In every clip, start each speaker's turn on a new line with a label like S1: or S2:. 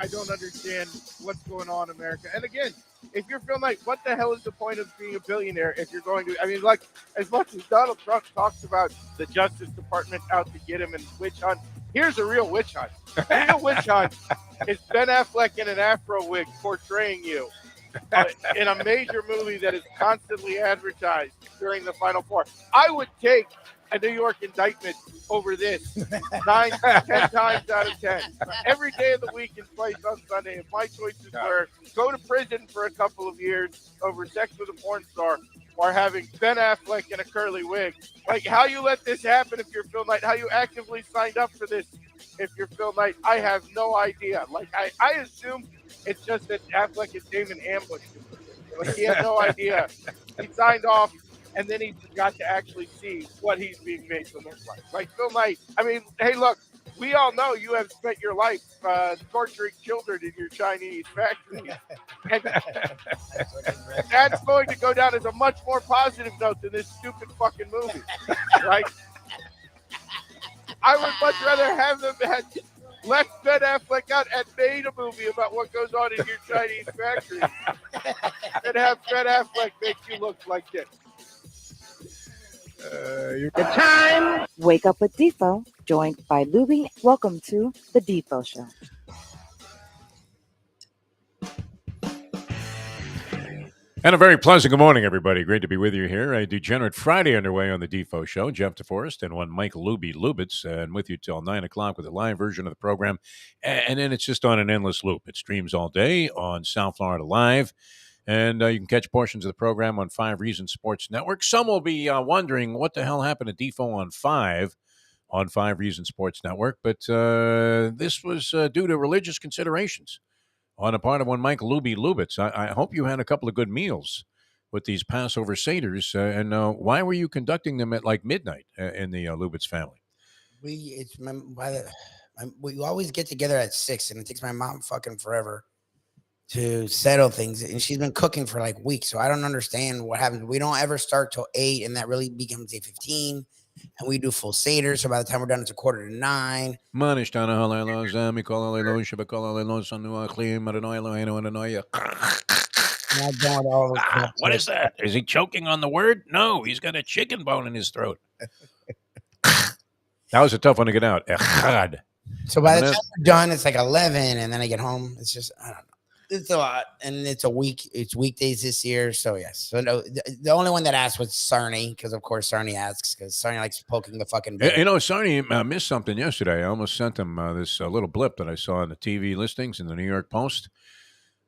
S1: I don't understand what's going on in America. And again, if you're feeling like, what the hell is the point of being a billionaire if you're going to, I mean, like, as much as Donald Trump talks about the Justice Department out to get him and witch hunt, here's a real witch hunt. The real witch hunt is Ben Affleck in an afro wig portraying you in a major movie that is constantly advertised during the Final Four. I would take a New York indictment over this 9, 10 times out of 10. Every day of the week in place on Sunday, if my choices were go to prison for a couple of years over sex with a porn star or having Ben Affleck in a curly wig. Like, how you let this happen if you're Phil Knight, how you actively signed up for this if you're Phil Knight, I have no idea. Like, I assume it's just that Affleck and Damon ambushed him. Like, he had no idea. He signed off, and then he got to actually see what he's being made to look like. Like, Phil Knight, I mean, hey, look, we all know you have spent your life torturing children in your Chinese factories. And that's going to go down as a much more positive note than this stupid fucking movie, right? I would much rather have them had left Ben Affleck out and made a movie about what goes on in your Chinese factory than have Ben Affleck make you look like this.
S2: The time.
S3: Wake up with Defo, joined by Lubie. Welcome to the Defo Show.
S4: And a very pleasant good morning, everybody. Great to be with you here. A Degenerate Friday underway on the Defo Show. Jeff DeForest and one Mike Lubitz, and with you till 9 o'clock with a live version of the program. And then it's just on an endless loop. It streams all day on South Florida Live. And you can catch portions of the program on 5 Reasons Sports Network. Some will be wondering what the hell happened to Defo on 5 Reasons Sports Network. But this was due to religious considerations on the part of one Mike Lubitz. I hope you had a couple of good meals with these Passover Seders. And why were you conducting them at like midnight in the Lubitz family?
S2: We always get together at 6, and it takes my mom fucking forever to settle things, and she's been cooking for like weeks, so I don't understand what happens. We don't ever start till 8, and that really becomes 8:15, and we do full Seder, so by the time we're done, it's 8:45.
S4: What is that? Is he choking on the word? No, he's got a chicken bone in his throat. That was a tough one to get out.
S2: So by the time we're done, it's like 11, and then I get home. It's just, I don't know. It's a lot, and it's a week. It's weekdays this year, so yes. So no, the only one that asked was Sarni, because of course Sarni asks, because Sarni likes poking the fucking bear.
S4: You know, Sarni missed something yesterday. I almost sent him this little blip that I saw in the TV listings in the New York Post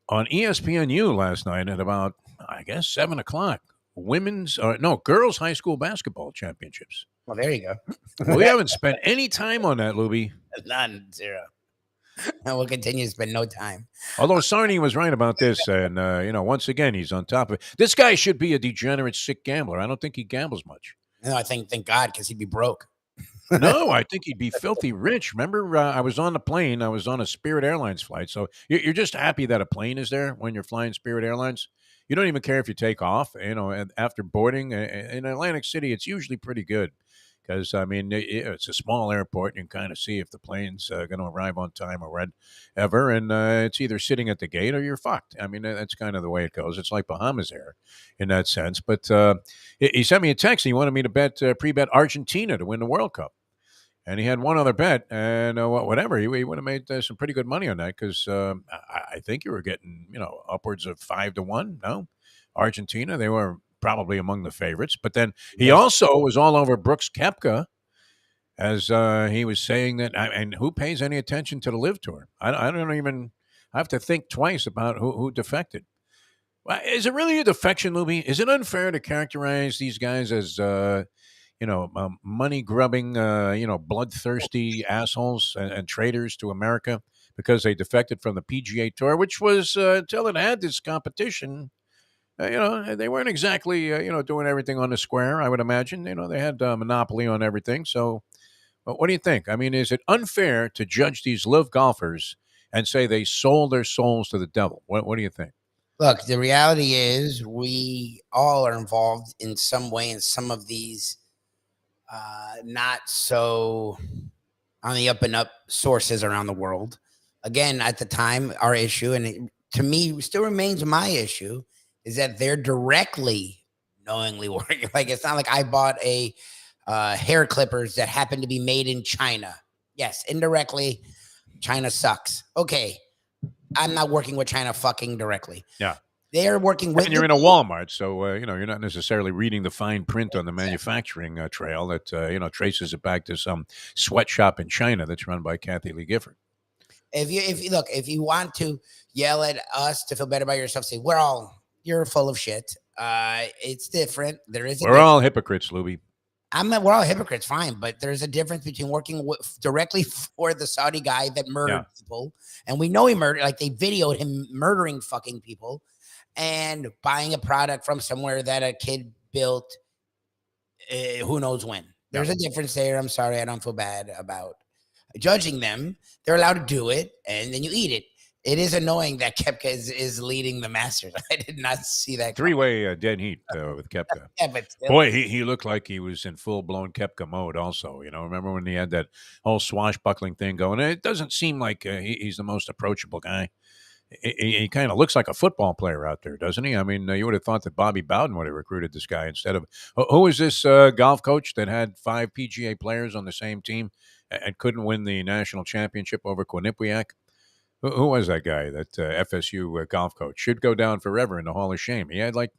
S4: on ESPNU last night at about, I guess, 7 o'clock. Girls high school basketball championships.
S2: Well, there you go.
S4: We haven't spent any time on that, Lubie.
S2: None, zero. And we'll continue to spend no time.
S4: Although Sarni was right about this, and once again, he's on top of it. This guy should be a degenerate, sick gambler. I don't think he gambles much.
S2: No, I think, thank God, because he'd be broke.
S4: No, I think he'd be filthy rich. Remember, I was on the plane. I was on a Spirit Airlines flight. So you're just happy that a plane is there when you're flying Spirit Airlines. You don't even care if you take off. And after boarding in Atlantic City, it's usually pretty good. Because, I mean, it's a small airport. You can kind of see if the plane's going to arrive on time or whatever. And it's either sitting at the gate or you're fucked. I mean, that's kind of the way it goes. It's like Bahamas Air in that sense. But he sent me a text. He wanted me to pre-bet Argentina to win the World Cup. And he had one other bet. And whatever. He would have made some pretty good money on that because I think you were getting, upwards of 5-1. No? Argentina, they were probably among the favorites. But then he also was all over Brooks Koepka as he was saying that, and who pays any attention to the Live Tour? I don't even, I have to think twice about who defected. Is it really a defection, Lubie? Is it unfair to characterize these guys as, money-grubbing, bloodthirsty assholes and traitors to America because they defected from the PGA Tour, which was, until it had this competition, they weren't exactly, doing everything on the square, I would imagine. They had a monopoly on everything. So what do you think? I mean, is it unfair to judge these live golfers and say they sold their souls to the devil? What do you think?
S2: Look, the reality is we all are involved in some way in some of these not so on the up and up sources around the world. again, at the time, our issue, and to me, still remains my issue, is that they're directly knowingly working. Like, it's not like I bought a hair clippers that happen to be made in China. Yes, indirectly, China sucks. Okay, I'm not working with China fucking directly.
S4: Yeah.
S2: They're working with
S4: And you're
S2: the
S4: in a
S2: team.
S4: Walmart, so you're not necessarily reading the fine print on the manufacturing trail that traces it back to some sweatshop in China that's run by Kathy Lee Gifford.
S2: If you look, if you want to yell at us to feel better about yourself, say you're full of shit. It's different. There is a
S4: We're
S2: difference.
S4: all hypocrites, Lubie.
S2: We're all hypocrites, fine, but there's a difference between working directly for the Saudi guy that murdered people, and we know he murdered, like they videoed him murdering fucking people, and buying a product from somewhere that a kid built, who knows when. There's a difference there. I'm sorry, I don't feel bad about judging them. They're allowed to do it, and then you eat it. It is annoying that Kepka is leading the Masters. I did not see that.
S4: Three-way dead heat with Kepka.
S2: Yeah, but still.
S4: Boy, he looked like he was in full-blown Kepka mode also. Remember when he had that whole swashbuckling thing going? It doesn't seem like he's the most approachable guy. He kind of looks like a football player out there, doesn't he? I mean, you would have thought that Bobby Bowden would have recruited this guy instead of who is this golf coach that had 5 PGA players on the same team and couldn't win the national championship over Quinnipiac? Who was that guy? That FSU golf coach should go down forever in the Hall of Shame. He had like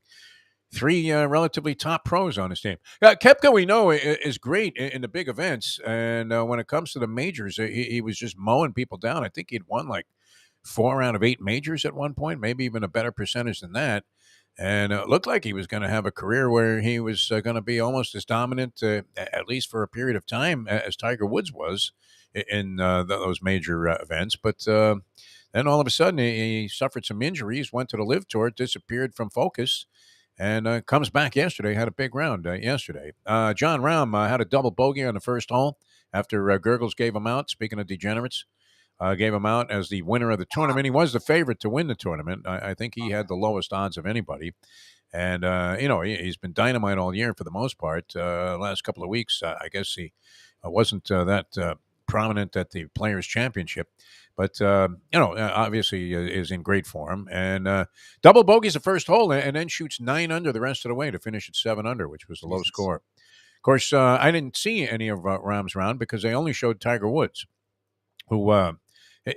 S4: 3 relatively top pros on his team. Koepka, we know, is great in the big events, and when it comes to the majors, he was just mowing people down. I think he'd won like 4 out of 8 majors at one point, maybe even a better percentage than that. And it looked like he was going to have a career where he was going to be almost as dominant, at least for a period of time, as Tiger Woods was in those major events. But then all of a sudden, he suffered some injuries, went to the Live Tour, disappeared from focus, and comes back yesterday, had a big round yesterday. John Rahm had a double bogey on the first hole after Gurgles gave him out, speaking of degenerates. Gave him out as the winner of the tournament. He was the favorite to win the tournament. I think he had the lowest odds of anybody. And, he's been dynamite all year for the most part. Last couple of weeks, I guess he wasn't that prominent at the Players' Championship. But, obviously is in great form. And double bogeys the first hole and then shoots 9 under the rest of the way to finish at 7 under, which was the low score. Of course, I didn't see any of Rahm's round because they only showed Tiger Woods, who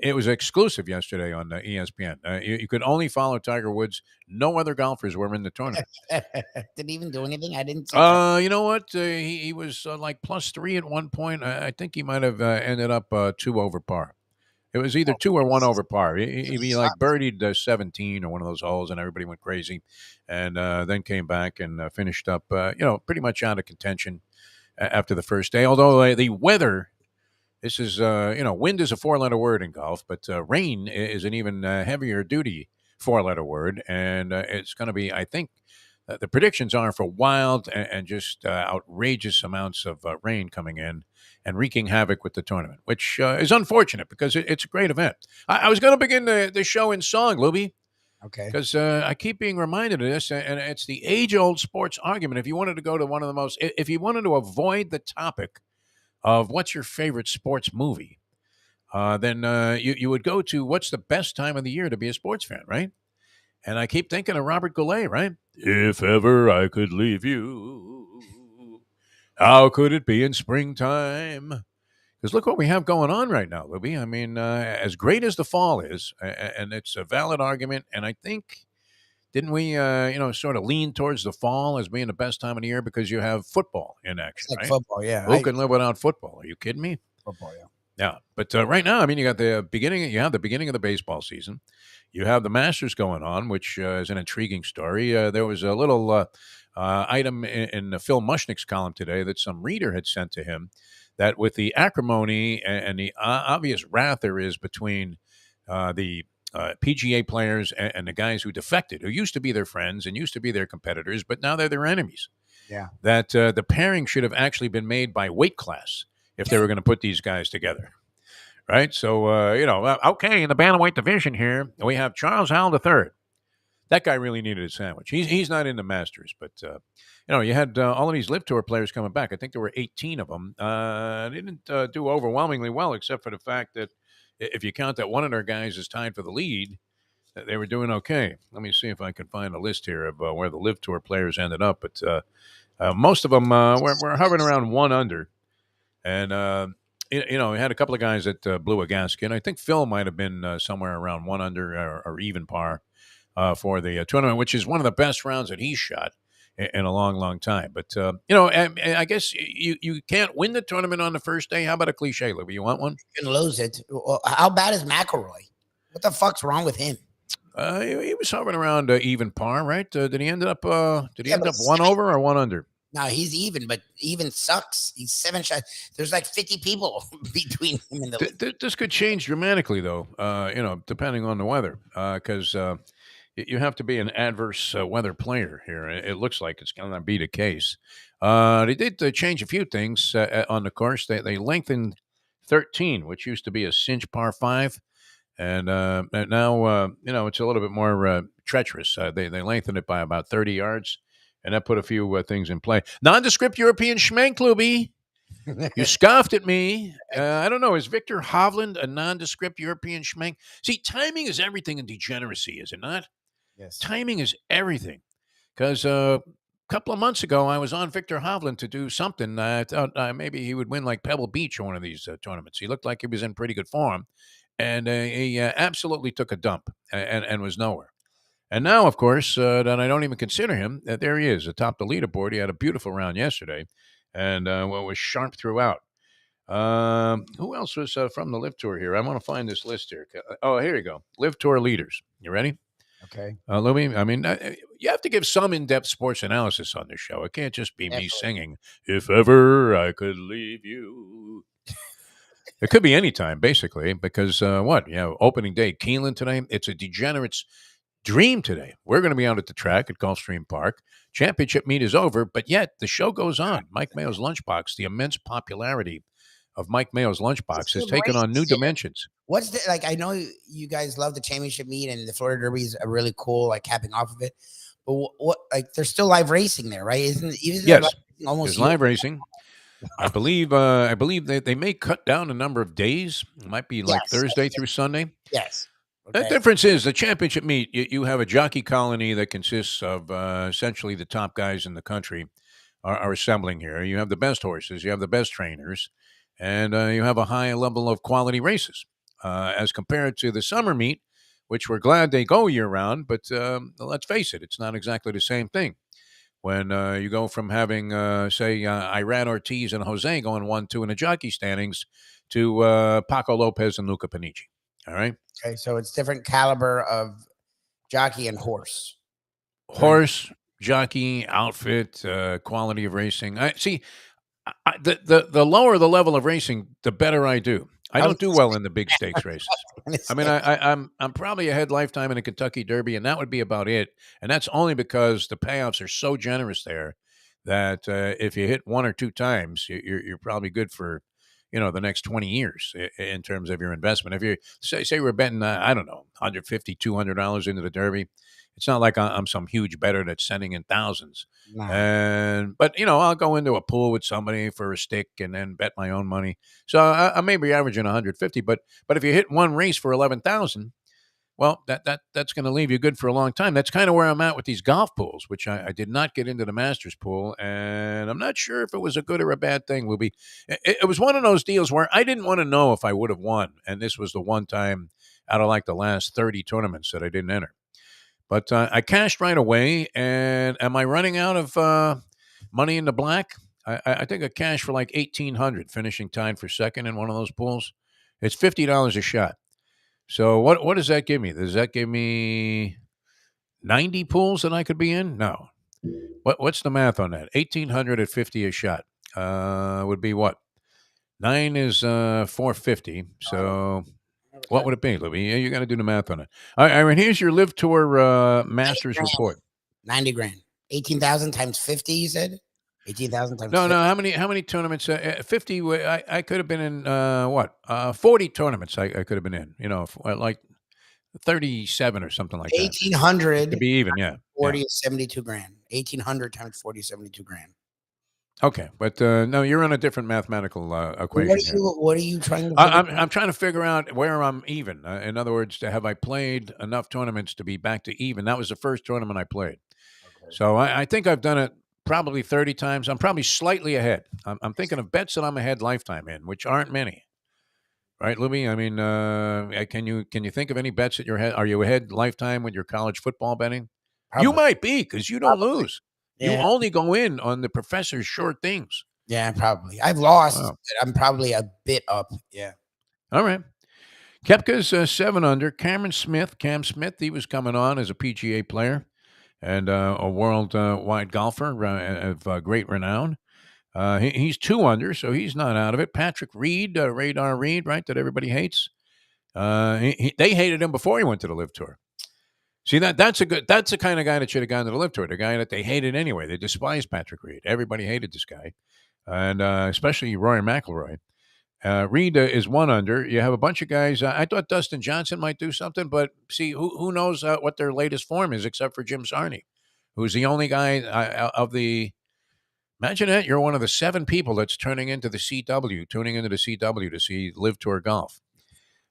S4: it was exclusive yesterday on ESPN. You could only follow Tiger Woods. No other golfers were in the tournament.
S2: Did he even do anything? I didn't see that.
S4: You know what? He was like +3 at one point. I think he might have ended up 2 over par. It was either 2 or 1 over par. He like birdied 17 or one of those holes, and everybody went crazy. And then came back and finished up, pretty much out of contention after the first day. Although the weather... This is, wind is a 4-letter word in golf, but rain is an even heavier duty 4-letter word. And it's going to be, I think, the predictions are for wild and just outrageous amounts of rain coming in and wreaking havoc with the tournament, which is unfortunate because it's a great event. I was going to begin the show in song, Lubie.
S2: Okay.
S4: Because I keep being reminded of this, and it's the age-old sports argument. If you wanted to go to one of the most, if you wanted to avoid the topic of what's your favorite sports movie, then you would go to what's the best time of the year to be a sports fan, right? And I keep thinking of Robert Goulet, right? If ever I could leave you, how could it be in springtime? Because look what we have going on right now, Lubie. I mean, as great as the fall is, and it's a valid argument, and I think... Didn't we, sort of lean towards the fall as being the best time of the year because you have football in action,
S2: It's like
S4: right?
S2: football, yeah.
S4: Who can live without football? Are you kidding me?
S2: Football, yeah.
S4: Yeah, but right now, I mean, you got the beginning. You have the beginning of the baseball season. You have the Masters going on, which is an intriguing story. There was a little item in Phil Mushnick's column today that some reader had sent to him that with the acrimony and the obvious wrath there is between the PGA players and the guys who defected, who used to be their friends and used to be their competitors, but now they're their enemies.
S2: Yeah.
S4: That the pairing should have actually been made by weight class if they were going to put these guys together. Right? So, okay, in the bantamweight division here, we have Charles Howell III. That guy really needed a sandwich. He's not in the Masters, but, you had all of these Live Tour players coming back. I think there were 18 of them. They didn't do overwhelmingly well, except for the fact that if you count that one of their guys is tied for the lead, they were doing okay. Let me see if I can find a list here of where the Live Tour players ended up. But most of them were hovering around 1 under. And, we had a couple of guys that blew a gasket. I think Phil might have been somewhere around 1 under or even par for the tournament, which is one of the best rounds that he's shot in a long, long time. But, I guess you can't win the tournament on the first day. How about a cliche, Lou? You want one?
S2: You can lose it. Well, how bad is McElroy? What the fuck's wrong with him?
S4: He was hovering around even par, right? Did he end up? Did he
S2: Yeah,
S4: end
S2: but
S4: up 1 over or 1 under?
S2: No, he's even, but even sucks. He's 7 shots. There's like 50 people between him and the.
S4: This could change dramatically, though. Depending on the weather, because you have to be an adverse weather player here. It looks like it's going to be the case. They did change a few things on the course. They lengthened 13, which used to be a cinch par 5. And now, it's a little bit more treacherous. They lengthened it by about 30 yards, and that put a few things in play. Nondescript European schmenk, Lubie. You scoffed at me. I don't know. Is Victor Hovland a nondescript European schmenk? See, timing is everything in degeneracy, is it not?
S2: Yes.
S4: Timing is everything. Because a couple of months ago, I was on Victor Hovland to do something. I thought maybe he would win like Pebble Beach or one of these tournaments. He looked like he was in pretty good form. And he absolutely took a dump and was nowhere. And now, of course, that I don't even consider him, there he is atop the leaderboard. He had a beautiful round yesterday and was sharp throughout. Who else was from the Live Tour here? I want to find this list here. Oh, here you go. Live Tour leaders. You ready?
S2: Okay.
S4: Louie, I mean, you have to give some in-depth sports analysis on this show. It can't just be me
S2: Absolutely.
S4: singing, "If ever I could leave you." It could be any time, basically, because opening day, Keeneland today. It's a degenerate's dream today. We're going to be out at the track at Gulfstream Park. Championship meet is over, but yet the show goes on. Mike Mayo's Lunchbox, the immense popularity of Mike Mayo's Lunchbox has taken on new dimensions.
S2: What's the like? I know you guys love the championship meet, and the Florida Derby is a really cool, like capping off of it. But what like there's still live racing there, right? Isn't
S4: Yes,
S2: like almost
S4: there's live racing. I believe they may cut down the number of days. It might be like Thursday through Sunday.
S2: Yes.
S4: Okay. The difference is the championship meet, you have a jockey colony that consists of essentially the top guys in the country are assembling here. You have the best horses, you have the best trainers, and you have a high level of quality races as compared to the summer meet, which we're glad they go year round. But let's face it, it's not exactly the same thing. When you go from having, say, Iran Ortiz and Jose going 1-2 in the jockey standings to Paco Lopez and Luca Panici. All right.
S2: Okay, so it's different caliber of jockey and horse.
S4: Horse, jockey, outfit, quality of racing. The lower the level of racing, the better I do. I don't do well in the big stakes races. I mean, I'm probably ahead lifetime in a Kentucky Derby, and that would be about it. And that's only because the payouts are so generous there that if you hit 1 or 2 times, you're probably good for the next 20 years in terms of your investment. If you say we're betting, I don't know, $150, $200 into the Derby, it's not like I'm some huge bettor that's sending in thousands. Nah. But I'll go into a pool with somebody for a stick and then bet my own money. So I may be averaging 150, but if you hit one race for 11,000, well, that's going to leave you good for a long time. That's kind of where I'm at with these golf pools, which I did not get into the Masters pool, and I'm not sure if it was a good or a bad thing, Luby. It was one of those deals where I didn't want to know if I would have won, and this was the one time out of like the last 30 tournaments that I didn't enter. But I cashed right away, and am I running out of money in the black? I think I cashed for like $1,800, finishing tied for second in one of those pools. It's $50 a shot. So what does that give me? Does that give me 90 pools that I could be in? No. What's the math on that? 1,800 at 50 a shot would be what? 9 is 450. So what would it be, Louie? You got to do the math on it. All right, Aaron, here's your Live Tour Masters report.
S2: 90 grand. 18,000 times 50, you said? 18,000 times 50?
S4: No. How many tournaments? 50. I could have been in 40 tournaments. I could have been in. Like 37 or something like that.
S2: 1,800
S4: to be even. Yeah.
S2: 40 is 72 grand. 1,800 times 40 is 72 grand.
S4: Okay, but no, you're on a different mathematical
S2: What
S4: equation
S2: are
S4: here.
S2: you? What are you trying to figure out?
S4: I'm trying to figure out where I'm even. In other words, have I played enough tournaments to be back to even? That was the first tournament I played.
S2: Okay.
S4: So I think I've done it probably 30 times. I'm probably slightly ahead. I'm thinking of bets that I'm ahead lifetime in, which aren't many. Right, Lubie? I mean, can you think of any bets that you're ahead? Are you ahead lifetime with your college football betting? You
S2: Probably.
S4: might be because you don't
S2: Probably.
S4: lose. You
S2: Yeah.
S4: only go in on the professor's short things.
S2: Yeah. Probably. I've lost.
S4: Wow.
S2: But I'm probably a bit up. Yeah.
S4: All right. Kepka's 7 under. Cam Smith, he was coming on as a PGA player and a world-wide golfer of great renown. He's 2 under, so he's not out of it. Patrick Reed, Radar Reed, right, that everybody hates. They hated him before he went to the Live Tour. See that's the kind of guy that should have gone to the Live Tour. The guy that they hated anyway. They despised Patrick Reed. Everybody hated this guy, and especially Rory McIlroy. Reed is 1 under. You have a bunch of guys. I thought Dustin Johnson might do something, but see, who knows what their latest form is except for Jim Sarney, who's the only guy of the. Imagine that you're one of the 7 people that's tuning into the CW to see Live Tour golf.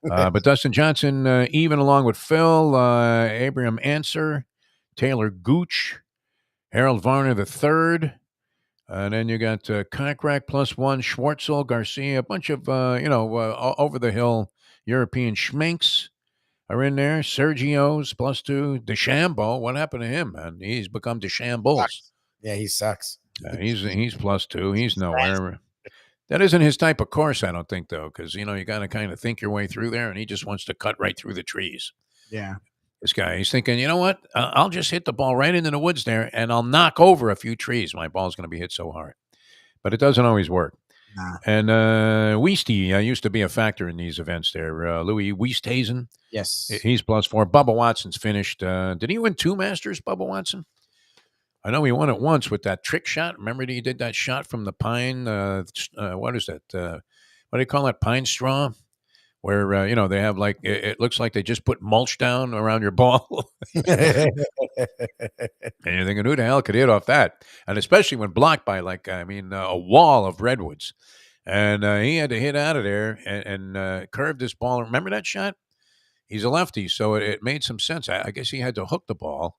S4: But Dustin Johnson, even along with Phil, Abraham Answer, Taylor Gooch, Harold Varner III. And then you got Kokrak +1, Schwartzel, Garcia, a bunch of, over the hill European schminks are in there. Sergio's +2. DeChambeau, what happened to him, man? He's become DeChambeau's.
S2: Yeah. He sucks.
S4: He's +2. He's nowhere. That isn't his type of course, I don't think, though, because, you got to kind of think your way through there, and he just wants to cut right through the trees.
S2: Yeah.
S4: This guy, he's thinking, you know what? I'll just hit the ball right into the woods there, and I'll knock over a few trees. My ball's going to be hit so hard. But it doesn't always work.
S2: Nah.
S4: And Weisty used to be a factor in these events there. Louis Oosthuizen,
S2: Yes.
S4: he's +4. Bubba Watson's finished. Did he win 2 Masters, Bubba Watson? I know he won it once with that trick shot. Remember he did that shot from the pine? What is that? What do they call that? Pine straw? Where, they have it looks like they just put mulch down around your ball. And you're thinking, who the hell could hit off that? And especially when blocked by, a wall of redwoods. And he had to hit out of there and curve this ball. Remember that shot? He's a lefty, so it made some sense. I guess he had to hook the ball.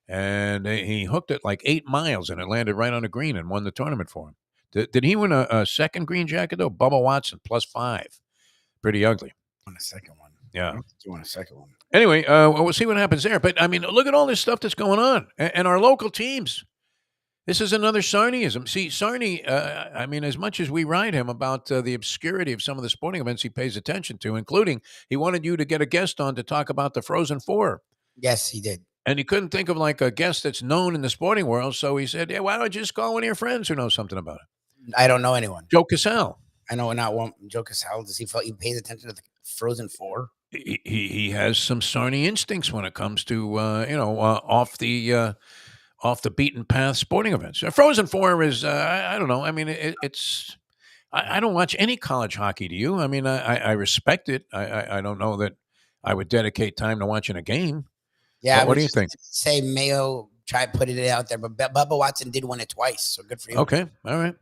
S4: And he hooked it like 8 miles, and it landed right on the green and won the tournament for him. Did he win a second green jacket, though? Bubba Watson, +5. Pretty ugly.
S2: Want a second one?
S4: Yeah.
S2: I don't think you want a second one.
S4: Anyway, we'll see what happens there. But, I mean, look at all this stuff that's going on. And our local teams. This is another Sarneyism. See, Sarney, as much as we ride him about the obscurity of some of the sporting events he pays attention to, including he wanted you to get a guest on to talk about the Frozen Four.
S2: Yes, he did.
S4: And he couldn't think of a guest that's known in the sporting world. So he said, why don't you just call one of your friends who knows something about it?
S2: I don't know anyone.
S4: Joe Casale.
S2: I know not one. Joe Casale. Does he feel he pays attention to the Frozen Four?
S4: He has some Sarney instincts when it comes to off the beaten path sporting events. Frozen Four is I don't know. I mean it's I don't watch any college hockey. Do you? I mean I respect it. I don't know that I would dedicate time to watching a game.
S2: Yeah.
S4: What do you think?
S2: Say Mayo put it out there, but Bubba Watson did win it twice, so good for you.
S4: Okay, all right.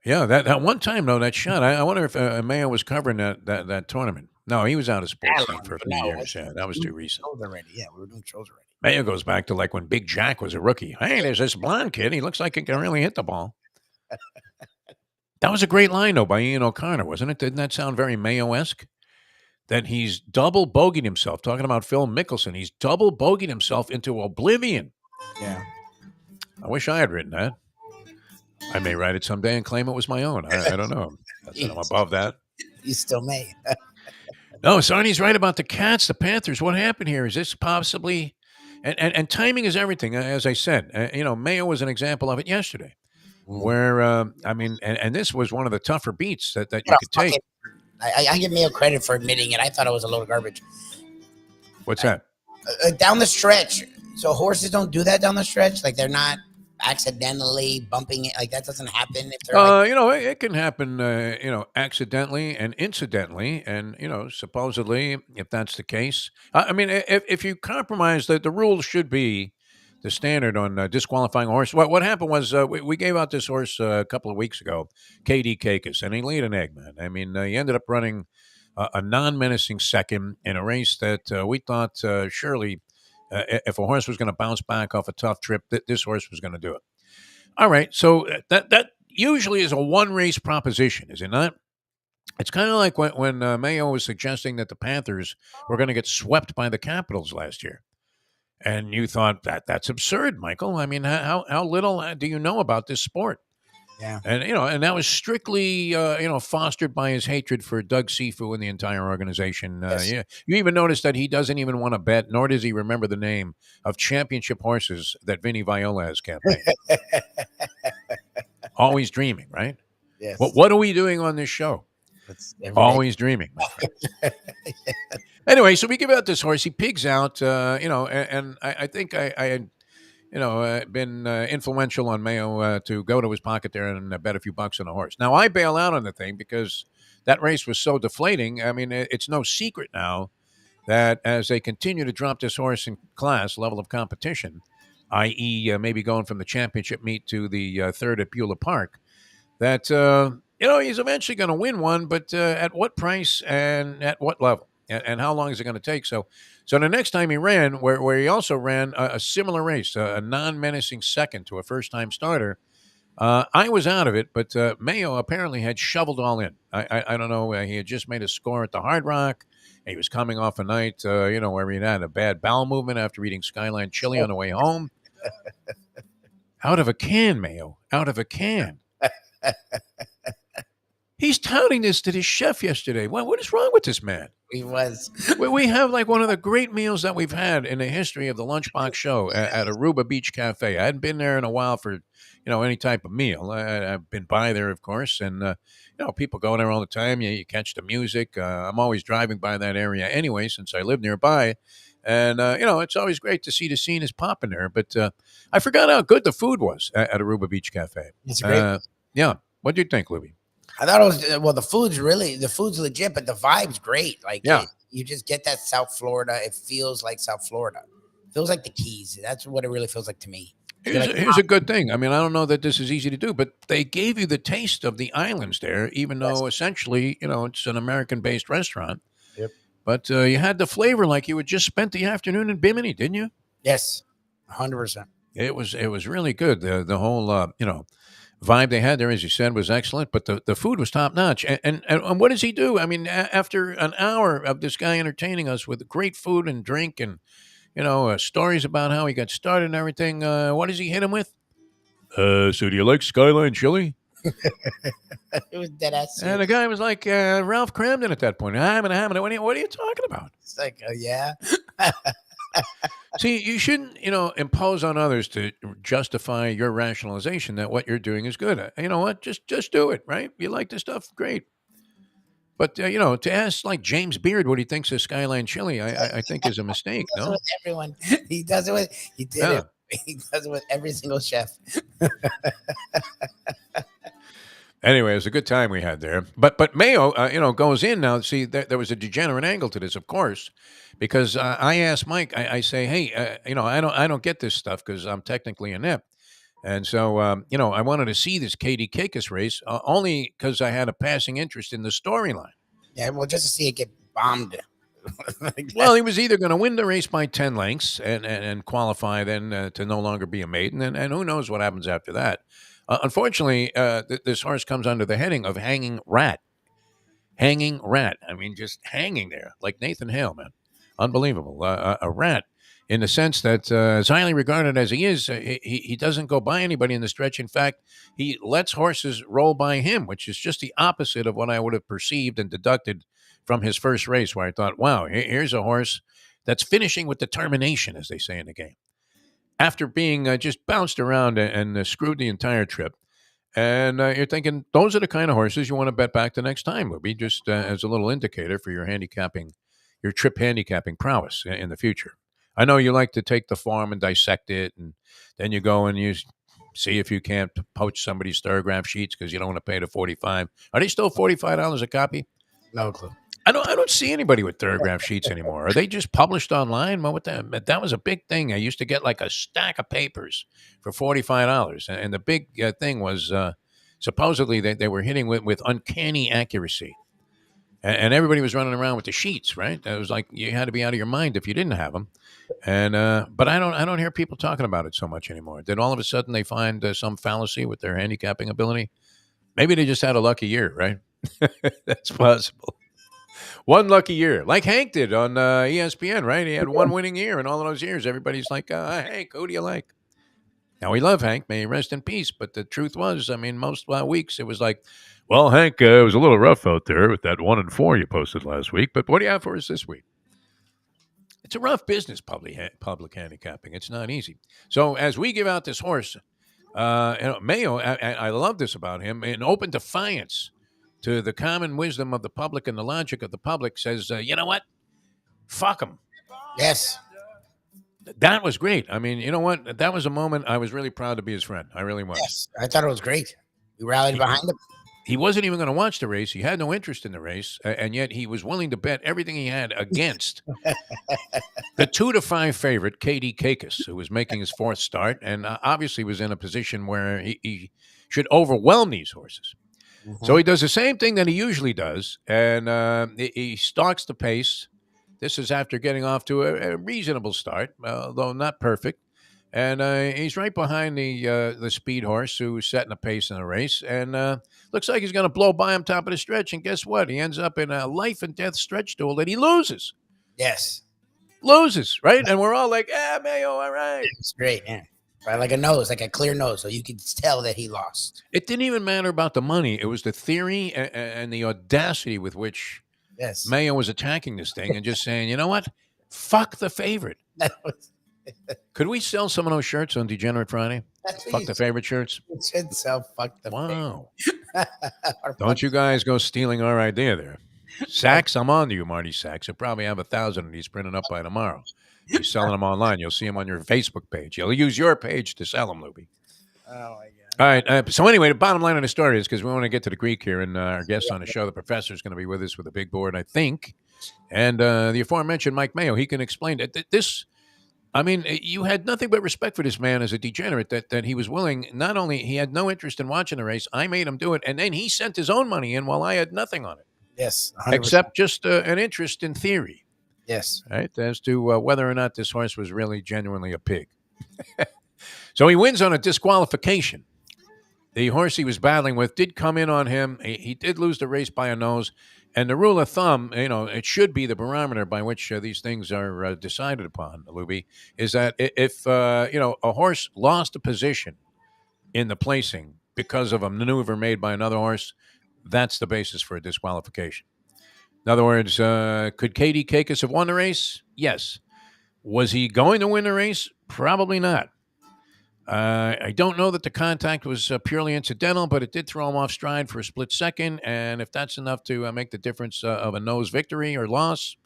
S4: Yeah, that one time though, that shot. I wonder if Mayo was covering that tournament. No, he was out of sports scene for a few years. Yeah, that was too recent.
S2: Already. Yeah, we were doing shows already.
S4: Mayo goes back to when Big Jack was a rookie. Hey, there's this blonde kid. He looks like he can really hit the ball. That was a great line though by Ian O'Connor, wasn't it? Didn't that sound very Mayo-esque? That he's double bogeyed himself. Talking about Phil Mickelson, he's double bogeyed himself into oblivion.
S2: Yeah.
S4: I wish I had written that. I may write it someday and claim it was my own. I don't know. I'm above that.
S2: You still may.
S4: No, Sarney's right about the Cats, the Panthers. What happened here? Is this possibly... And timing is everything, as I said. Mayo was an example of it yesterday. Where, and this was one of the tougher beats that you could take.
S2: I give Mayo credit for admitting it. I thought it was a load of garbage.
S4: What's that?
S2: Down the stretch. So horses don't do that down the stretch? They're not accidentally bumping it? That doesn't happen if they're
S4: it can happen, accidentally and incidentally. And, supposedly, if that's the case. If you compromise, the rule should be the standard on disqualifying a horse. What happened was we gave out this horse a couple of weeks ago, KD Kakis, and he laid an egg, man. I mean, he ended up running a non-menacing second in a race that we thought surely, if a horse was going to bounce back off a tough trip, this horse was going to do it. All right, so that usually is a one-race proposition, is it not? It's kind of like when Mayo was suggesting that the Panthers were going to get swept by the Capitals last year. And you thought that's absurd, Michael. I mean, how little do you know about this sport?
S2: Yeah.
S4: And and that was strictly fostered by his hatred for Doug Sifu and the entire organization.
S2: Yes.
S4: Yeah, you even notice that he doesn't even want to bet, nor does he remember the name of championship horses that Vinny Viola has campaigned. Always dreaming, right?
S2: Yes.
S4: What are we doing on this show?
S2: It's every day.
S4: Always dreaming. My friend. Anyway, so we give out this horse. He pigs out, and I think I had, been influential on Mayo to go to his pocket there and bet a few bucks on a horse. Now, I bail out on the thing because that race was so deflating. I mean, it's no secret now that as they continue to drop this horse in class, level of competition, i.e., maybe going from the championship meet to the third at Beulah Park, that, he's eventually going to win one, but at what price and at what level? And how long is it going to take? So the next time he ran, where he also ran a similar race, a non-menacing second to a first-time starter, I was out of it, but Mayo apparently had shoveled all in. I don't know. He had just made a score at the Hard Rock. He was coming off a night, where he had a bad bowel movement after eating Skyline chili on the way home. Out of a can, Mayo. Out of a can. He's touting this to his chef yesterday. What is wrong with this man?
S2: He was.
S4: We have like one of the great meals that we've had in the history of the Lunchbox Show at Aruba Beach Cafe. I hadn't been there in a while for, any type of meal. I've been by there, of course, and people go there all the time. You catch the music. I'm always driving by that area anyway, since I live nearby, and it's always great to see the scene is popping there. But I forgot how good the food was at Aruba Beach Cafe.
S2: It's great.
S4: Yeah. What do you think, Lubie?
S2: I thought it was the food's legit, but the vibe's great. Like,
S4: yeah,
S2: you just get that South Florida. It feels like South Florida. It feels like the Keys. That's what it really feels like to me.
S4: Here's a good thing. I mean, I don't know that this is easy to do, but they gave you the taste of the islands there, even though essentially, it's an American-based restaurant.
S2: Yep.
S4: But you had the flavor like you had just spent the afternoon in Bimini, didn't you?
S2: Yes, 100%.
S4: It was really good. The whole vibe they had there, as you said, was excellent. But the food was top notch. And what does he do? I mean, after an hour of this guy entertaining us with great food and drink and stories about how he got started and everything, what does he hit him with? So do you like Skyline chili?
S2: It was dead ass.
S4: And the guy was like Ralph Cramden at that point. I'm gonna have it. What are you talking about?
S2: It's like, yeah.
S4: See, you shouldn't, impose on others to justify your rationalization that what you're doing is good. You know what? Just do it, right? You like the stuff, great. But to ask like James Beard what he thinks of Skyline chili, I think is a mistake.
S2: He does
S4: No,
S2: it with everyone. He does it with. He did
S4: Yeah.
S2: it. He does it with every single chef.
S4: Anyway, it was a good time we had there. But Mayo, goes in now. See, there was a degenerate angle to this, of course, because I asked Mike. I say, hey, I don't get this stuff because I'm technically inept, and so I wanted to see this Katie Kakis race only because I had a passing interest in the storyline.
S2: Yeah, well, just to see it get bombed.
S4: Well, he was either going to win the race by 10 lengths and qualify then to no longer be a maiden, and who knows what happens after that. Unfortunately, this horse comes under the heading of Hanging Rat. Hanging Rat. I mean, just hanging there like Nathan Hale, man. Unbelievable. A rat in the sense that as highly regarded as he is, he doesn't go by anybody in the stretch. In fact, he lets horses roll by him, which is just the opposite of what I would have perceived and deducted from his first race, where I thought, wow, here's a horse that's finishing with determination, as they say in the game, after being just bounced around and screwed the entire trip. And you're thinking, those are the kind of horses you want to bet back the next time, Lubie, just as a little indicator for your trip handicapping prowess in the future. I know you like to take the form and dissect it, and then you go and you see if you can't poach somebody's Sturgraph sheets because you don't want to pay the $45. Are they still $45 a copy?
S2: No clue.
S4: I don't see anybody with Theragraph sheets anymore. Are they just published online? Well, what that was a big thing. I used to get like a stack of papers for $45, and the big thing was supposedly they were hitting with uncanny accuracy, and everybody was running around with the sheets. Right? It was like you had to be out of your mind if you didn't have them. And but I don't hear people talking about it so much anymore. Did all of a sudden they find some fallacy with their handicapping ability? Maybe they just had a lucky year, right? That's possible. One lucky year, like Hank did on ESPN, right? He had one winning year in all of those years. Everybody's like, Hank, who do you like? Now, we love Hank. May he rest in peace. But the truth was, I mean, most weeks it was like, well, Hank, it was a little rough out there with that 1-4 you posted last week. But what do you have for us this week? It's a rough business, public handicapping. It's not easy. So as we give out this horse, Mayo, I love this about him, in open defiance to the common wisdom of the public and the logic of the public, says, you know what? Fuck him.
S2: Yes.
S4: That was great. I mean, you know what? That was a moment I was really proud to be his friend. I really was.
S2: Yes. I thought it was great. We rallied behind him.
S4: He wasn't even going to watch the race. He had no interest in the race, and yet he was willing to bet everything he had against the 2-5 favorite, KD Kakis, who was making his fourth start, and obviously was in a position where he should overwhelm these horses.
S2: Mm-hmm.
S4: So he does the same thing that he usually does, and he stalks the pace. This is after getting off to a reasonable start, though not perfect. And he's right behind the speed horse who's setting the pace in the race. And looks like he's going to blow by him top of the stretch. And guess what? He ends up in a life and death stretch duel that he loses.
S2: Yes.
S4: Loses, right? And we're all like, Mayo, all right.
S2: It's great, yeah. Right, like a nose, like a clear nose. So you could tell that he lost.
S4: It didn't even matter about the money. It was the theory and the audacity with which Mayo was attacking this thing and just saying, you know what? Fuck the favorite. Could we sell some of those shirts on Degenerate Friday? Fuck the favorite shirts?
S2: We should sell fuck the
S4: favorite. Don't you guys go stealing our idea there. Sachs, I'm on to you, Marty Sachs. You'll probably have 1,000 of these printed up by tomorrow. You're selling them online. You'll see them on your Facebook page. You'll use your page to sell them, Lubie.
S2: Oh, my God.
S4: All right. So anyway, the bottom line of the story is, because we want to get to the Greek here, and our guest on the show, the professor, is going to be with us with a big board, I think. And the aforementioned Mike Mayo, he can explain that this. I mean, you had nothing but respect for this man as a degenerate, that he was willing. Not only he had no interest in watching the race, I made him do it, and then he sent his own money in while I had nothing on it.
S2: Yes, 100%.
S4: Except just an interest in theory.
S2: Yes,
S4: right, as to whether or not this horse was really genuinely a pig. So he wins on a disqualification. The horse he was battling with did come in on him. He did lose the race by a nose. And the rule of thumb, it should be the barometer by which these things are decided upon, Lubie, is that if, a horse lost a position in the placing because of a maneuver made by another horse, that's the basis for a disqualification. In other words, could KD Kakis have won the race? Yes. Was he going to win the race? Probably not. I don't know that the contact was purely incidental, but it did throw him off stride for a split second. And if that's enough to make the difference of a nose victory or loss,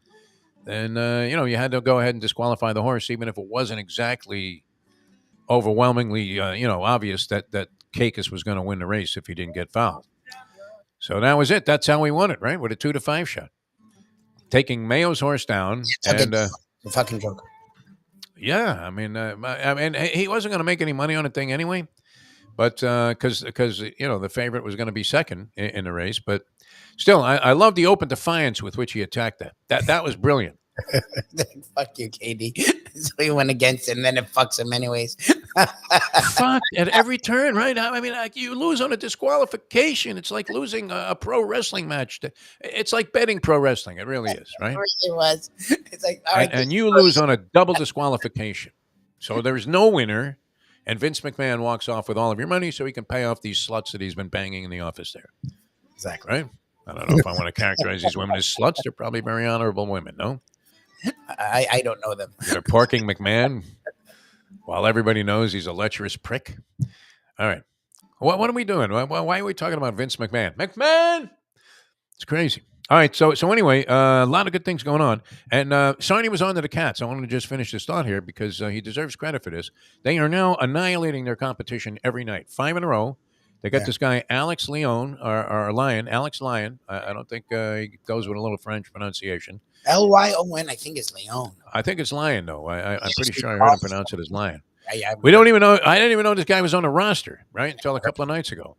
S4: then, you had to go ahead and disqualify the horse, even if it wasn't exactly overwhelmingly, obvious that Kakis was going to win the race if he didn't get fouled. So that was it. That's how we won it, right? With a 2-5 shot. Taking Mayo's horse down. And
S2: a fucking joke.
S4: Yeah, I mean, he wasn't going to make any money on the thing anyway, but because the favorite was going to be second in the race. But still, I love the open defiance with which he attacked that. That was brilliant.
S2: Fuck you, KD. So he went against it, and then it fucks him anyways.
S4: Fuck at every turn, right? I mean, you lose on a disqualification. It's like losing a pro wrestling match. It's like betting pro wrestling. It really is, right?
S2: It was. It's like, all right,
S4: and you lose on a double disqualification. So there's no winner, and Vince McMahon walks off with all of your money so he can pay off these sluts that he's been banging in the office there.
S2: Exactly.
S4: Right? I don't know if I want to characterize these women as sluts. They're probably very honorable women, no?
S2: I don't know them.
S4: They're porking McMahon while everybody knows he's a lecherous prick. All right. What are we doing? Why are we talking about Vince McMahon? McMahon! It's crazy. All right. So anyway, a lot of good things going on. And Sarni was on to the Cats. I wanted to just finish this thought here because he deserves credit for this. They are now annihilating their competition every night. 5 in a row. They got
S2: Yeah.
S4: this guy Alex Leon or Lyon, Alex Lyon. I don't think he goes with a little French pronunciation.
S2: Lyon, I think it's Leon.
S4: I think it's Lyon though. I'm pretty
S2: Just
S4: sure I heard him
S2: cross-
S4: pronounce it as Lyon.
S2: Yeah,
S4: We don't even know. I didn't even know this guy was on the roster right until a couple of nights ago,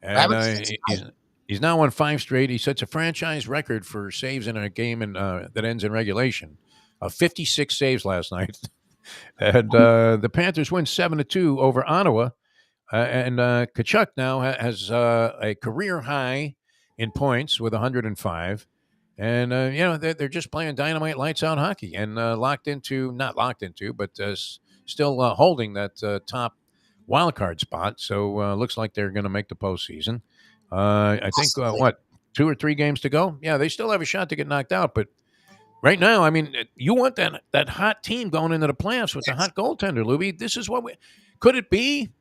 S4: and
S2: happened to this
S4: he's now won 5 straight. He sets a franchise record for saves in a game that ends in regulation of 56 saves last night, and the Panthers win 7-2 over Ottawa. And Kachuk now has a career high in points with 105. And, they're just playing dynamite lights out hockey and not locked into, but still holding that top wild card spot. So looks like they're going to make the postseason. I think, 2 or 3 games to go? Yeah, they still have a shot to get knocked out. But right now, I mean, you want that hot team going into the playoffs with the hot goaltender, Lubie. This is could it be?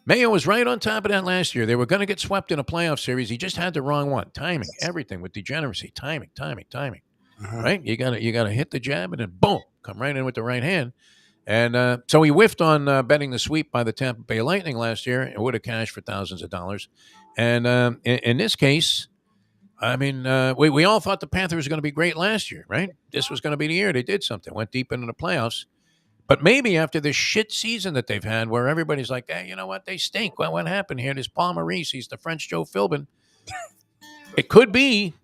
S4: Mayo was right on top of that last year. They were going to get swept in a playoff series. He just had the wrong one. Timing, everything with degeneracy. Timing. Right? You got to hit the jab and then boom, come right in with the right hand. And so he whiffed on betting the sweep by the Tampa Bay Lightning last year. It would have cashed for thousands of dollars. And in this case, I mean, we all thought the Panthers were going to be great last year, right? This was going to be the year they did something, went deep into the playoffs. But maybe after this shit season that they've had where everybody's like, hey, you know what? They stink. Well, what happened here? This Paul Maurice, he's the French Joe Philbin. It could be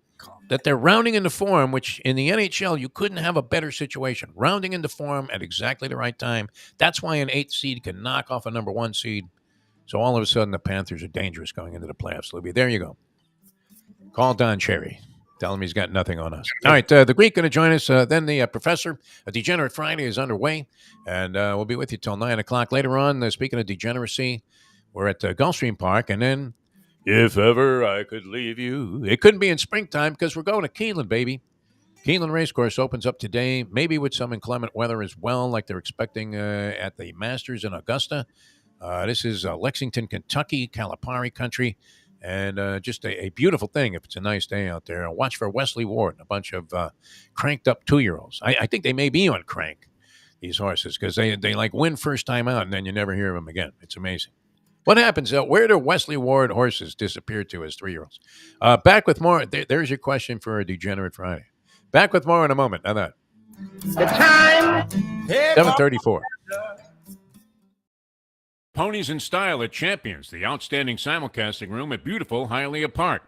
S4: that they're rounding into form, which in the NHL, you couldn't have a better situation. Rounding into form at exactly the right time. That's why an 8th seed can knock off a number 1 seed. So all of a sudden, the Panthers are dangerous going into the playoffs, Libby. There you go. Call Don Cherry. Tell him he's got nothing on us. All right, the Greek going to join us. Then the professor. A Degenerate Friday is underway, and we'll be with you till 9 o'clock. Later on, speaking of degeneracy, we're at Gulfstream Park, and then if ever I could leave you. It couldn't be in springtime because we're going to Keeneland, baby. Keeneland Racecourse opens up today, maybe with some inclement weather as well, like they're expecting at the Masters in Augusta. This is Lexington, Kentucky, Kalahari country. And just a beautiful thing if it's a nice day out there. Watch for Wesley Ward and a bunch of cranked up 2-year-olds. I think they may be on crank, these horses, because they like win first time out and then you never hear of them again. It's amazing. What happens? Where do Wesley Ward horses disappear to as 3-year-olds? Back with more. There's your question for a Degenerate Friday. Back with more in a moment. Now that.
S1: The time.
S4: 7:34. Ponies in Style at Champions, the outstanding simulcasting room at beautiful Hialeah Park.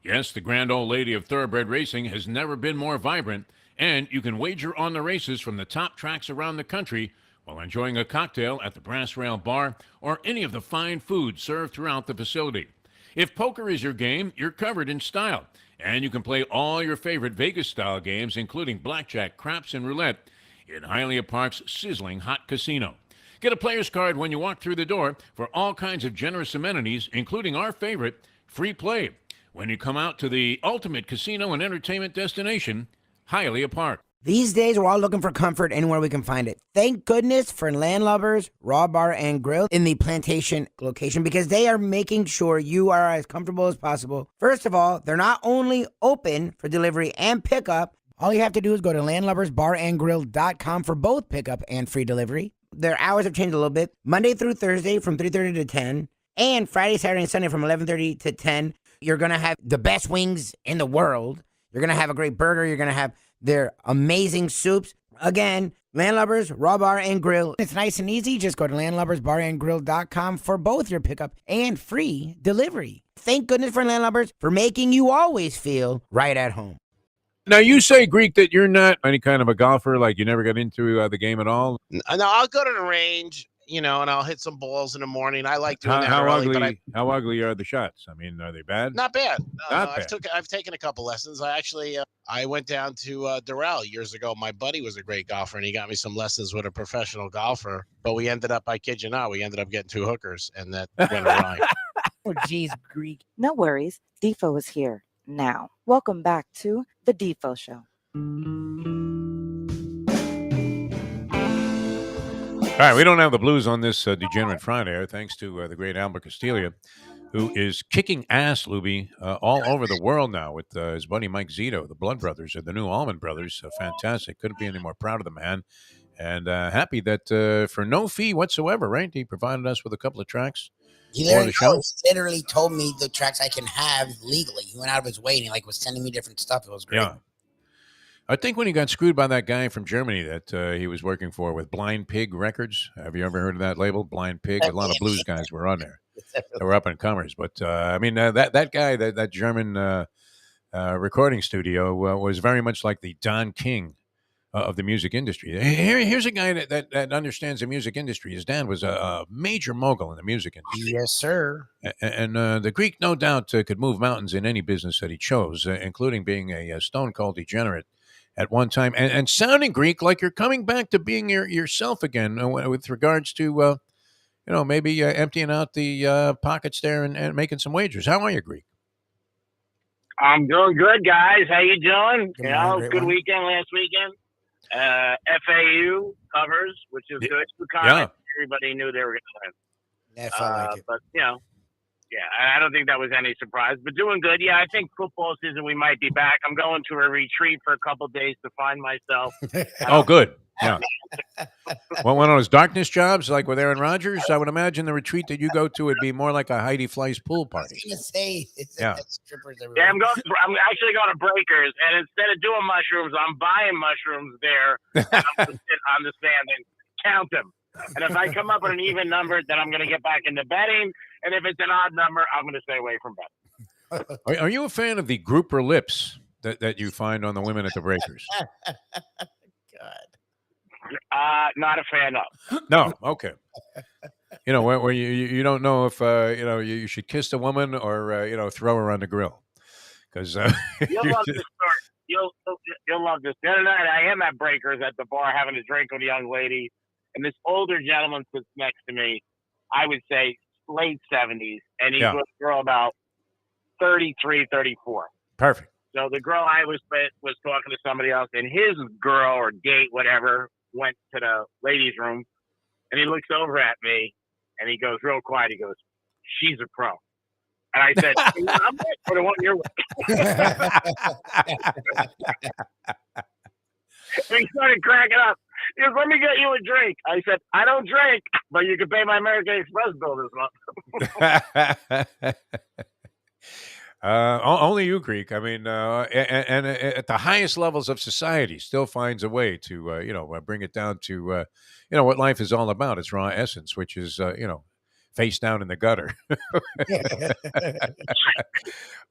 S4: Yes, the grand old lady of thoroughbred racing has never been more vibrant, and you can wager on the races from the top tracks around the country while enjoying a cocktail at the Brass Rail Bar or any of the fine food served throughout the facility. If poker is your game, you're covered in Style, and you can play all your favorite Vegas-style games, including blackjack, craps, and roulette, in Hialeah Park's sizzling hot casino. Get a player's card when you walk through the door for all kinds of generous amenities, including our favorite, free play, when you come out to the ultimate casino and entertainment destination, Hialeah Park.
S5: These days, we're all looking for comfort anywhere we can find it. Thank goodness for Landlubbers Raw Bar and Grill in the Plantation location because they are making sure you are as comfortable as possible. First of all, they're not only open for delivery and pickup. All you have to do is go to landlubbersbarandgrill.com for both pickup and free delivery. Their hours have changed a little bit. Monday through Thursday from 3:30 to 10. And Friday, Saturday, and Sunday from 11:30 to 10. You're going to have the best wings in the world. You're going to have a great burger. You're going to have their amazing soups. Again, Landlubbers, Raw Bar, and Grill. It's nice and easy. Just go to landlubbersbarandgrill.com for both your pickup and free delivery. Thank goodness for Landlubbers for making you always feel right at home.
S4: Now, you say, Greek, that you're not any kind of a golfer, like you never got into the game at all?
S6: No, I'll go to the range, and I'll hit some balls in the morning. I like doing that early.
S4: How ugly are the shots? I mean, are they bad?
S6: Not bad.
S4: Not bad.
S6: I've taken a couple lessons. I went down to Doral years ago. My buddy was a great golfer, and he got me some lessons with a professional golfer. But we ended up, I kid you not, getting 2 hookers, and that went awry.
S5: Oh, geez, Greek.
S3: No worries. Defo is here now. Welcome back to the Defo Show.
S4: All right, we don't have the blues on this Degenerate Friday, thanks to the great Albert Castilla, who is kicking ass, Lubie, all over the world now with his buddy Mike Zito, the Blood Brothers, or the new Allman Brothers. Fantastic. Couldn't be any more proud of the man. And happy that for no fee whatsoever, right? He provided us with a couple of tracks.
S2: He
S4: for the show?
S2: literally told me the tracks I can have legally. He went out of his way and he like was sending me different stuff. It was great.
S4: Yeah. I think when he got screwed by that guy from Germany that he was working for with Blind Pig Records. Have you ever heard of that label, Blind Pig? A lot of blues guys were on there. They were up and comers. But I mean, that guy, that German recording studio was very much like the Don King of the music industry. Here's a guy that understands the music industry. His dad was a major mogul in the music industry.
S2: Yes, sir.
S4: And the Greek, no doubt, could move mountains in any business that he chose, including being a stone cold degenerate at one time, and sounding Greek like you're coming back to being yourself again with regards to, maybe emptying out the pockets there and making some wagers. How are you, Greek?
S7: I'm doing good, guys. How you doing?
S2: Good
S7: Weekend last weekend. FAU covers, which is good.
S4: Yeah.
S7: Everybody knew they were going to win.
S2: Yeah, I felt like it.
S7: But, I don't think that was any surprise. But doing good. Yeah, I think football season, we might be back. I'm going to a retreat for a couple days to find myself.
S4: Oh, good. Yeah. Well, one of those darkness jobs like with Aaron Rodgers, I would imagine the retreat that you go to would be more like a Heidi Fleiss pool party.
S2: I was gonna say,
S4: Yeah.
S2: strippers everywhere.
S7: Yeah, I'm actually going to Breakers, and instead of doing mushrooms, I'm buying mushrooms there. And I'm going to sit on the sand and count them. And if I come up with an even number, then I'm going to get back into betting. And if it's an odd number, I'm going to stay away from betting.
S4: Are you a fan of the grouper lips that you find on the women at the Breakers?
S2: God.
S7: Not a fan of.
S4: No. Okay. Where you don't know if you should kiss the woman or throw her on the grill because
S7: You'll love this story. You'll love this. The other night, I am at Breakers at the bar having a drink with a young lady, and this older gentleman sits next to me. I would say late 70s, and he's with a girl about 33, 34.
S4: Perfect.
S7: So the girl I was with was talking to somebody else, and his girl or date, whatever, went to the ladies' room, and he looks over at me, and he goes real quiet. He goes, "She's a pro." And I said, "I'm with for the one you're with." And he started cracking up. He goes, "Let me get you a drink." I said, "I don't drink, but you can pay my American Express bill this month."
S4: Only you, Greek. I mean, and at the highest levels of society, still finds a way to, bring it down to, what life is all about. Its raw essence, which is, face down in the gutter.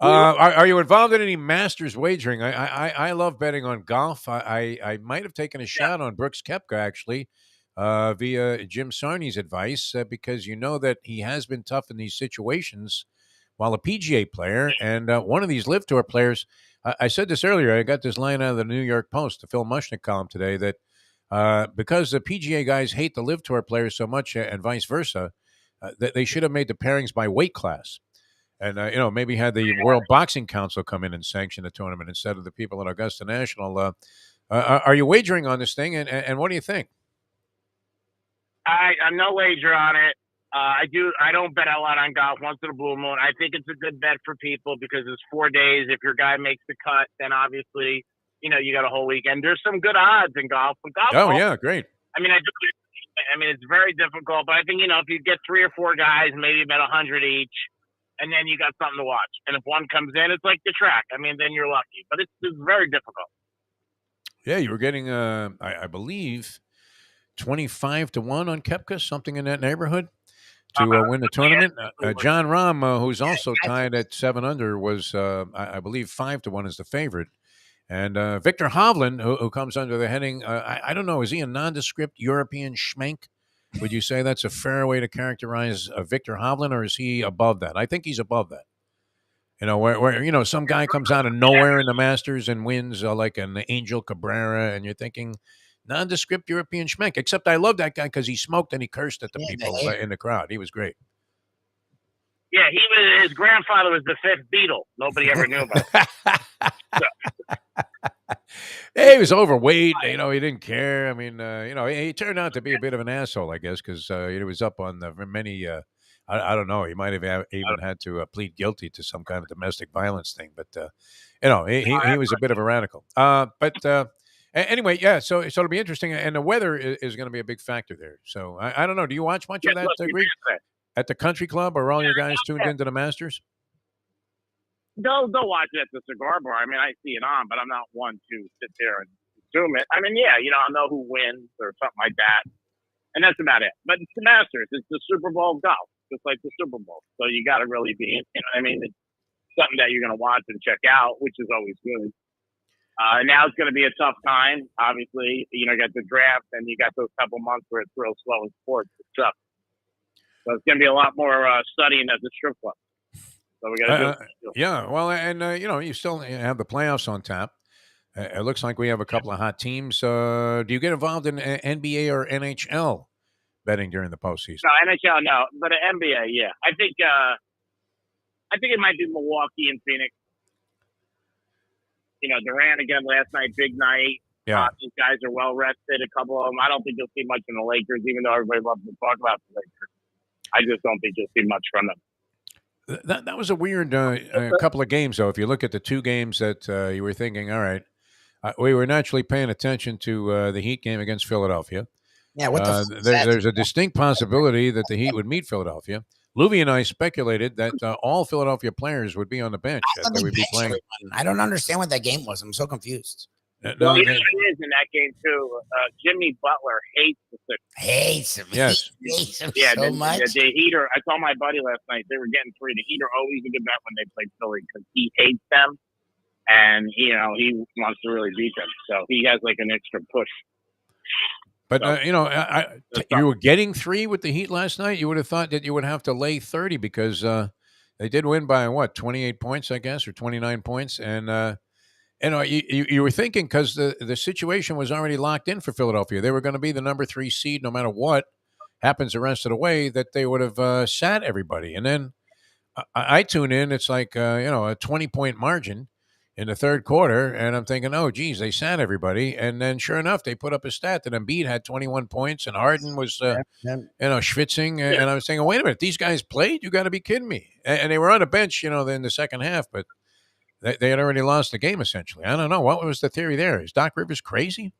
S4: Are you involved in any Masters wagering? I love betting on golf. I might have taken a shot on Brooks Koepka actually, via Jim Sarney's advice, because you know that he has been tough in these situations while a PGA player and one of these Live Tour players. I said this earlier. I got this line out of the New York Post, the Phil Mushnick column today, that because the PGA guys hate the Live Tour players so much and vice versa, that they should have made the pairings by weight class. And, maybe had the World Boxing Council come in and sanction the tournament instead of the people at Augusta National. Are you wagering on this thing? And what do you think?
S7: I'm no wager on it. I don't bet a lot on golf once in a blue moon. I think it's a good bet for people because it's 4 days. If your guy makes the cut, then obviously, you got a whole weekend. There's some good odds in golf. But golf,
S4: yeah, great.
S7: I mean, it's very difficult, but I think, if you get 3 or 4 guys, maybe about 100 each, and then you got something to watch. And if one comes in, it's like the track. I mean, then you're lucky, but it's very difficult.
S4: Yeah, you were getting, I believe, 25-1 on Koepka, something in that neighborhood, to win the tournament. John Rahm, who's also tied at 7 under, was, I believe, 5-1 is the favorite. And Victor Hovland, who comes under the heading, I don't know, is he a nondescript European schmenk? Would you say that's a fair way to characterize Victor Hovland, or is he above that? I think he's above that. Where some guy comes out of nowhere in the Masters and wins like an Angel Cabrera, and you're thinking nondescript European schmenk. Except I love that guy because he smoked and he cursed at the people in the crowd. He was great.
S7: Yeah, his grandfather was the 5th Beatle. Nobody ever knew about it.
S4: He was overweight. He didn't care. I mean, he turned out to be a bit of an asshole, I guess, because he was up on many. I don't know. He might have even had to plead guilty to some kind of domestic violence thing. But he was a bit of a radical. Anyway, yeah. So it'll be interesting, and the weather is going to be a big factor there. So I don't know. Do you watch much of that, Greek? at the country club? Are all your guys tuned into the Masters?
S7: They'll watch it at the cigar bar. I mean, I see it on, but I'm not one to sit there and consume it. I mean, yeah, I'll know who wins or something like that, and that's about it. But it's the Masters. It's the Super Bowl of golf, just like the Super Bowl. So you got to really be, I mean, it's something that you're going to watch and check out, which is always good. Now it's going to be a tough time. Obviously, you got the draft, and you got those couple months where it's real slow in sports. It's tough. So it's going to be a lot more studying at the strip club. So we got to do it.
S4: Yeah, well, and you still have the playoffs on tap. It looks like we have a couple of hot teams. Do you get involved in NBA or NHL betting during the postseason?
S7: No, NHL, no, but NBA, yeah. I think it might be Milwaukee and Phoenix. Durant again last night, big night.
S4: Yeah,
S7: these guys are well rested. A couple of them. I don't think you'll see much from the Lakers, even though everybody loves to talk about the Lakers. I just don't think you'll see much from them.
S4: That was a weird couple of games, though. If you look at the two games that you were thinking, all right, we were naturally paying attention to the Heat game against Philadelphia.
S2: Yeah, what the
S4: there's a distinct possibility that the Heat would meet Philadelphia. Lubie and I speculated that all Philadelphia players would be on the bench. They would be playing.
S2: I don't understand what that game was. I'm so confused.
S7: Well, it is in that game too. Jimmy Butler hates the Sixers.
S2: Hates him.
S4: Yes.
S2: He hates him
S7: Yeah,
S2: so much.
S7: the Heater. I told my buddy last night they were getting 3. The Heater always a good bet when they play Philly because he hates them, and he wants to really beat them. So he has like an extra push.
S4: But you were getting 3 with the Heat last night. You would have thought that you would have to lay 30 because they did win by 28 points, I guess, or 29 points, and. You were thinking because the situation was already locked in for Philadelphia. They were going to be the number 3 seed no matter what happens the rest of the way, that they would have sat everybody. And then I tune in. It's like, a 20-point margin in the third quarter. And I'm thinking, oh, geez, they sat everybody. And then sure enough, they put up a stat that Embiid had 21 points and Harden was, schwitzing. And I was thinking, wait a minute, these guys played? You got to be kidding me. And they were on the bench, in the second half, but they had already lost the game, essentially. I don't know. What was the theory there? Is Doc Rivers crazy?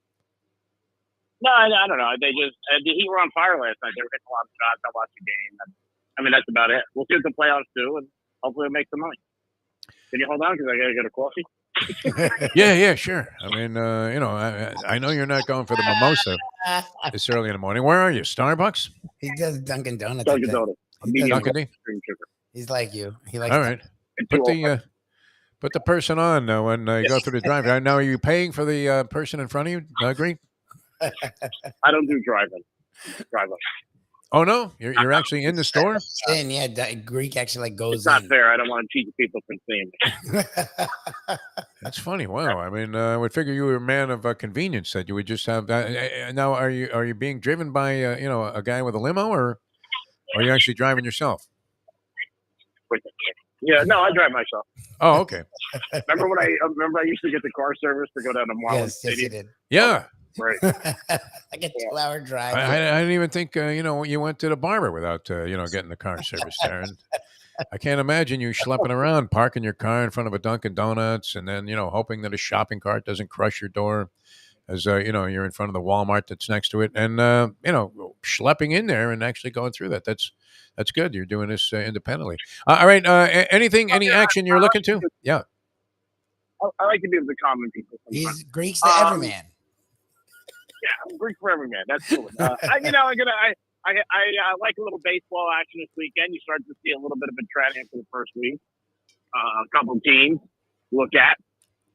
S7: No, I don't know. They just the Heat were on fire last night. They were hitting a lot of shots. I watched the game. I mean, that's about it. We'll see what the playoffs do, and hopefully we'll make some money. Can you hold on? Because I got to get a coffee.
S4: Yeah, sure. I mean, I know you're not going for the mimosa this early in the morning. Where are you? Starbucks?
S2: He does Dunkin' Donuts.
S7: Dunkin' Donuts.
S2: He's like you. He likes.
S4: All right. Put the person on when you go through the drive. Now, are you paying for the person in front of you, Greek?
S7: I don't do driving.
S4: Oh, no? You're actually in the store?
S2: Greek actually goes
S7: It's not
S2: in.
S7: fair. I don't want to cheat people from seeing me.
S4: That's funny. Wow. I mean, I would figure you were a man of convenience, that you would just have that. Now, are you being driven by, a guy with a limo, or are you actually driving yourself?
S7: Yeah, no, I drive myself.
S4: Oh, okay.
S7: Remember I used to get the car service to go down to Marlins Stadium?
S2: Yes, you did.
S7: Yeah. Right.
S2: Like a 2-hour drive.
S4: I didn't even think, you went to the barber without, getting the car service there. And I can't imagine you schlepping around, parking your car in front of a Dunkin' Donuts, and then, hoping that a shopping cart doesn't crush your door as, you're in front of the Walmart that's next to it. And, schlepping in there and actually going through that. That's good. You're doing this independently. All right. Any action you're looking to? Yeah.
S7: I like to be with the common people. Sometimes.
S2: He's Greek's the everyman.
S7: Yeah, Greek for everyman. That's cool. I like a little baseball action this weekend. You start to see a little bit of a trend after the first week. A couple teams to look at.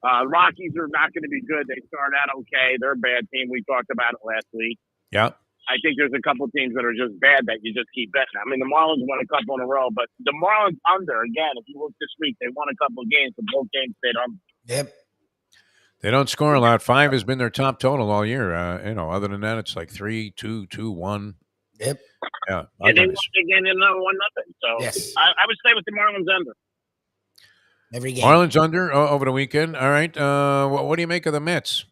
S7: Rockies are not going to be good. They start out okay. They're a bad team. We talked about it last week.
S4: Yeah.
S7: I think there's a couple teams that are just bad that you just keep betting. I mean, the Marlins won a couple in a row, but the Marlins under, again, if you look this week, they won a couple of games, but both games stayed under.
S2: Yep.
S4: They don't score a lot. 5 has been their top total all year. Other than that, it's like 3, 2, 2, 1.
S2: Yep.
S7: Yeah. And they won again another 1-0. So
S2: yes.
S7: I would stay with the Marlins under.
S2: Every game.
S4: Marlins under over the weekend. All right. What do you make of the Mets?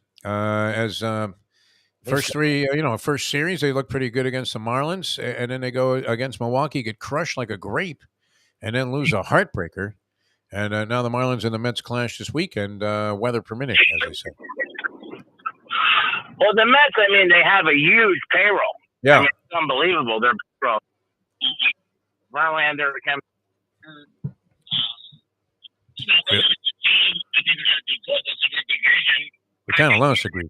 S4: First 3, first series, they look pretty good against the Marlins, and then they go against Milwaukee, get crushed like a grape, and then lose a heartbreaker. And now the Marlins and the Mets clash this weekend, weather permitting, as they say.
S7: Well, the Mets, they have a huge payroll.
S4: Yeah.
S7: It's unbelievable. Their payroll. Verlander, Kemp.
S4: Yeah. We kind of lost the Greek.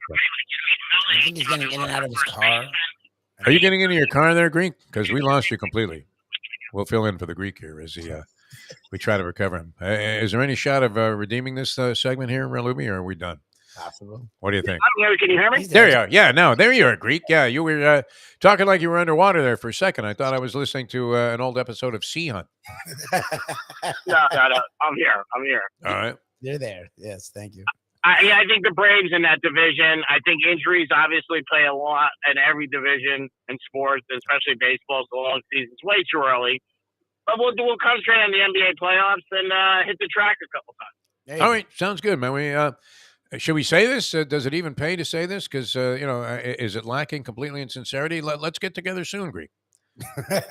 S2: I think he's getting in and out of his car.
S4: Are you getting into your car there, Greek? Because we lost you completely. We'll fill in for the Greek here as we try to recover him. Is there any shot of redeeming this segment here, Lubie, or are we done?
S2: Possible.
S4: What do you think?
S7: I'm here. Can you hear me?
S4: There you are. Yeah, no, there you are, Greek. Yeah, you were talking like you were underwater there for a second. I thought I was listening to an old episode of Sea Hunt.
S7: No. I'm here.
S4: All right.
S2: They're there. Yes, thank you.
S7: I think the Braves in that division. I think injuries obviously play a lot in every division in sports, especially baseball. It's a long season. It's way too early. But we'll concentrate on the NBA playoffs and hit the track a couple times.
S4: All right. Sounds good, man. Should we say this? Does it even pay to say this? Because, is it lacking completely in sincerity? Let's get together soon, Greek.
S7: Okay.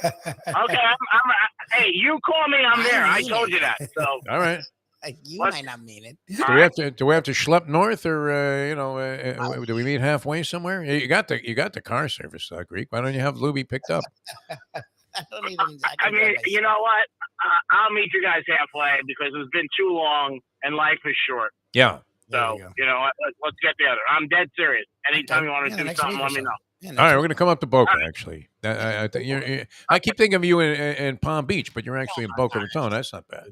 S7: Hey, you call me. I'm there. I told you that. So.
S4: All right.
S2: You might not mean it.
S4: Do we have to schlep north, or do we meet halfway somewhere? You got the car service, Greek. Why don't you have Lubie picked up?
S7: I mean, you know what? I'll meet you guys halfway because it's been too long and life is short.
S4: Yeah.
S7: So let's get together. I'm dead serious. Anytime you want to do something, let me know.
S4: All right, we're going to come up to Boca, actually. I keep thinking of you in Palm Beach, but you're actually in Boca Raton. That's not bad.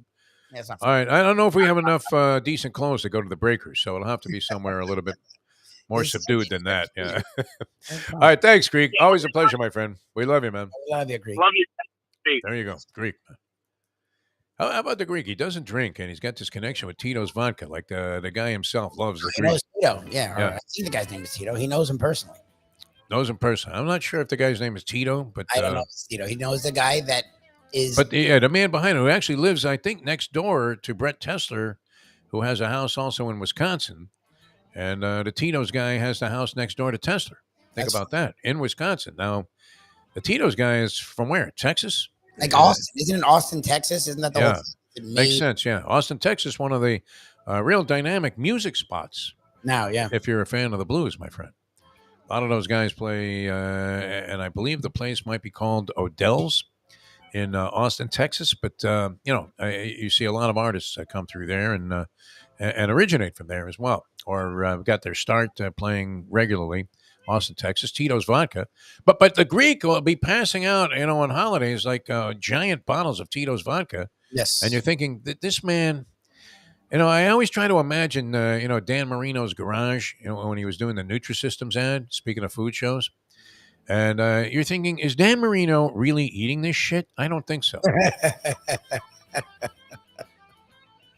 S4: All right. I don't know if we have enough decent clothes to go to the Breakers, so it'll have to be somewhere a little bit more subdued than that. Yeah. All right. Thanks, Greek. Always a pleasure, my friend. We love you, man.
S2: Love you, Greek.
S7: Love you.
S4: There you go. Greek. How about the Greek? He doesn't drink, and he's got this connection with Tito's vodka. Like the guy himself loves the
S2: He
S4: Greek.
S2: knows Tito. Yeah. I think the guy's name is Tito. He knows him personally.
S4: Knows him personally. I'm not sure if the guy's name is Tito, but
S2: I don't know if it's Tito. He knows the guy that is.
S4: But the man behind him who actually lives, I think, next door to Brett Tessler, who has a house also in Wisconsin. And the Tito's guy has the house next door to Tessler. Think about that. In Wisconsin. Now, the Tito's guy is from where? Texas?
S2: Like Austin. Isn't it Austin, Texas? Isn't that the whole thing?
S4: Makes sense, yeah. Austin, Texas, one of the real dynamic music spots.
S2: Now, yeah.
S4: If you're a fan of the blues, my friend. A lot of those guys play, and I believe the place might be called Odell's in Austin, Texas. But, you see a lot of artists that come through there and originate from there as well, or got their start playing regularly. Austin, Texas, Tito's vodka. But the Greek will be passing out, on holidays, like giant bottles of Tito's vodka.
S2: Yes.
S4: And you're thinking that this man, I always try to imagine, Dan Marino's garage, when he was doing the Nutrisystems ad, speaking of food shows. And you're thinking, is Dan Marino really eating this shit? I don't think so.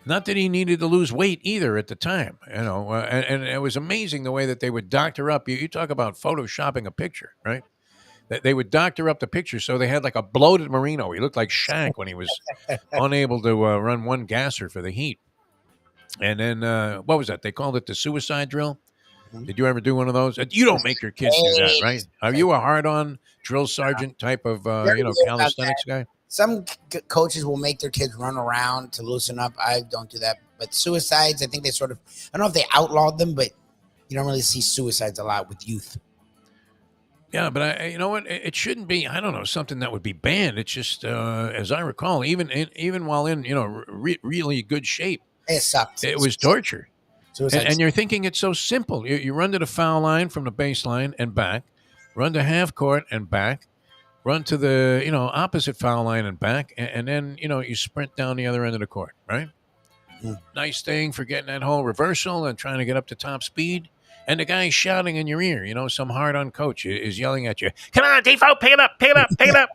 S4: Not that he needed to lose weight either at the time, and it was amazing the way that they would doctor up. You talk about photoshopping a picture, right? They would doctor up the picture so they had like a bloated Marino. He looked like Shaq when he was unable to run one gasser for the heat. And then, what was that? They called it the suicide drill. Did you ever do one of those? You don't make your kids do that, right? Are you a hard-on drill sergeant type of, calisthenics guy?
S2: Some coaches will make their kids run around to loosen up. I don't do that. But suicides, I think they I don't know if they outlawed them, but you don't really see suicides a lot with youth.
S4: Yeah, but you know what? It shouldn't be, I don't know, something that would be banned. It's just, as I recall, even while in, really good shape.
S2: It sucked.
S4: It was torture. And you're thinking it's so simple. You run to the foul line from the baseline and back, run to half court and back, run to the, opposite foul line and back, and then, you sprint down the other end of the court, right? Nice thing for getting that whole reversal and trying to get up to top speed. And the guy's shouting in your ear, some hard-on coach is yelling at you, "Come on, Defo, pick it up, pick it up, pick it up."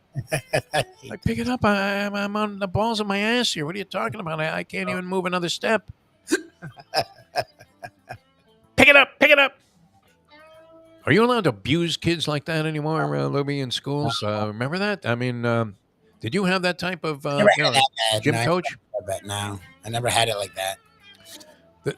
S4: Like, pick it up. I'm on the balls of my ass here. What are you talking about? I can't even move another step. Pick it up, pick it up. Are you allowed to abuse kids like that anymore, Lubie, in schools? Remember that? I mean, did you have that type of gym coach?
S2: No, I never had it like that.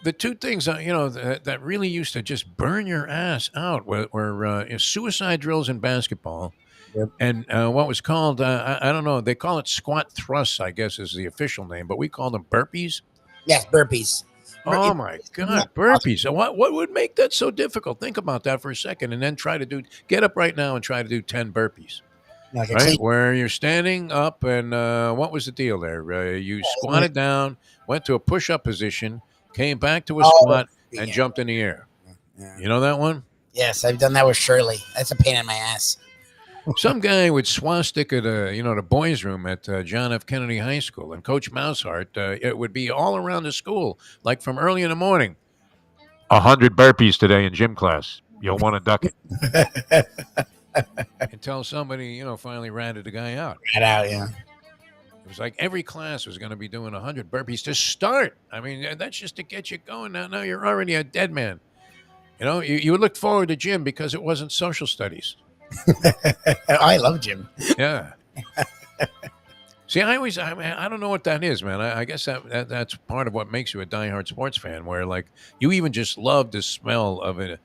S4: The two things, that really used to just burn your ass out were suicide drills in basketball.
S2: Yep.
S4: And what was called, I don't know, they call it squat thrusts, I guess is the official name, but we call them burpees.
S2: Yes, burpees.
S4: Oh, my God, burpees. What would make that so difficult? Think about that for a second and then get up right now and try to do 10 burpees.
S2: Like a
S4: right?
S2: clean.
S4: Where you're standing up, and what was the deal there? You squatted down, went to a push-up position, came back to a
S2: Oh,
S4: squat, and
S2: yeah.
S4: jumped in the air.
S2: Yeah.
S4: You know that one?
S2: Yes, I've done that with Shirley. That's a pain in my ass.
S4: Some guy would swastika the boys' room at John F. Kennedy High School, and Coach Mousehart, it would be all around the school, like from early in the morning. 100 burpees today in gym class. You'll want to duck it. Until somebody, finally ratted the guy out.
S2: Right out, yeah.
S4: It was like every class was going to be doing 100 burpees to start. I mean, that's just to get you going. Now you're already a dead man. You would look forward to gym because it wasn't social studies.
S2: I love gym.
S4: Yeah. See, I don't know what that is, man. I guess that's part of what makes you a diehard sports fan, where like you even just love the smell of a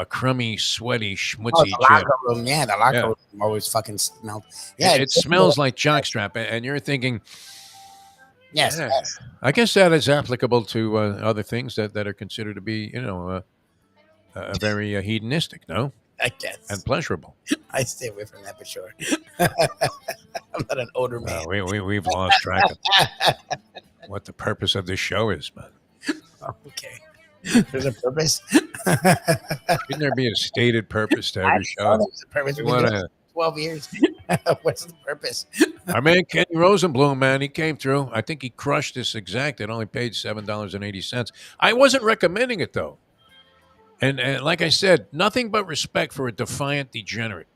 S4: crummy, sweaty, schmutzy
S2: the
S4: gym.
S2: locker room. Yeah, the locker room always fucking smelled. Yeah,
S4: it smells like jockstrap, and you're thinking,
S2: yes,
S4: yeah.
S2: yes.
S4: I guess that is applicable to other things that are considered to be, very hedonistic, no?
S2: I guess.
S4: And pleasurable.
S2: I stay away from that for sure. I'm not an older man.
S4: We've lost track of what the purpose of this show is, man.
S2: Okay. There's a purpose.
S4: Shouldn't there be a stated purpose to every show?
S2: There's a purpose.
S4: You wanna,
S2: 12 years. What's the purpose?
S4: our man Kenny Rosenblum, man, he came through. I think he crushed this exact. It only paid $7.80. I wasn't recommending it though. And like I said, nothing but respect for a defiant degenerate.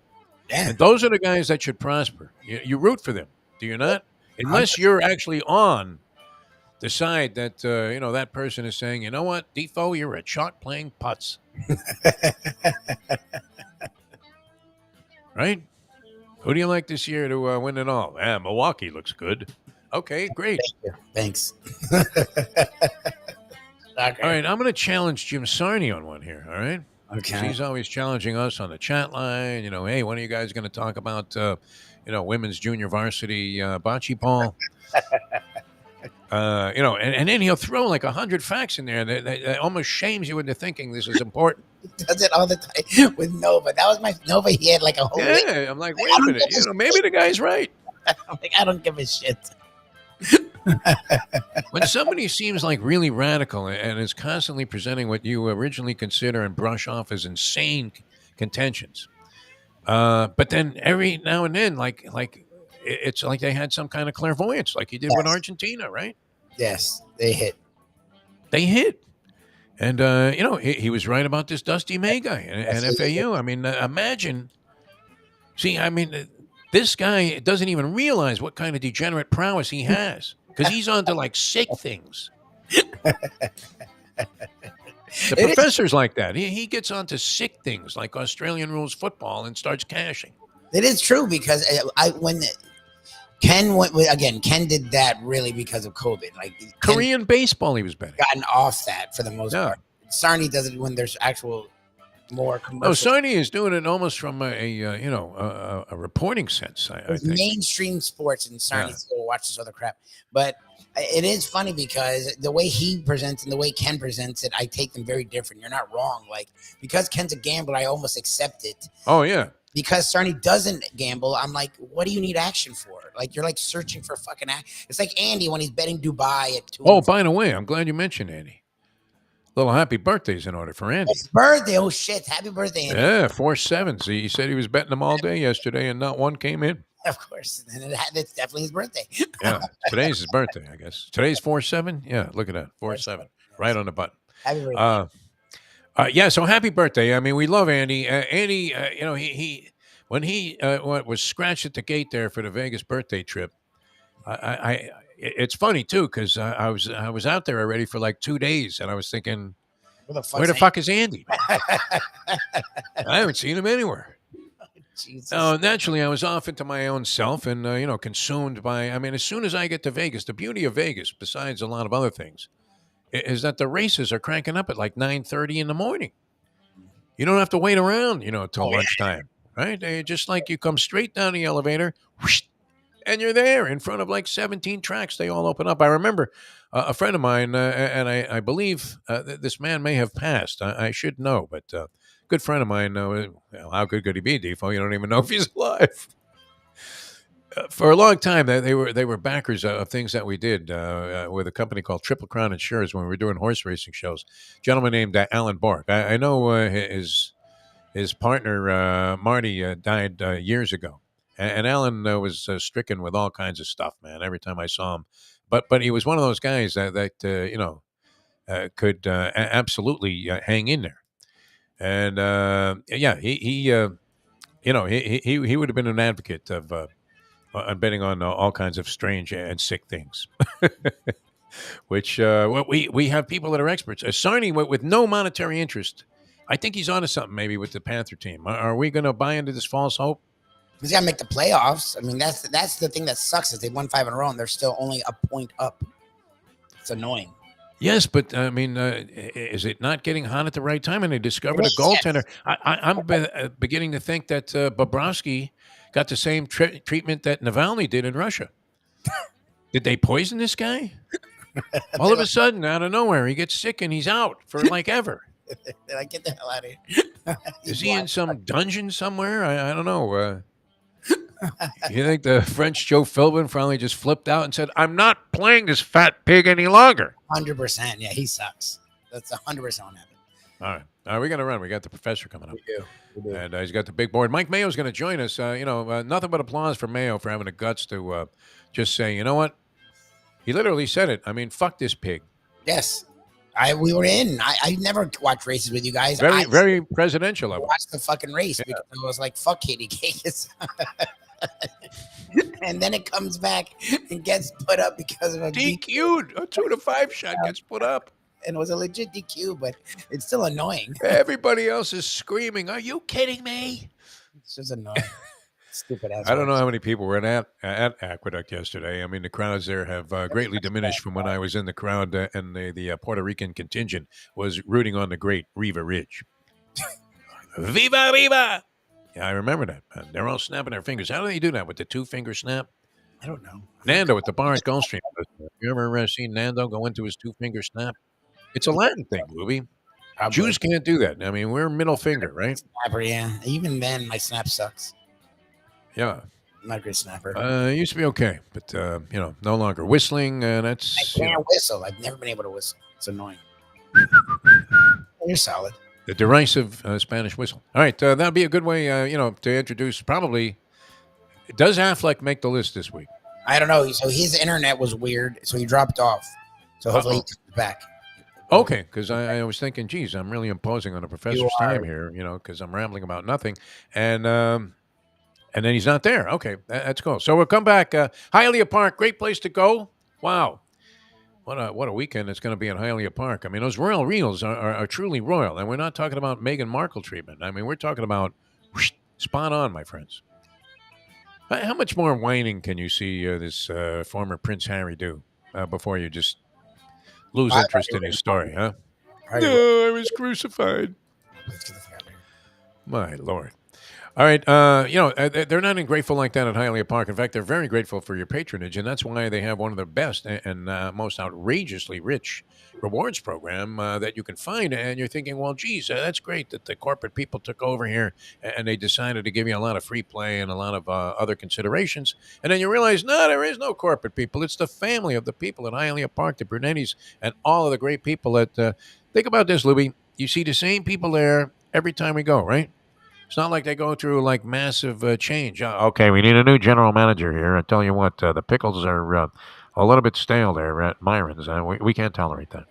S2: Yeah.
S4: And those are the guys that should prosper. You root for them, do you not? Unless you're actually on the side that that person is saying, you know what, Defo, you're a chalk playing putz. Right? Who do you like this year to win it all? Milwaukee looks good. Okay, great.
S2: Thanks.
S4: Okay. All right, I'm going to challenge Jim Sarney on one here, all right?
S2: Okay.
S4: He's always challenging us on the chat line. Hey, when are you guys going to talk about, women's junior varsity bocce ball? And then he'll throw like 100 facts in there that almost shames you into thinking this is important.
S2: He does it all the time with Nova. That was my Nova. He had like a whole.
S4: Yeah, I'm like, wait a minute. Maybe the guy's right.
S2: I'm like, I don't give a shit.
S4: When somebody seems like really radical and is constantly presenting what you originally consider and brush off as insane contentions, but then every now and then, like it's like they had some kind of clairvoyance, like he did with Argentina, right?
S2: Yes, they hit.
S4: They hit. And, he was right about this Dusty May guy and FAU. I mean, imagine. See, I mean, this guy doesn't even realize what kind of degenerate prowess he has because he's on to like sick things. The professor's like that. He gets onto sick things like Australian rules football and starts cashing.
S2: It is true because when Ken went again, Ken did that really because of COVID. Like
S4: Korean baseball, he was betting.
S2: Gotten off that for the most part. Sarney does it when there's actual more commercial.
S4: No, Sarney is doing it almost from a reporting sense. I think
S2: mainstream sports, and Sarney still watches other crap. But it is funny because the way he presents and the way Ken presents it, I take them very different. You're not wrong. Like because Ken's a gambler, I almost accept it.
S4: Oh yeah.
S2: Because Sarney doesn't gamble, I'm like, what do you need action for? Like, you're like searching for fucking action. It's like Andy when he's betting Dubai at 2.
S4: Oh, by the way, I'm glad you mentioned Andy. Little happy birthdays in order for Andy.
S2: His birthday. Oh, shit. Happy birthday, Andy.
S4: Yeah, 4-7. See, he said he was betting them all day yesterday and not one came in.
S2: Of course. And it's definitely his birthday.
S4: Yeah, today's his birthday, I guess. Today's 4-7? Yeah, look at that. 4-7. Right on the button.
S2: Happy birthday.
S4: So happy birthday. I mean, we love Andy. Andy, he when he was scratched at the gate there for the Vegas birthday trip, it's funny too because I was out there already for like 2 days, and I was thinking, where the fuck is Andy? I haven't seen him anywhere.
S2: Jesus.
S4: Naturally, I was off into my own self and consumed by. I mean, as soon as I get to Vegas, the beauty of Vegas, besides a lot of other things, is that the races are cranking up at like 9:30 in the morning. You don't have to wait around, till lunchtime. Right? Just like you come straight down the elevator, whoosh, and you're there in front of like 17 tracks. They all open up. I remember a friend of mine, and I believe this man may have passed. I should know, but good friend of mine. How good could he be, Defo? You don't even know if he's alive. For a long time, they were backers of things that we did with a company called Triple Crown Insurance when we were doing horse racing shows. Gentleman named Alan Bork. I know his partner Marty died years ago, and Alan was stricken with all kinds of stuff. Man, every time I saw him, but he was one of those guys that could absolutely hang in there. And yeah, he would have been an advocate of on betting on all kinds of strange and sick things. Which we have people that are experts. Sarni with no monetary interest. I think he's onto something maybe with the Panther team. Are we going to buy into this false hope?
S2: He's got to make the playoffs. I mean, that's the thing that sucks is they won 5 in a row and they're still only a point up. It's annoying.
S4: Yes, but I mean, is it not getting hot at the right time? And they discovered a goaltender. I'm beginning to think that Bobrovsky got the same treatment that Navalny did in Russia. Did they poison this guy? All of a sudden, out of nowhere, he gets sick and he's out for like ever.
S2: Did I get the hell out of here?
S4: Is he in some dungeon somewhere? I don't know. You think the French Joe Philbin finally just flipped out and said, "I'm not playing this fat pig any longer"?
S2: 100%. Yeah, he sucks. That's 100% what happened.
S4: All right, we got to run. We got the professor coming up.
S2: We do.
S4: And he's got the big board. Mike Mayo's going to join us. Nothing but applause for Mayo for having the guts to just say, you know what? He literally said it. I mean, fuck this pig.
S2: Yes. We were in. I never watched races with you guys.
S4: Very presidential.
S2: I watched the fucking race because I was like, fuck Katie Cakes. And then it comes back and gets put up because of a
S4: DQ'd. A 2-5 shot gets put up.
S2: And it was a legit DQ, but it's still annoying.
S4: Everybody else is screaming, "Are you kidding me?"
S2: It's just annoying. Stupid ass.
S4: I don't know how many people were at Aqueduct yesterday. I mean, the crowds there have greatly diminished from when I was in the crowd, and the Puerto Rican contingent was rooting on the great Riva Ridge. Viva, viva! Yeah, I remember that. They're all snapping their fingers. How do they do that with the 2-finger snap?
S2: I don't know.
S4: Nando at the bar at Gulfstream. You ever seen Nando go into his 2-finger snap? It's a Latin thing, Lubie. Jews can't do that. I mean, we're middle finger, right?
S2: Snapper, yeah. Even then, my snap sucks.
S4: Yeah.
S2: I'm not a great snapper.
S4: It used to be okay, but, no longer. Whistling, that's...
S2: I can't whistle. I've never been able to whistle. It's annoying. You're solid.
S4: The derisive Spanish whistle. All right, that'd be a good way, to introduce probably... Does Affleck make the list this week?
S2: I don't know. So his internet was weird, so he dropped off. So hopefully he comes back.
S4: Okay, because I was thinking, geez, I'm really imposing on the professor's time here, because I'm rambling about nothing. And then he's not there. Okay, that's cool. So we'll come back. Hialeah Park, great place to go. Wow. What a weekend it's going to be in Hialeah Park. I mean, those royal reels are truly royal. And we're not talking about Meghan Markle treatment. I mean, we're talking about spot on, my friends. How much more whining can you see this former Prince Harry do before you just lose interest in his story, huh? No, I was crucified. My Lord. All right. They're not ungrateful like that at Hialeah Park. In fact, they're very grateful for your patronage, and that's why they have one of the best and most outrageously rich rewards program that you can find. And you're thinking, well, geez, that's great that the corporate people took over here and they decided to give you a lot of free play and a lot of other considerations. And then you realize, no, there is no corporate people. It's the family of the people at Hialeah Park, the Brunettis, and all of the great people that think about this, Lubie. You see the same people there every time we go, right? It's not like they go through like massive change. Okay, we need a new general manager here. I tell you what, the pickles are a little bit stale there at Myron's. We can't tolerate that.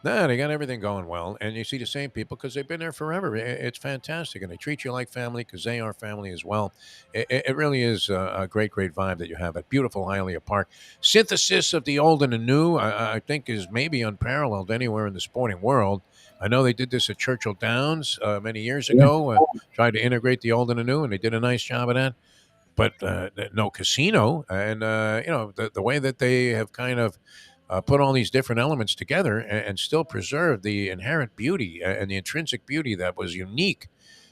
S4: No, they got everything going well, and you see the same people because they've been there forever. It's fantastic, and they treat you like family because they are family as well. It really is a great, great vibe that you have at beautiful Hialeah Park. Synthesis of the old and the new, I think, is maybe unparalleled anywhere in the sporting world. I know they did this at Churchill Downs many years ago, tried to integrate the old and the new, and they did a nice job of that. But no casino, and the way that they have kind of put all these different elements together and still preserve the inherent beauty and the intrinsic beauty that was unique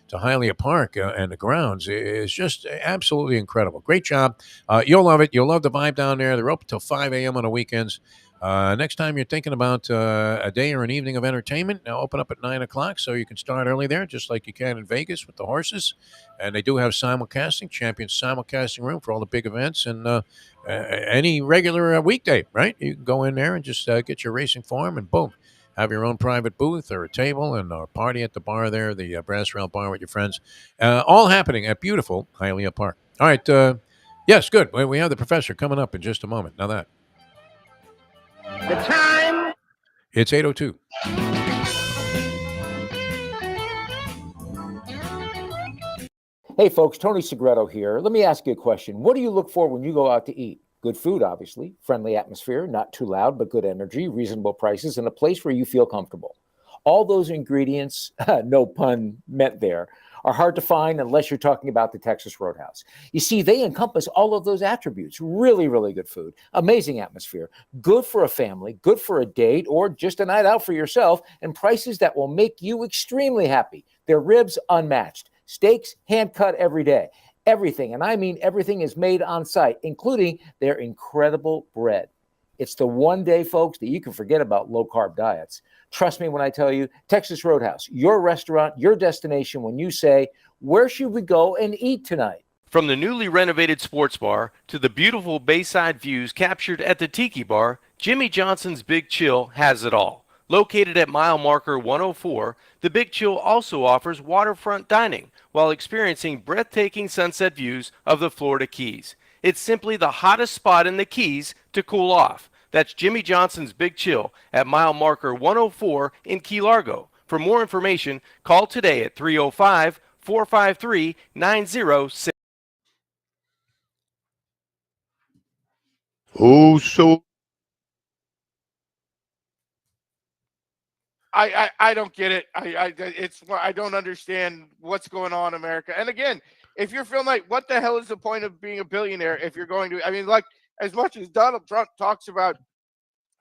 S4: to Hialeah Park and the grounds is just absolutely incredible. Great job. You'll love it. You'll love the vibe down there. They're open till 5 a.m. on the weekends. Next time you're thinking about a day or an evening of entertainment, now open up at 9 o'clock so you can start early there, just like you can in Vegas with the horses. And they do have simulcasting, Champion simulcasting room for all the big events and any regular weekday, right? You can go in there and just get your racing form and boom, have your own private booth or a table and or party at the bar there, the Brass Rail Bar with your friends. All happening at beautiful Hialeah Park. All right. Yes, good. We have the professor coming up in just a moment. Now that.
S8: The time.
S4: It's 8:02.
S9: Hey folks, Tony Segreto here. Let me ask you a question. What do you look for when you go out to eat? Good food, obviously, friendly atmosphere, not too loud, but good energy, reasonable prices, and a place where you feel comfortable. All those ingredients, no pun meant there, are hard to find unless you're talking about the Texas Roadhouse. You see, they encompass all of those attributes. Really, really good food, amazing atmosphere, good for a family, good for a date, or just a night out for yourself, and prices that will make you extremely happy. Their ribs unmatched. Steaks hand cut every day. Everything, and I mean everything, is made on site, including their incredible bread. It's the one day, folks, that you can forget about low-carb diets. Trust me when I tell you, Texas Roadhouse, your restaurant, your destination when you say, where should we go and eat tonight?
S10: From the newly renovated sports bar to the beautiful bayside views captured at the Tiki Bar, Jimmy Johnson's Big Chill has it all. Located at mile marker 104, the Big Chill also offers waterfront dining while experiencing breathtaking sunset views of the Florida Keys. It's simply the hottest spot in the Keys to cool off. That's Jimmy Johnson's Big Chill at mile marker 104 in Key Largo. For more information, call today at 305-453-9060.
S1: Oh, so I don't get it. I don't understand what's going on in America. And again, if you're feeling like, what the hell is the point of being a billionaire if you're going to? I mean, like, as much as Donald Trump talks about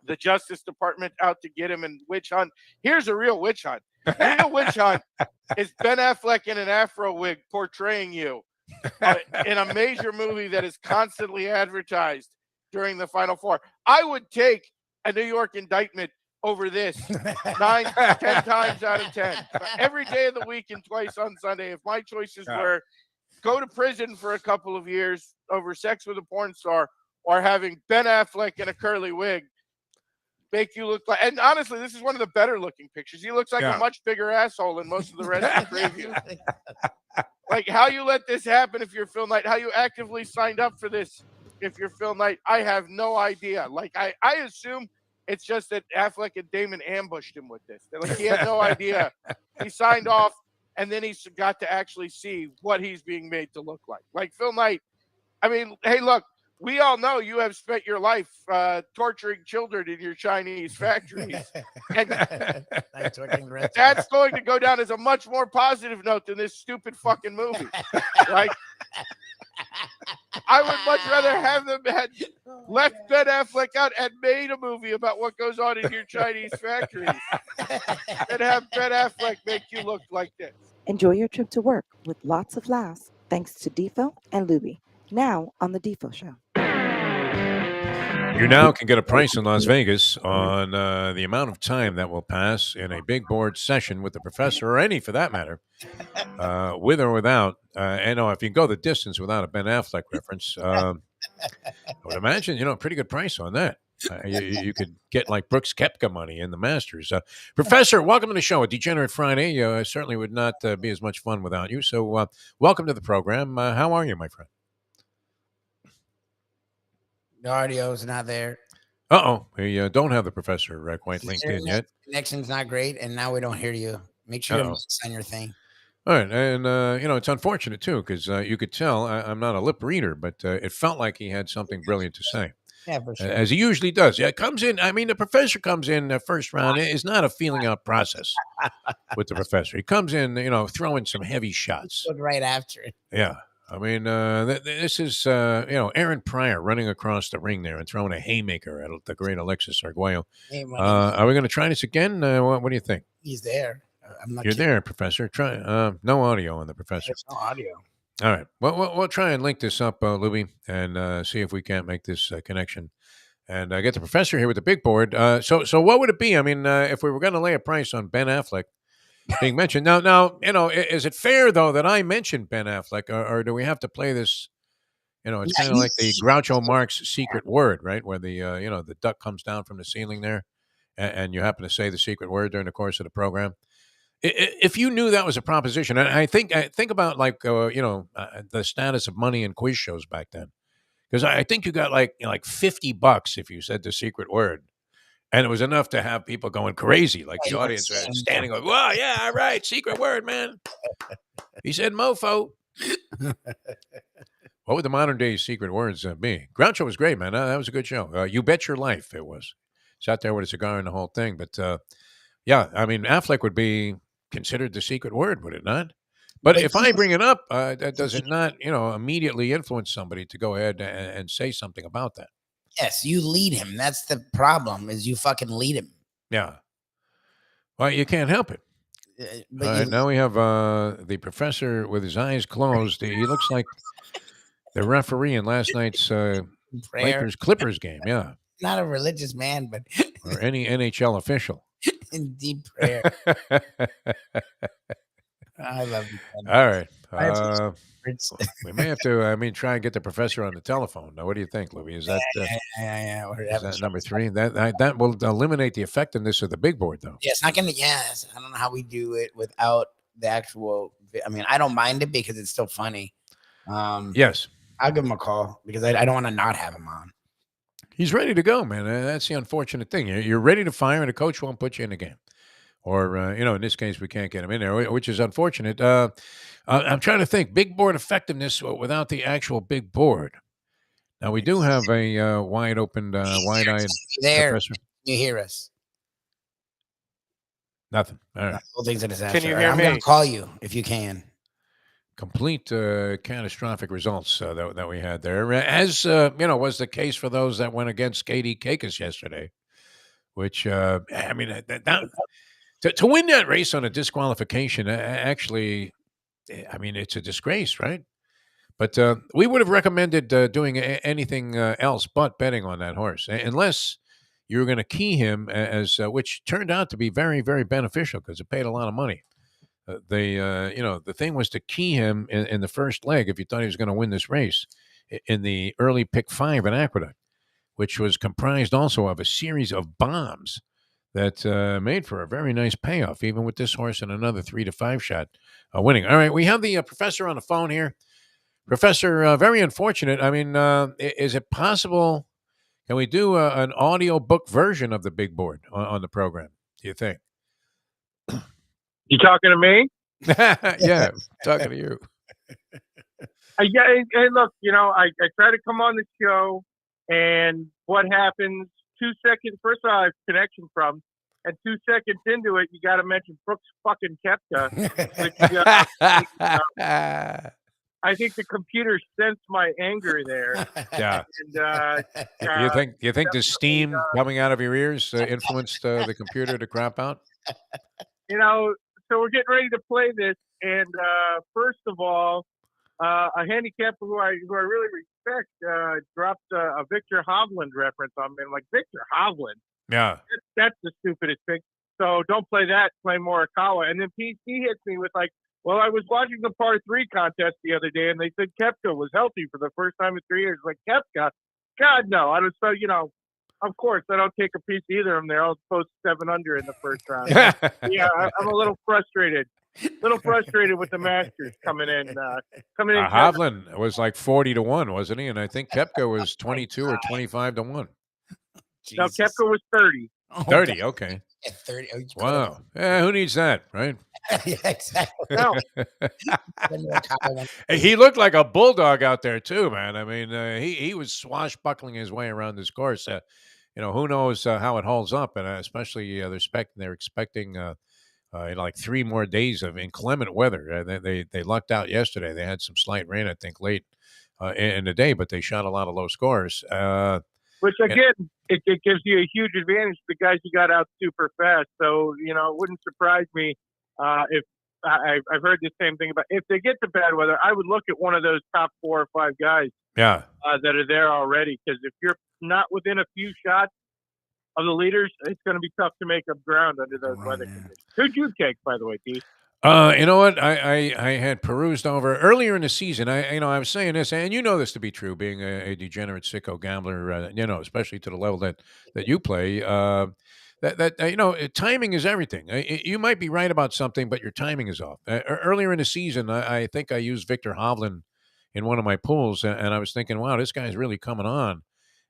S1: the Justice Department out to get him and witch hunt, here's a real witch hunt. The real witch hunt is Ben Affleck in an Afro wig portraying you in a major movie that is constantly advertised during the Final Four. I would take a New York indictment over this 10 times out of 10. Every day of the week and twice on Sunday, if my choices were go to prison for a couple of years over sex with a porn star or having Ben Affleck in a curly wig make you look like, and honestly, this is one of the better looking pictures. He looks like a much bigger asshole than most of the rest of the preview. Like, how you let this happen if you're Phil Knight, how you actively signed up for this if you're Phil Knight, I have no idea. Like, I assume it's just that Affleck and Damon ambushed him with this. Like, he had no idea. He signed off, and then he got to actually see what he's being made to look like. Like, Phil Knight, I mean, hey, look, we all know you have spent your life torturing children in your Chinese factories. And that's going to go down as a much more positive note than this stupid fucking movie. Like, I would much rather have them had left Ben Affleck out and made a movie about what goes on in your Chinese factories than have Ben Affleck make you look like this.
S3: Enjoy your trip to work with lots of laughs thanks to Defo and Lubie. Now on the Defo Show.
S4: You now can get a price in Las Vegas on the amount of time that will pass in a big board session with the professor, or any for that matter, with or without. And if you go the distance without a Ben Affleck reference, I would imagine, a pretty good price on that. You could get like Brooks Koepka money in the Masters. Professor, welcome to the show. A Degenerate Friday. Certainly would not be as much fun without you. So welcome to the program. How are you, my friend?
S2: The audio is not there.
S4: We don't have the professor quite linked in yet.
S2: Connection's not great, and now we don't hear you. Make sure you sign your thing.
S4: All right, and it's unfortunate too, because you could tell I'm not a lip reader, but it felt like he had something brilliant to say.
S2: Yeah, for sure.
S4: As he usually does. Yeah, it comes in. I mean, the professor comes in the first round. It's not a feeling out process with the professor. He comes in, throwing some heavy shots
S2: Right after it.
S4: Yeah. I mean, this is, Aaron Pryor running across the ring there and throwing a haymaker at the great Alexis Arguello.
S2: Hey,
S4: Are we going to try this again? What do you think?
S2: He's there. I'm not
S4: You're
S2: kidding.
S4: there, Professor. Try. No audio on the professor.
S2: There's no audio.
S4: All right. Well, we'll try and link this up, Lubie, and see if we can't make this connection and get the professor here with the big board. So what would it be? I mean, if we were going to lay a price on Ben Affleck being mentioned, now, is it fair though that I mentioned Ben Affleck, or do we have to play this? It's
S2: Yeah,
S4: kind of like the Groucho Marx secret word, right? Where the the duck comes down from the ceiling there, and you happen to say the secret word during the course of the program. If you knew that was a proposition, and I think about like the status of money and quiz shows back then, because I think you got like $50 if you said the secret word, and it was enough to have people going crazy, like the audience standing like, "Wow, yeah, all right, secret word, man." He said, "Mofo." What would the modern day secret words be? Groucho was great, man. That was a good show. You Bet Your Life, it was. Sat there with a cigar and the whole thing. But yeah, I mean, Affleck would be considered the secret word, would it not? But if I bring it up, does it not, immediately influence somebody to go ahead and say something about that?
S2: Yes, you lead him. That's the problem. Is you fucking lead him.
S4: Yeah. Well, you can't help it.
S2: But
S4: All right, now we have the professor with his eyes closed. He looks like the referee in last night's Lakers Clippers game. Yeah.
S2: Not a religious man, but
S4: or any NHL official.
S2: in deep prayer. I love you.
S4: All right. We may have to, try and get the professor on the telephone. Now, what do you think, Lubie? Is that,
S2: yeah.
S4: Is that number 3? That will eliminate the effectiveness of the big board, though.
S2: Yeah, it's not going to, yes. I don't know how we do it without the actual, I don't mind it because it's still funny.
S4: Yes.
S2: I'll give him a call because I don't want to not have him on.
S4: He's ready to go, man. That's the unfortunate thing. You're ready to fire, and the coach won't put you in the game. Or, in this case, we can't get him in there, which is unfortunate. I'm trying to think. Big board effectiveness without the actual big board. Now, we do have a wide-open, wide-eyed professor.
S2: Can you hear us?
S4: Nothing. All right.
S2: Whole thing's a disaster.
S10: Can you hear
S2: I'm
S10: me?
S2: going to call you if you can.
S4: Complete catastrophic results that we had there, as was the case for those that went against Katie Kakis yesterday. Which to win that race on a disqualification, actually, it's a disgrace, right? But we would have recommended doing anything else but betting on that horse, unless you were going to key him, as which turned out to be very, very beneficial because it paid a lot of money. The thing was to key him in the first leg if you thought he was going to win this race in the early pick 5 in Aqueduct, which was comprised also of a series of bombs that made for a very nice payoff, even with this horse and another 3 to 5 shot winning. All right, we have the professor on the phone here. Professor, very unfortunate. Is it possible? Can we do an audio book version of the big board on the program? Do you think?
S11: You talking to me?
S4: Yeah, talking to you.
S11: Yeah, hey, look, I try to come on the show, and what happens 2 seconds, first of all, I have connection from, and 2 seconds into it, you got to mention Brooks fucking Koepka. I think the computer sensed my anger there.
S4: Yeah.
S11: And,
S4: you think the steam coming out of your ears influenced the computer to crap out?
S11: So we're getting ready to play this, and first of all, a handicapper who I really respect dropped a Victor Hovland reference on me. I'm like, Victor Hovland?
S4: Yeah.
S11: That's the stupidest thing. So don't play that, play Morikawa. And then PC hits me with like, well, I was watching the par 3 contest the other day, and they said Koepka was healthy for the first time in 3 years. Like, Koepka? God, no. I don't. So, of course, I don't take a piece of either of them. They're all post 7 under in the first round. Yeah, I'm a little frustrated. With the Masters coming in.
S4: Hovland was like 40-1, wasn't he? And I think Koepka was 22 or 25-1.
S11: No, Koepka was 30.
S4: 30, okay.
S2: Yeah, 30. Oh,
S4: wow. Yeah, who needs that, right?
S2: Yeah, exactly.
S11: No.
S4: He looked like a bulldog out there too, man. He was swashbuckling his way around this course. Who knows how it holds up, and especially they're expecting like 3 more days of inclement weather. They lucked out yesterday. They had some slight rain, I think, late in the day, but they shot a lot of low scores.
S11: Which again, it gives you a huge advantage. The guys you got out super fast, so it wouldn't surprise me if I've heard the same thing about if they get to bad weather, I would look at one of those top 4 or 5 guys
S4: Yeah.
S11: that are there already. Because if you're not within a few shots of the leaders, it's going to be tough to make up ground under those weather conditions. Who'd you take, by the way, D?
S4: You know what? I had perused over earlier in the season. I was saying this, and you know this to be true, being a degenerate sicko gambler. Especially to the level that you play. Timing is everything. You might be right about something, but your timing is off. Earlier in the season, I think I used Victor Hovland in one of my pools, and I was thinking, wow, this guy's really coming on.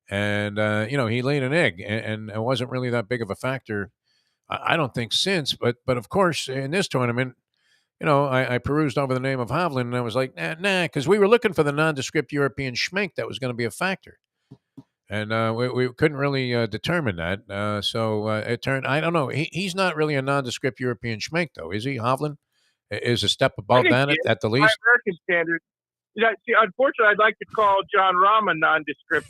S4: And he laid an egg, and it wasn't really that big of a factor. I don't think since, but of course in this tournament. I perused over the name of Hovland, and I was like, nah, because we were looking for the nondescript European schmink that was going to be a factor. And we couldn't really determine that. So it turned, I don't know. He's not really a nondescript European schmink, though, is he, Hovland? Is a step above that at the least?
S11: By American standards. See, unfortunately, I'd like to call John Rahm a nondescript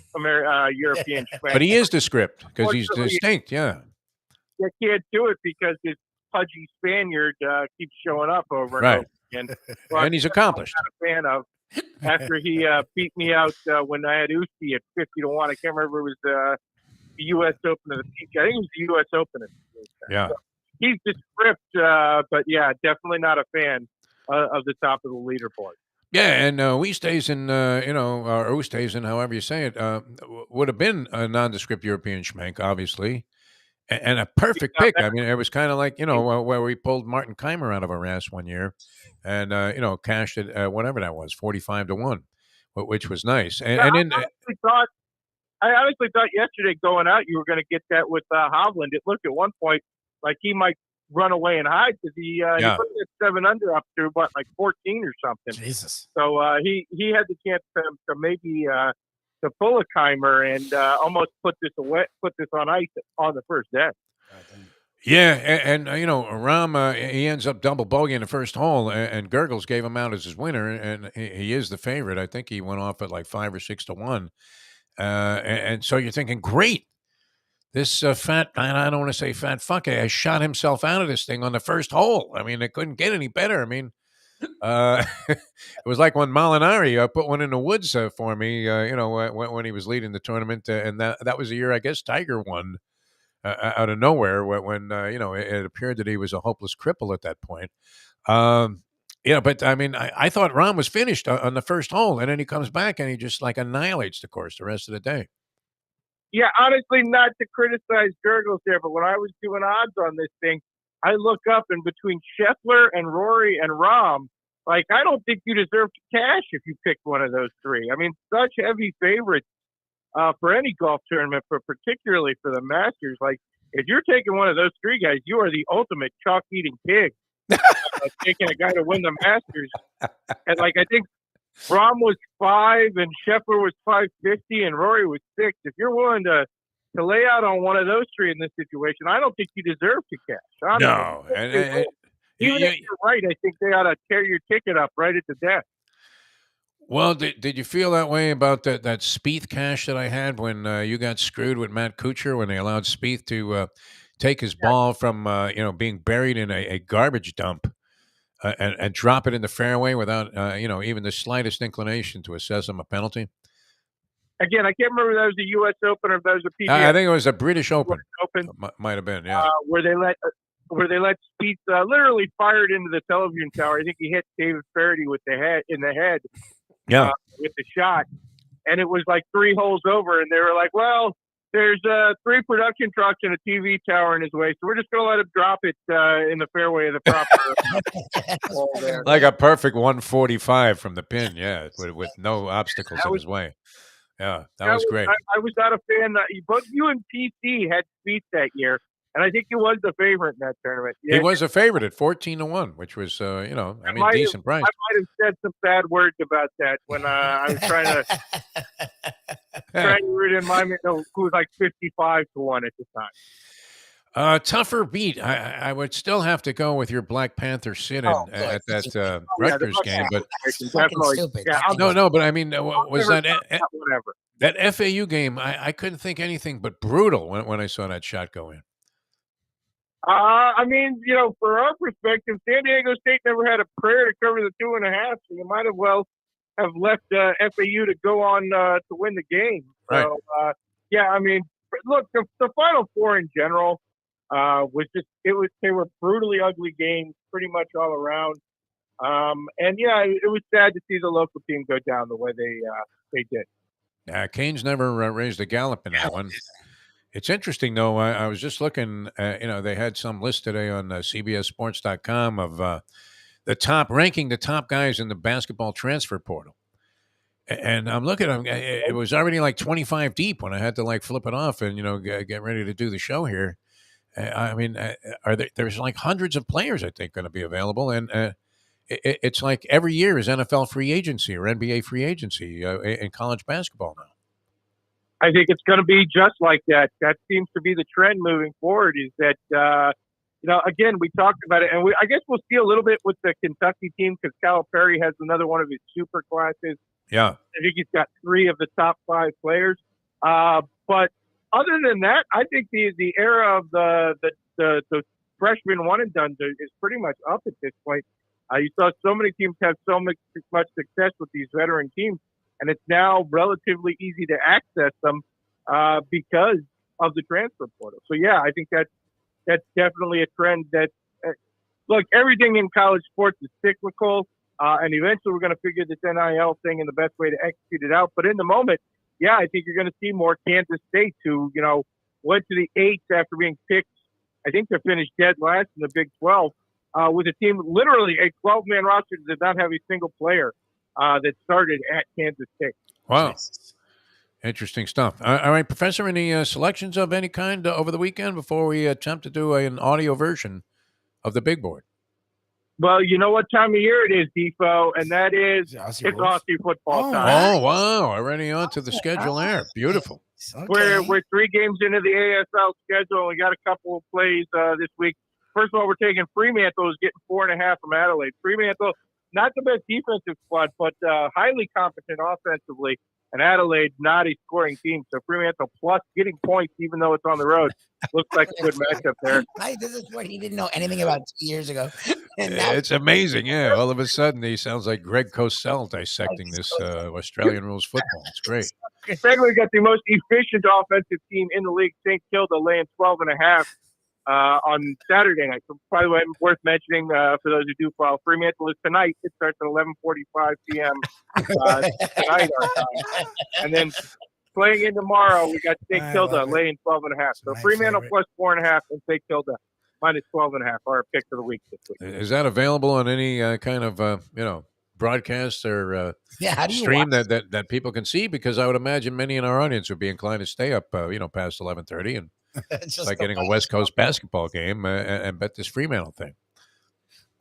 S11: European schmink.
S4: But he is descript because he's distinct, yeah.
S11: You can't do it because his pudgy Spaniard keeps showing up over and over again. Well,
S4: and he's accomplished.
S11: I'm not a fan of after he beat me out when I had Usti at 50-1. I can't remember if it was the U.S. Open of the PGA. I think it was the U.S. Open.
S4: Yeah.
S11: So he's descript, but yeah, definitely not a fan of the top of the leaderboard.
S4: Yeah, and Oosthuizen, or Oosthuizen, however you say it, would have been a nondescript European schmank, obviously. And a perfect pick. I mean, it was kind of like, where we pulled Martin Keimer out of our ass one year and, cashed it, whatever that was, 45-1, which was nice. And then
S11: I honestly thought yesterday going out, you were going to get that with Hovland. It looked at one point like he might run away and hide because he put that 7 under up to, 14 or something.
S2: Jesus.
S11: So he had the chance to maybe to pull a Keimer and almost put this on ice on the first day.
S4: Yeah, and Rahm, he ends up double bogey in the first hole, and Gurgles gave him out as his winner, and he is the favorite. I think he went off at like 5 or 6-1, and so you're thinking, great, this fat, I don't want to say fat fucker, has shot himself out of this thing on the first hole. I mean, it couldn't get any better. I mean, it was like when Molinari put one in the woods for me, when he was leading the tournament, and that was the year I guess Tiger won out of nowhere when it appeared that he was a hopeless cripple at that point. But I mean, I thought Rahm was finished on the first hole, and then he comes back and he just like annihilates the course the rest of the day.
S11: Yeah, honestly, not to criticize Gurgles there, but when I was doing odds on this thing, I look up and between Scheffler and Rory and Rahm, I don't think you deserve to cash if you pick one of those 3. I mean, such heavy favorites for any golf tournament, but particularly for the Masters. If you're taking one of those 3 guys, you are the ultimate chalk-eating pig. Taking a guy to win the Masters. And, I think Rahm was 5 and Scheffler was 550 and Rory was 6. If you're willing to lay out on one of those 3 in this situation, I don't think you deserve to cash. Honestly.
S4: No.
S11: Even if you're right, I think they ought to tear your ticket up right at the death.
S4: Well, did you feel that way about that Spieth cash that I had when you got screwed with Matt Kuchar when they allowed Spieth to take his ball from being buried in a garbage dump and drop it in the fairway without even the slightest inclination to assess him a penalty?
S11: Again, I can't remember if that was the U.S. Open or if that was a PGA.
S4: I think it was a British Open. Might have been, yeah.
S11: Where they let Spieth literally fired into the television tower. I think he hit David Faraday in the head.
S4: Yeah.
S11: With the shot, and it was 3 holes over, and they were like, "Well, there's 3 production trucks and a TV tower in his way, so we're just going to let him drop it in the fairway of the property." hole there.
S4: Like a perfect 145 from the pin, yeah, with no obstacles in his way. Yeah, that was great.
S11: I was not a fan. Both you and PC had Spieth that year. And I think he was the favorite in that tournament. Yeah.
S4: He was a favorite at 14-1, which was, decent price.
S11: I might have said some bad words about that when I was trying to root in my who was 55-1 at the time.
S4: Tougher beat. I would still have to go with your Black Panther sit-in at that Rutgers game, but but I mean, was that
S11: whatever
S4: that FAU game? I couldn't think anything but brutal when I saw that shot go in.
S11: I mean, for our perspective, San Diego State never had a prayer to cover the 2.5, so you might as well have left FAU to go on to win the game.
S4: Right.
S11: So, yeah, I mean, look, the Final Four in general they were brutally ugly games pretty much all around. And yeah, it was sad to see the local team go down the way they did.
S4: Canes never raised a gallop in that one. It's interesting, though. I was just looking, they had some list today on CBSSports.com of the top guys in the basketball transfer portal. And I'm looking at them. It was already like 25 deep when I had to like flip it off and, get ready to do the show here. I mean, there's like hundreds of players, I think, going to be available. And it's like every year is NFL free agency or NBA free agency in college basketball now.
S11: I think it's going to be just like that. That seems to be the trend moving forward. Is that again, we talked about it, and I guess we'll see a little bit with the Kentucky team because Calipari has another one of his super classes.
S4: Yeah,
S11: I think he's got 3 of the top 5 players. But other than that, I think the era of the freshman one and done is pretty much up at this point. You saw so many teams have so much success with these veteran teams. And it's now relatively easy to access them because of the transfer portal. So, yeah, I think that's definitely a trend that, look, everything in college sports is cyclical, and eventually we're going to figure this NIL thing and the best way to execute it out. But in the moment, yeah, I think you're going to see more Kansas State who, went to the 8th after being picked, I think to finish dead last in the Big 12, with a team, literally a 12-man roster that did not have a single player that started at Kansas State.
S4: Wow. Interesting stuff. All right, Professor, any selections of any kind over the weekend before we attempt to do an audio version of the big board?
S11: Well, you know what time of year it is, Defo, and that is it's Aussie football time.
S4: Oh, wow. Already on to the schedule there. Beautiful.
S11: Okay. We're 3 games into the ASL schedule, and we got a couple of plays this week. First of all, we're taking Fremantle, who's getting 4.5 from Adelaide. Fremantle, not the best defensive squad, but highly competent offensively. And Adelaide, not a scoring team. So Fremantle plus getting points, even though it's on the road, looks like a good matchup there.
S2: This is what he didn't know anything about 2 years ago. And now
S4: It's amazing. Yeah. All of a sudden, he sounds like Greg Cosell dissecting this Australian rules football. It's great.
S11: Secondly, we got the most efficient offensive team in the league, St. Kilda, laying 12.5. On Saturday night. So, by the way, worth mentioning for those who do follow, Fremantle is tonight. It starts at 11:45 p.m. Tonight our time. And then playing in tomorrow, we got St. Kilda laying 12.5. So Fremantle plus 4.5 and St. Kilda minus 12.5 are our pick of the week this week.
S4: Is that available on any kind of, broadcast or
S2: how do you
S4: stream
S2: watch
S4: that people can see? Because I would imagine many in our audience would be inclined to stay up, past 11:30 and
S2: Just
S4: like getting a West Coast basketball game and bet this Fremantle thing.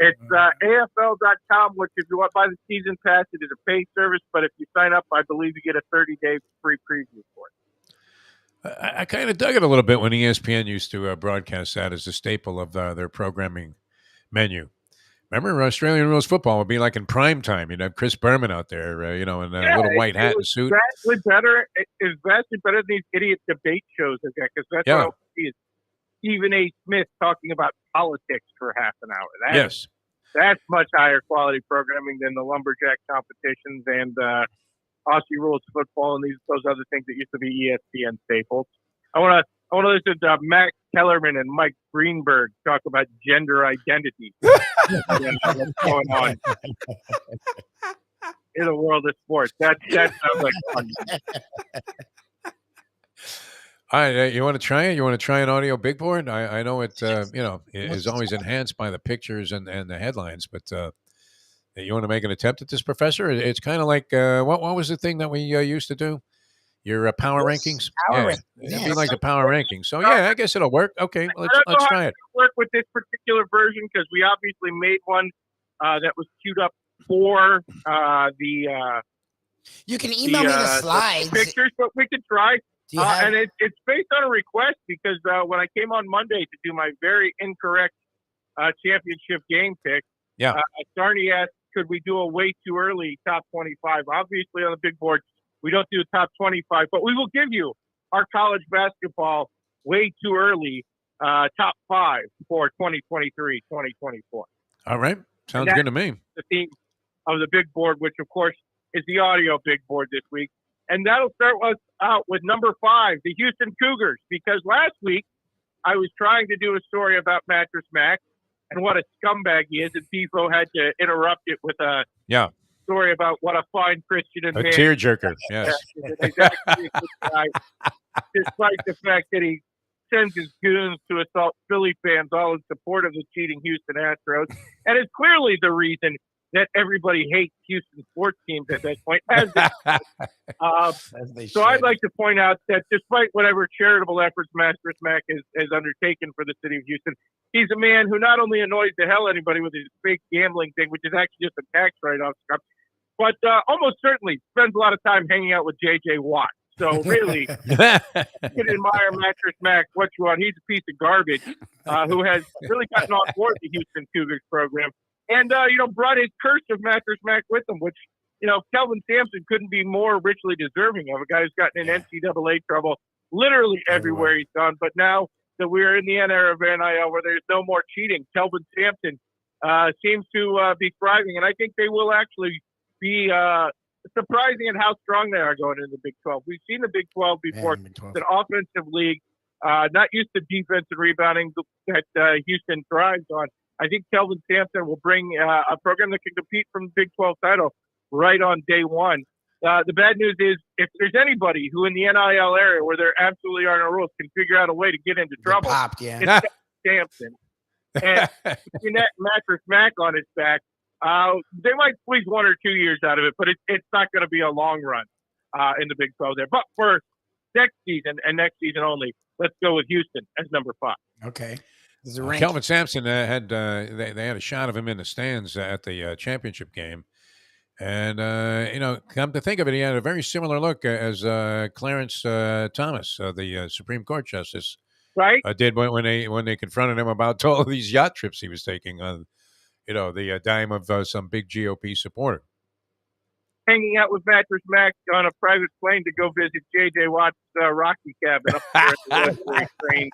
S11: It's AFL.com, which if you want to buy the season pass, it is a paid service. But if you sign up, I believe you get a 30-day free preview for it.
S4: I kind of dug it a little bit when ESPN used to broadcast that as a staple of their programming menu. Remember, Australian rules football would be like in prime time. You'd have Chris Berman out there, in a little white hat and suit.
S11: Vastly better. It's vastly better than these idiot debate shows like that, because that's what I see is Stephen A. Smith talking about politics for half an hour. That's much higher quality programming than the lumberjack competitions and Aussie rules football and those other things that used to be ESPN staples. I want to listen to Matt Kellerman and Mike Greenberg talk about gender identity. What's going on in the world of sports? That sounds like fun.
S4: All right, you want to try it? You want to try an audio big board? I know it, is always enhanced by the pictures and the headlines, but you want to make an attempt at this, Professor? It's kind of like, what was the thing that we used to do? Your power rankings? It'd be like the power rankings. So, yeah, I guess it'll work. Okay, let's try it.
S11: Work with this particular version because we obviously made one that was queued up for the
S2: you can email me the slides.
S11: Pictures, but we could try. And it's based on a request because when I came on Monday to do my very incorrect championship game pick, Sarney asked, could we do a way too early top 25? Obviously, on the big board, we don't do a top 25, but we will give you our college basketball way too early top 5 for 2023-2024.
S4: All right. Sounds good to me.
S11: The theme of the big board, which of course is the audio big board this week. And that'll start us out with number 5, the Houston Cougars, because last week I was trying to do a story about Mattress Mac and what a scumbag he is, and Defo had to interrupt it with a story about what a fine Christian and
S4: a
S11: man.
S4: tearjerker, yes.
S11: Exactly. Despite the fact that he sends his goons to assault Philly fans all in support of the cheating Houston Astros, and it's clearly the reason that everybody hates Houston sports teams at that point. So I'd like to point out that despite whatever charitable efforts Mattress Mac has undertaken for the city of Houston, he's a man who not only annoys the hell anybody with his fake gambling thing, which is actually just a tax write-off stuff, but almost certainly spends a lot of time hanging out with J.J. Watt. So really, you can admire Mattress Mac what you want. He's a piece of garbage who has really gotten on board the Houston Cougars program. And, brought his curse of Mattress Mac with him, which, Kelvin Sampson couldn't be more richly deserving of. A guy who's gotten in NCAA trouble literally everywhere he's gone. But now that we're in the era of NIL where there's no more cheating, Kelvin Sampson seems to be thriving. And I think they will actually be surprising at how strong they are going into the Big 12. We've seen the Big 12 before. It's an offensive league, not used to defense and rebounding that Houston thrives on. I think Kelvin Sampson will bring a program that can compete from the Big 12 title right on day one. The bad news is if there's anybody who in the NIL area where there absolutely are no rules can figure out a way to get into trouble, it's Sampson. And in that Mattress Mac on his back, they might squeeze 1 or 2 years out of it, but it's not going to be a long run in the Big 12 there. But for next season and next season only, let's go with Houston as number 5.
S2: Okay.
S4: Kelvin Sampson had they had a shot of him in the stands at the championship game, and come to think of it, he had a very similar look as Clarence Thomas, the Supreme Court justice,
S11: right?
S4: Did when they confronted him about all these yacht trips he was taking on, the dime of some big GOP supporter.
S11: Hanging out with Mattress Mac on a private plane to go visit J.J. Watt's Rocky cabin up there at the train.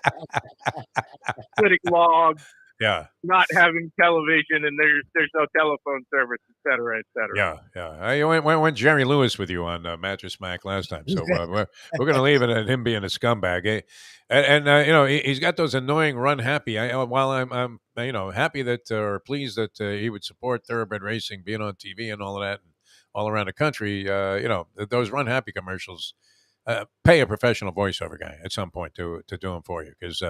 S11: Splitting logs.
S4: Yeah.
S11: Not having television, and there's no telephone service, et cetera, et cetera.
S4: Yeah. I went Jerry Lewis with you on Mattress Mac last time, so we're going to leave it at him being a scumbag. And he's got those annoying run happy. While I'm happy that or pleased that he would support thoroughbred racing, being on TV and all of that, and all around the country, those run happy commercials. Pay a professional voiceover guy at some point to do them for you, because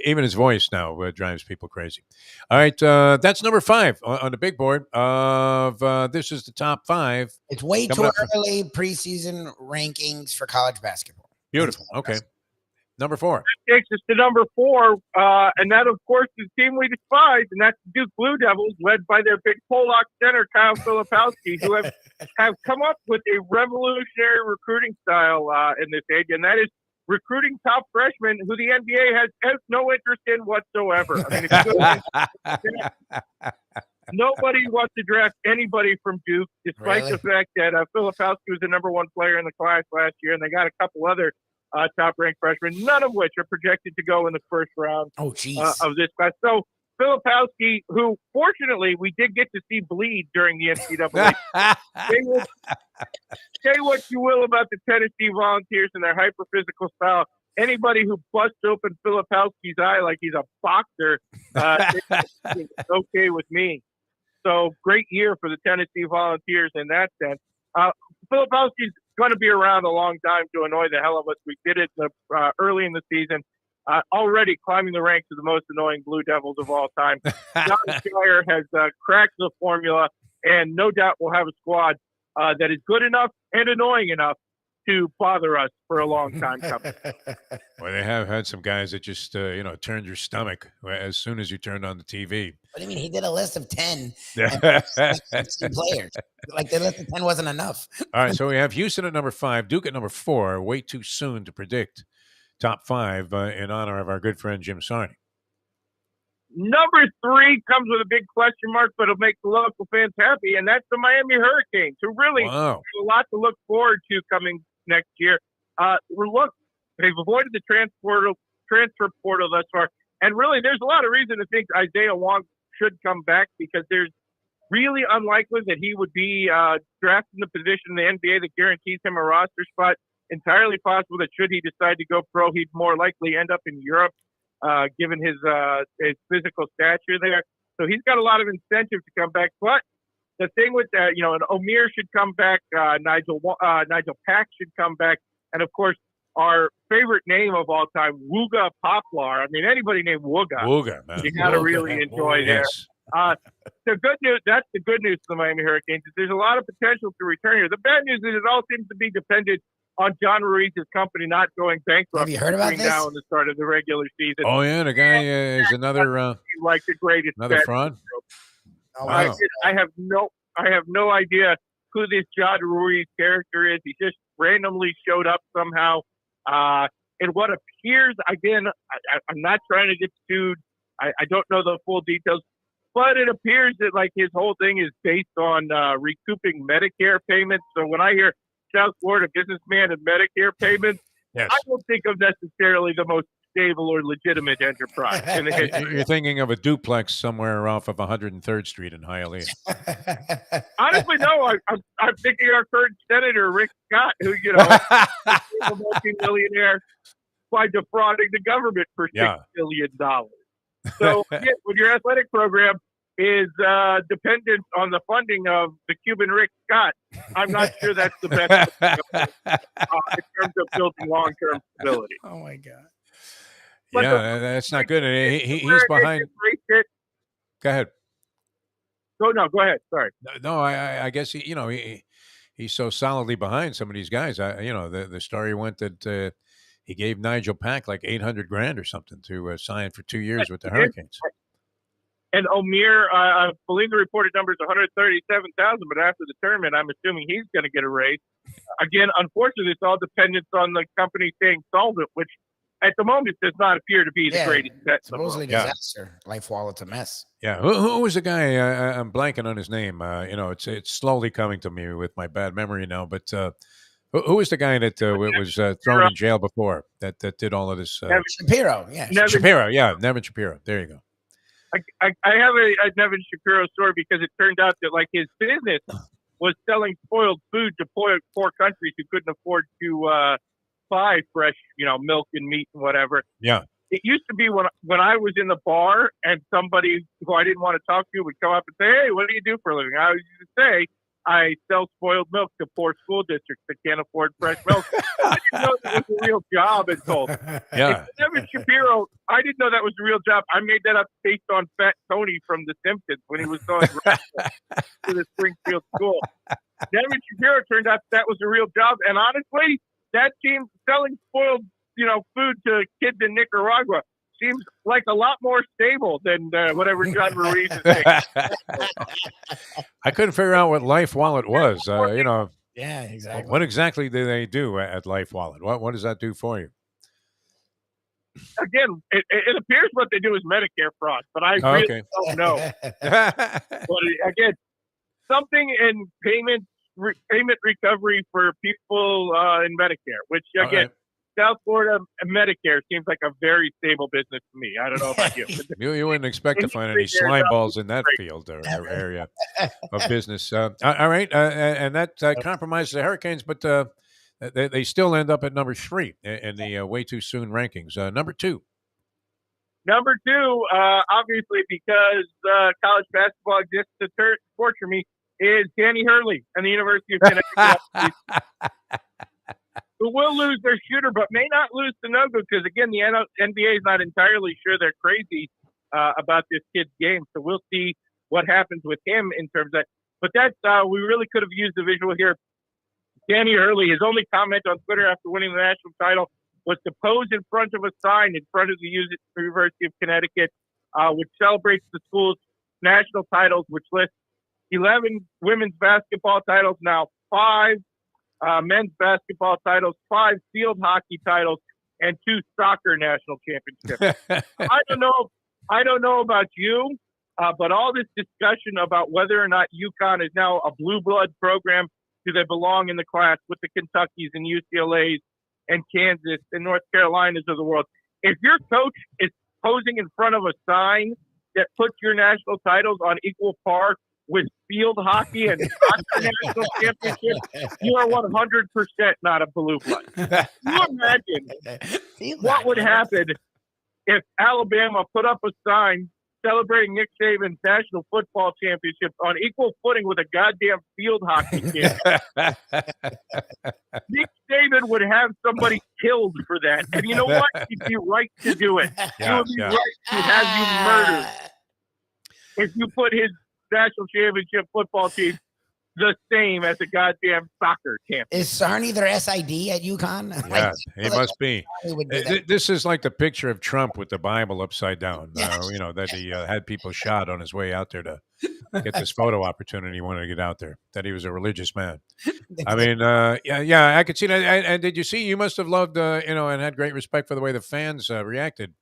S4: even his voice now drives people crazy. All right, that's number 5 on the big board of this is the top 5.
S2: It's way too early preseason rankings for college basketball.
S4: Beautiful. Okay. Number 4.
S11: That takes us to number 4, and that, of course, is the team we despise, and that's the Duke Blue Devils, led by their big Pollock center, Kyle Filipowski, who have come up with a revolutionary recruiting style in this age, and that is recruiting top freshmen who the NBA has no interest in whatsoever. I mean, if you go nobody wants to draft anybody from Duke, despite the fact that Filipowski was the number 1 player in the class last year, and they got a couple other top-ranked freshmen, none of which are projected to go in the first round of this class. So Filipowski, who fortunately we did get to see bleed during the NCAA. Say what you will about the Tennessee Volunteers and their hyper-physical style. Anybody who busts open Filipowski's eye like he's a boxer is okay with me. So great year for the Tennessee Volunteers in that sense. Filipowski's going to be around a long time to annoy the hell of us. We did it early in the season, already climbing the ranks of the most annoying Blue Devils of all time. John Shire has cracked the formula, and no doubt we'll have a squad that is good enough and annoying enough to bother us for a long time coming.
S4: Well, they have had some guys that just, turned your stomach as soon as you turned on the TV.
S2: What do you mean? He did a list of 10 players. Like the list of 10 wasn't enough.
S4: All right, so we have Houston at number 5, Duke at number 4. Way too soon to predict top 5 in honor of our good friend Jim Sarney.
S11: Number 3 comes with a big question mark, but it'll make the local fans happy, and that's the Miami Hurricanes, who really have a lot to look forward to coming next year. They've avoided the transfer portal thus far. And really, there's a lot of reason to think Isaiah Wong should come back because there's really unlikely that he would be drafted in the position in the NBA that guarantees him a roster spot. Entirely possible that should he decide to go pro, he'd more likely end up in Europe, given his physical stature there. So he's got a lot of incentive to come back. But the thing with that, you know, an Omir should come back, Nigel Pack should come back, and of course, our favorite name of all time, Wooga Poplar. I mean, anybody named Wooga,
S4: man.
S11: You got to really enjoy there.
S4: Yes.
S11: The good news, that's the good news for the Miami Hurricanes, is there's a lot of potential to return here. The bad news is it all seems to be dependent on John Ruiz's company not going bankrupt.
S2: Have you heard about this?
S11: Now in the start of the regular season.
S4: Oh yeah, the guy is another
S11: like the greatest
S4: another fraud.
S2: Oh,
S4: wow.
S11: I have no idea who this John Ruiz character is. He just randomly showed up somehow. And what appears, again, I'm not trying to get sued. I don't know the full details, but it appears that like his whole thing is based on recouping Medicare payments. So when I hear South Florida businessman and Medicare payments,
S4: Yes.
S11: I don't think of necessarily the most stable or legitimate enterprise in the history.
S4: You're thinking of a duplex somewhere off of 103rd Street in Hialeah.
S11: Honestly, no. I'm thinking our current Senator Rick Scott, who is a multi-millionaire by defrauding the government for $6 billion. So again, when your athletic program is dependent on the funding of the Cuban Rick Scott, I'm not sure that's the best in terms of building long-term stability.
S2: Oh my God.
S11: But
S4: that's not good. He's behind. Go ahead.
S11: Go ahead. Sorry.
S4: No, I guess he's so solidly behind some of these guys. The story went that he gave Nigel Pack like $800,000 or something to sign for 2 years with the Hurricanes.
S11: And Omir, I believe the reported number is 137,000, but after the tournament, I'm assuming he's going to get a raise. Again, unfortunately, it's all dependent on the company staying solvent, which at the moment does not appear to be the greatest bet.
S2: Supposedly disaster. Life Wallet's a mess.
S4: Yeah. Who was the guy? I'm blanking on his name. It's slowly coming to me with my bad memory now. But who was the guy that was thrown in jail before that did all of this?
S2: Shapiro. Yeah.
S4: Shapiro. Yeah. Nevin Shapiro. There you go.
S11: I have a Nevin Shapiro story because it turned out that like his business was selling spoiled food to poor countries who couldn't afford to buy fresh, milk and meat and whatever.
S4: Yeah.
S11: It used to be when I was in the bar and somebody who I didn't want to talk to would come up and say, "Hey, what do you do for a living?" I used to say, "I sell spoiled milk to poor school districts that can't afford fresh milk." I didn't know that was a real job until Nevin Shapiro. I didn't know that was a real job. I made that up based on Fat Tony from The Simpsons when he was going to the Springfield school. Nevin Shapiro turned out that was a real job, and honestly, that team selling spoiled, food to kids in Nicaragua seems like a lot more stable than whatever John Ruiz is saying.
S4: I couldn't figure out what Life Wallet was.
S2: Yeah, exactly.
S4: What exactly do they do at Life Wallet? What does that do for you?
S11: Again, it appears what they do is Medicare fraud, but I really don't know. But again, something in payment recovery for people in Medicare, which again, South Florida Medicare seems like a very stable business to me. I don't know about you.
S4: You wouldn't expect to find any slime balls in that field or area of business. All right, and that compromises the Hurricanes, but they still end up at number 3 in the way too soon rankings. Number 2.
S11: Number 2, obviously because college basketball exists to torture me, is Danny Hurley and the University of Connecticut. Who will lose their shooter, but may not lose to Nogu because, again, the NBA is not entirely sure they're crazy about this kid's game. So we'll see what happens with him in terms of that. But that's we really could have used the visual here. Danny Hurley, his only comment on Twitter after winning the national title was to pose in front of a sign in front of the University of Connecticut, which celebrates the school's national titles, which lists 11 women's basketball titles, now 5 men's basketball titles, 5 field hockey titles, and 2 soccer national championships. I don't know about you, but all this discussion about whether or not UConn is now a blue blood program, do they belong in the class with the Kentuckys and UCLAs and Kansas and North Carolinas of the world? If your coach is posing in front of a sign that puts your national titles on equal par with field hockey and soccer national championship, you are 100% not a blue blood. Can you imagine what would happen if Alabama put up a sign celebrating Nick Saban's national football championships on equal footing with a goddamn field hockey team? Nick Saban would have somebody killed for that. And you know what? He'd be right to do it. He would be right to have you murdered if you put his national championship football team the same as a goddamn soccer champion.
S2: Is Sarney their SID at UConn?
S4: Yeah, he must be. This is like the picture of Trump with the Bible upside down. That he had people shot on his way out there to get this photo opportunity. He wanted to get out there. That he was a religious man. I mean, yeah, I could see that. And did you see? You must have loved, and had great respect for the way the fans reacted.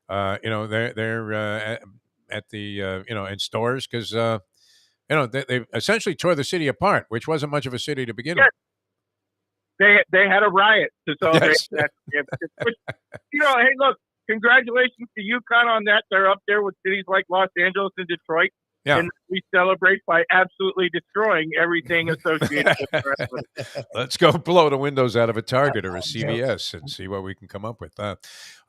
S4: They're at the in stores because. They essentially tore the city apart, which wasn't much of a city to begin with.
S11: They had a riot to celebrate that. But, hey, look, congratulations to UConn on that. They're up there with cities like Los Angeles and Detroit.
S4: Yeah.
S11: And we celebrate by absolutely destroying everything associated with the rest of it.
S4: Let's go blow the windows out of a Target or a CVS and see what we can come up with. All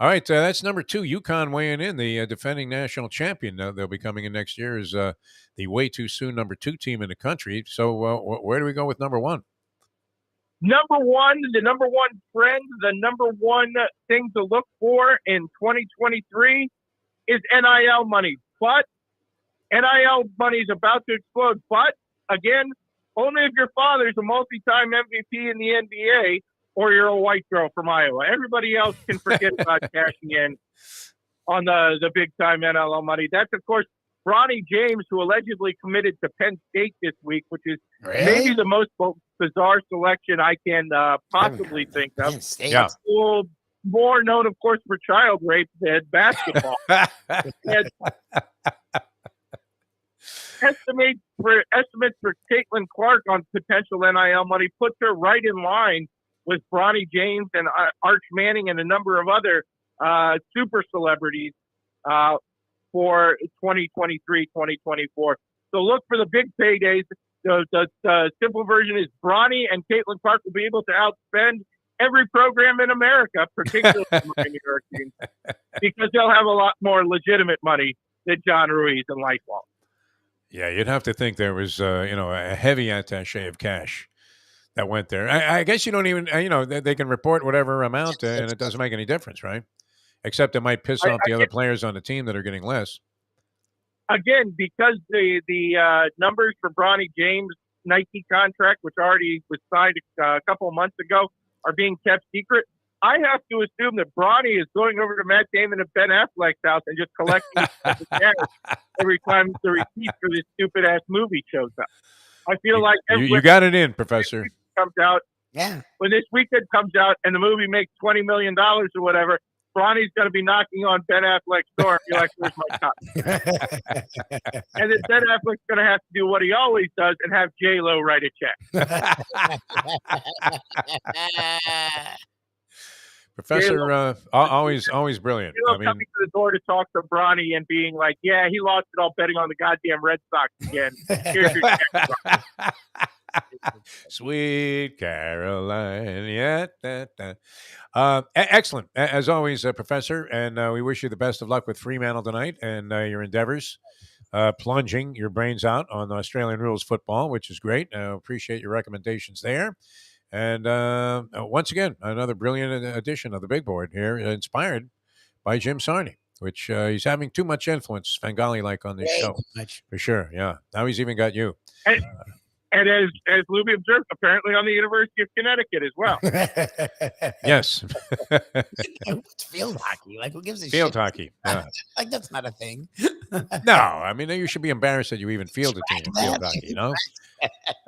S4: right, that's number 2. UConn weighing in, the defending national champion. They'll be coming in next year is the way too soon number 2 team in the country. So where do we go with number 1?
S11: Number 1, the number 1 trend, the number 1 thing to look for in 2023 is NIL money. But NIL money is about to explode. But, again, only if your father's a multi-time MVP in the NBA or you're a white girl from Iowa. Everybody else can forget about cashing in on the big-time NIL money. That's, of course, Bronny James, who allegedly committed to Penn State this week, which is maybe the most bizarre selection I can possibly think of.
S2: Penn State.
S4: Yeah.
S11: Well, more known, of course, for child rape than basketball. Estimates for Caitlin Clark on potential NIL money puts her right in line with Bronny James and Arch Manning and a number of other super celebrities for 2023, 2024. So look for the big paydays. The simple version is Bronny and Caitlin Clark will be able to outspend every program in America, particularly the Miami Hurricanes, because they'll have a lot more legitimate money than John Ruiz and Lightwall.
S4: Yeah, you'd have to think there was, a heavy attaché of cash that went there. I guess you don't even, they can report whatever amount and it doesn't make any difference, right? Except it might piss off the other players on the team that are getting less.
S11: Again, because the numbers for Bronny James' Nike contract, which already was signed a couple of months ago, are being kept secret, I have to assume that Bronny is going over to Matt Damon and Ben Affleck's house and just collecting the cash every time the receipt for this stupid-ass movie shows up. I feel like
S4: you got it in, Professor.
S11: Comes out,
S2: Yeah.
S11: when this weekend comes out and the movie makes $20 million or whatever, Bronny's going to be knocking on Ben Affleck's door and be like, "Where's my cut?" And then Ben Affleck's going to have to do what he always does and have J-Lo write a check.
S4: Professor, always brilliant.
S11: J-Lo coming to the door to talk to Bronny and being like, "Yeah, he lost it all betting on the goddamn Red Sox again. Here's your check, Bronny."
S4: Sweet Caroline, yeah. Excellent, as always, Professor, and we wish you the best of luck with Fremantle tonight and your endeavors, plunging your brains out on Australian rules football, which is great. Appreciate your recommendations there. And once again, another brilliant edition of the Big Board here, inspired by Jim Sarney, which he's having too much influence, Svengali-like, on this show. For sure, yeah. Now he's even got you.
S11: And as Lubie observed, apparently on the University of Connecticut as well.
S4: Yes.
S2: What's field hockey? Like, who gives a shit?
S4: Field hockey. Yeah.
S2: Like, that's not a thing.
S4: No, I mean, you should be embarrassed that you even field a team in field hockey, you know?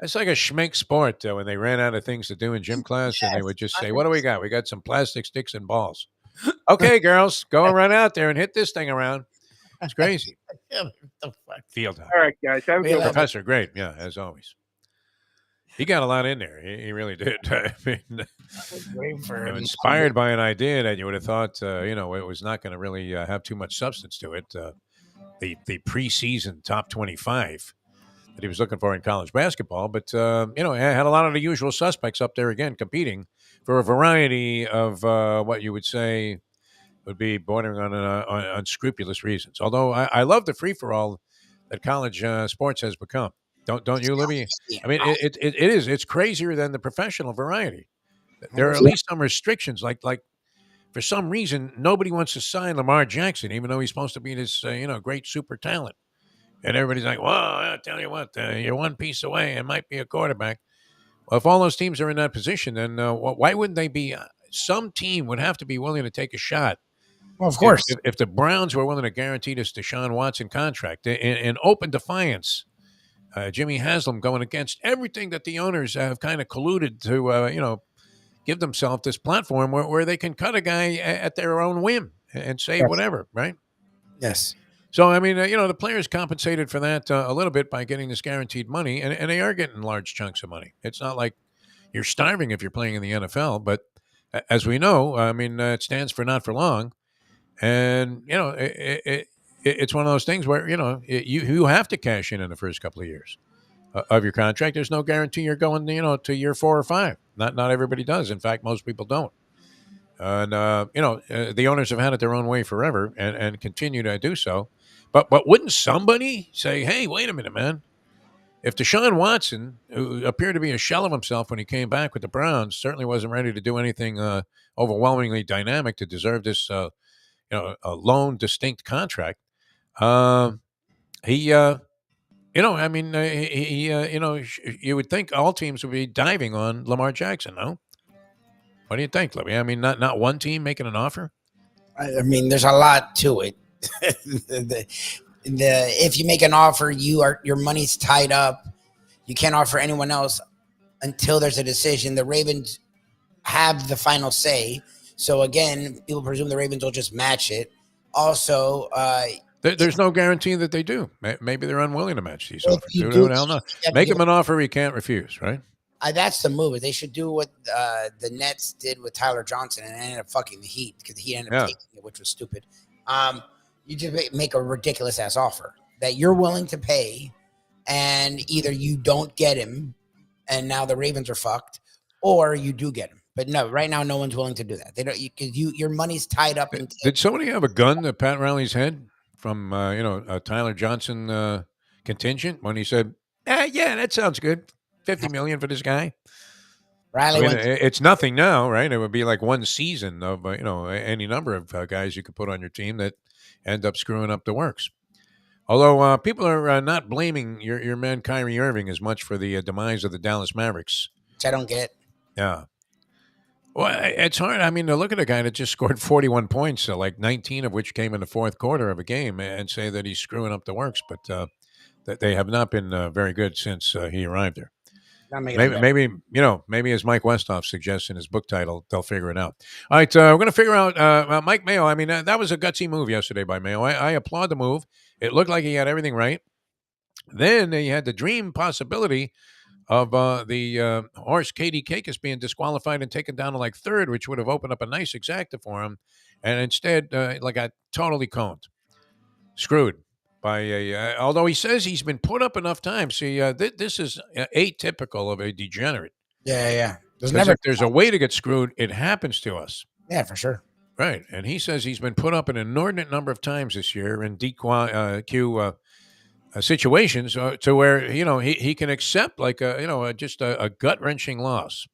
S4: It's like a schmink sport when they ran out of things to do in gym class and they would just say, "What do we got? We got some plastic sticks and balls." Okay, girls, go and run out there and hit this thing around. It's crazy.
S2: What the fuck?
S4: Field hockey.
S11: All right, guys. Have a good one.
S4: Professor, great. Yeah, as always. He got a lot in there. He really did. I mean,
S2: Great for him.
S4: inspired by an idea that you would have thought, it was not going to really have too much substance to it. The preseason top 25 that he was looking for in college basketball, but had a lot of the usual suspects up there again competing for a variety of what you would say would be bordering on unscrupulous reasons. Although I love the free for all that college sports has become. Don't you, Libby? I mean, it is. It's crazier than the professional variety. There are at least some restrictions, like for some reason nobody wants to sign Lamar Jackson, even though he's supposed to be this great super talent. And everybody's like, well, I tell you what, you're one piece away and might be a quarterback. Well, if all those teams are in that position, then why wouldn't they be? Some team would have to be willing to take a shot.
S2: Well, of course.
S4: If the Browns were willing to guarantee this Deshaun Watson contract in open defiance, Jimmy Haslam going against everything that the owners have kind of colluded to, give themselves this platform where they can cut a guy at their own whim and say whatever, right?
S2: Yes.
S4: So, I mean, the players compensated for that a little bit by getting this guaranteed money, and they are getting large chunks of money. It's not like you're starving if you're playing in the NFL, but as we know, I mean, it stands for not for long. And, it's one of those things where, you have to cash in the first couple of years of your contract. There's no guarantee you're going, to year 4 or 5. Not everybody does. In fact, most people don't. And, the owners have had it their own way forever and continue to do so. But wouldn't somebody say, hey, wait a minute, man. If Deshaun Watson, who appeared to be a shell of himself when he came back with the Browns, certainly wasn't ready to do anything overwhelmingly dynamic to deserve this, a lone distinct contract. You would think all teams would be diving on Lamar Jackson, no? What do you think, Libby? I mean, not one team making an offer?
S2: I mean, there's a lot to it. If you make an offer, your money's tied up. You can't offer anyone else until there's a decision. The Ravens have the final say. So again, people presume the Ravens will just match it. Also,
S4: there's no guarantee that they do. Maybe they're unwilling to match these offers. Who the hell knows? Make them an offer he can't refuse, right?
S2: That's the move. They should do what the Nets did with Tyler Johnson and ended up fucking the Heat because he ended up taking it, which was stupid. You just make a ridiculous ass offer that you're willing to pay, and either you don't get him, and now the Ravens are fucked, or you do get him. But no, right now, no one's willing to do that. They don't. Your money's tied up.
S4: Did somebody have a gun to Pat Riley's head from a Tyler Johnson contingent when he said, "Yeah, that sounds good. $50 million for this guy."
S2: Riley,
S4: it's nothing now, right? It would be like one season of any number of guys you could put on your team that end up screwing up the works. Although people are not blaming your man Kyrie Irving as much for the demise of the Dallas Mavericks,
S2: which I don't get.
S4: Yeah. Well, it's hard. I mean, to look at a guy that just scored 41 points, like 19 of which came in the fourth quarter of a game, and say that he's screwing up the works, but that they have not been very good since he arrived there. Maybe as Mike Westhoff suggests in his book title, they'll figure it out. All right, we're going to figure out Mike Mayo. I mean, that was a gutsy move yesterday by Mayo. I applaud the move. It looked like he had everything right. Then he had the dream possibility of the horse Katie Kakis being disqualified and taken down to like third, which would have opened up a nice exacta for him. And instead, got totally coned, screwed. Although he says he's been put up enough times. See, this is atypical of a degenerate.
S2: Yeah.
S4: If there's a way to get screwed, it happens to us.
S2: Yeah, for sure.
S4: Right, and he says he's been put up an inordinate number of times this year in DQ situations to where he can accept just a gut wrenching loss.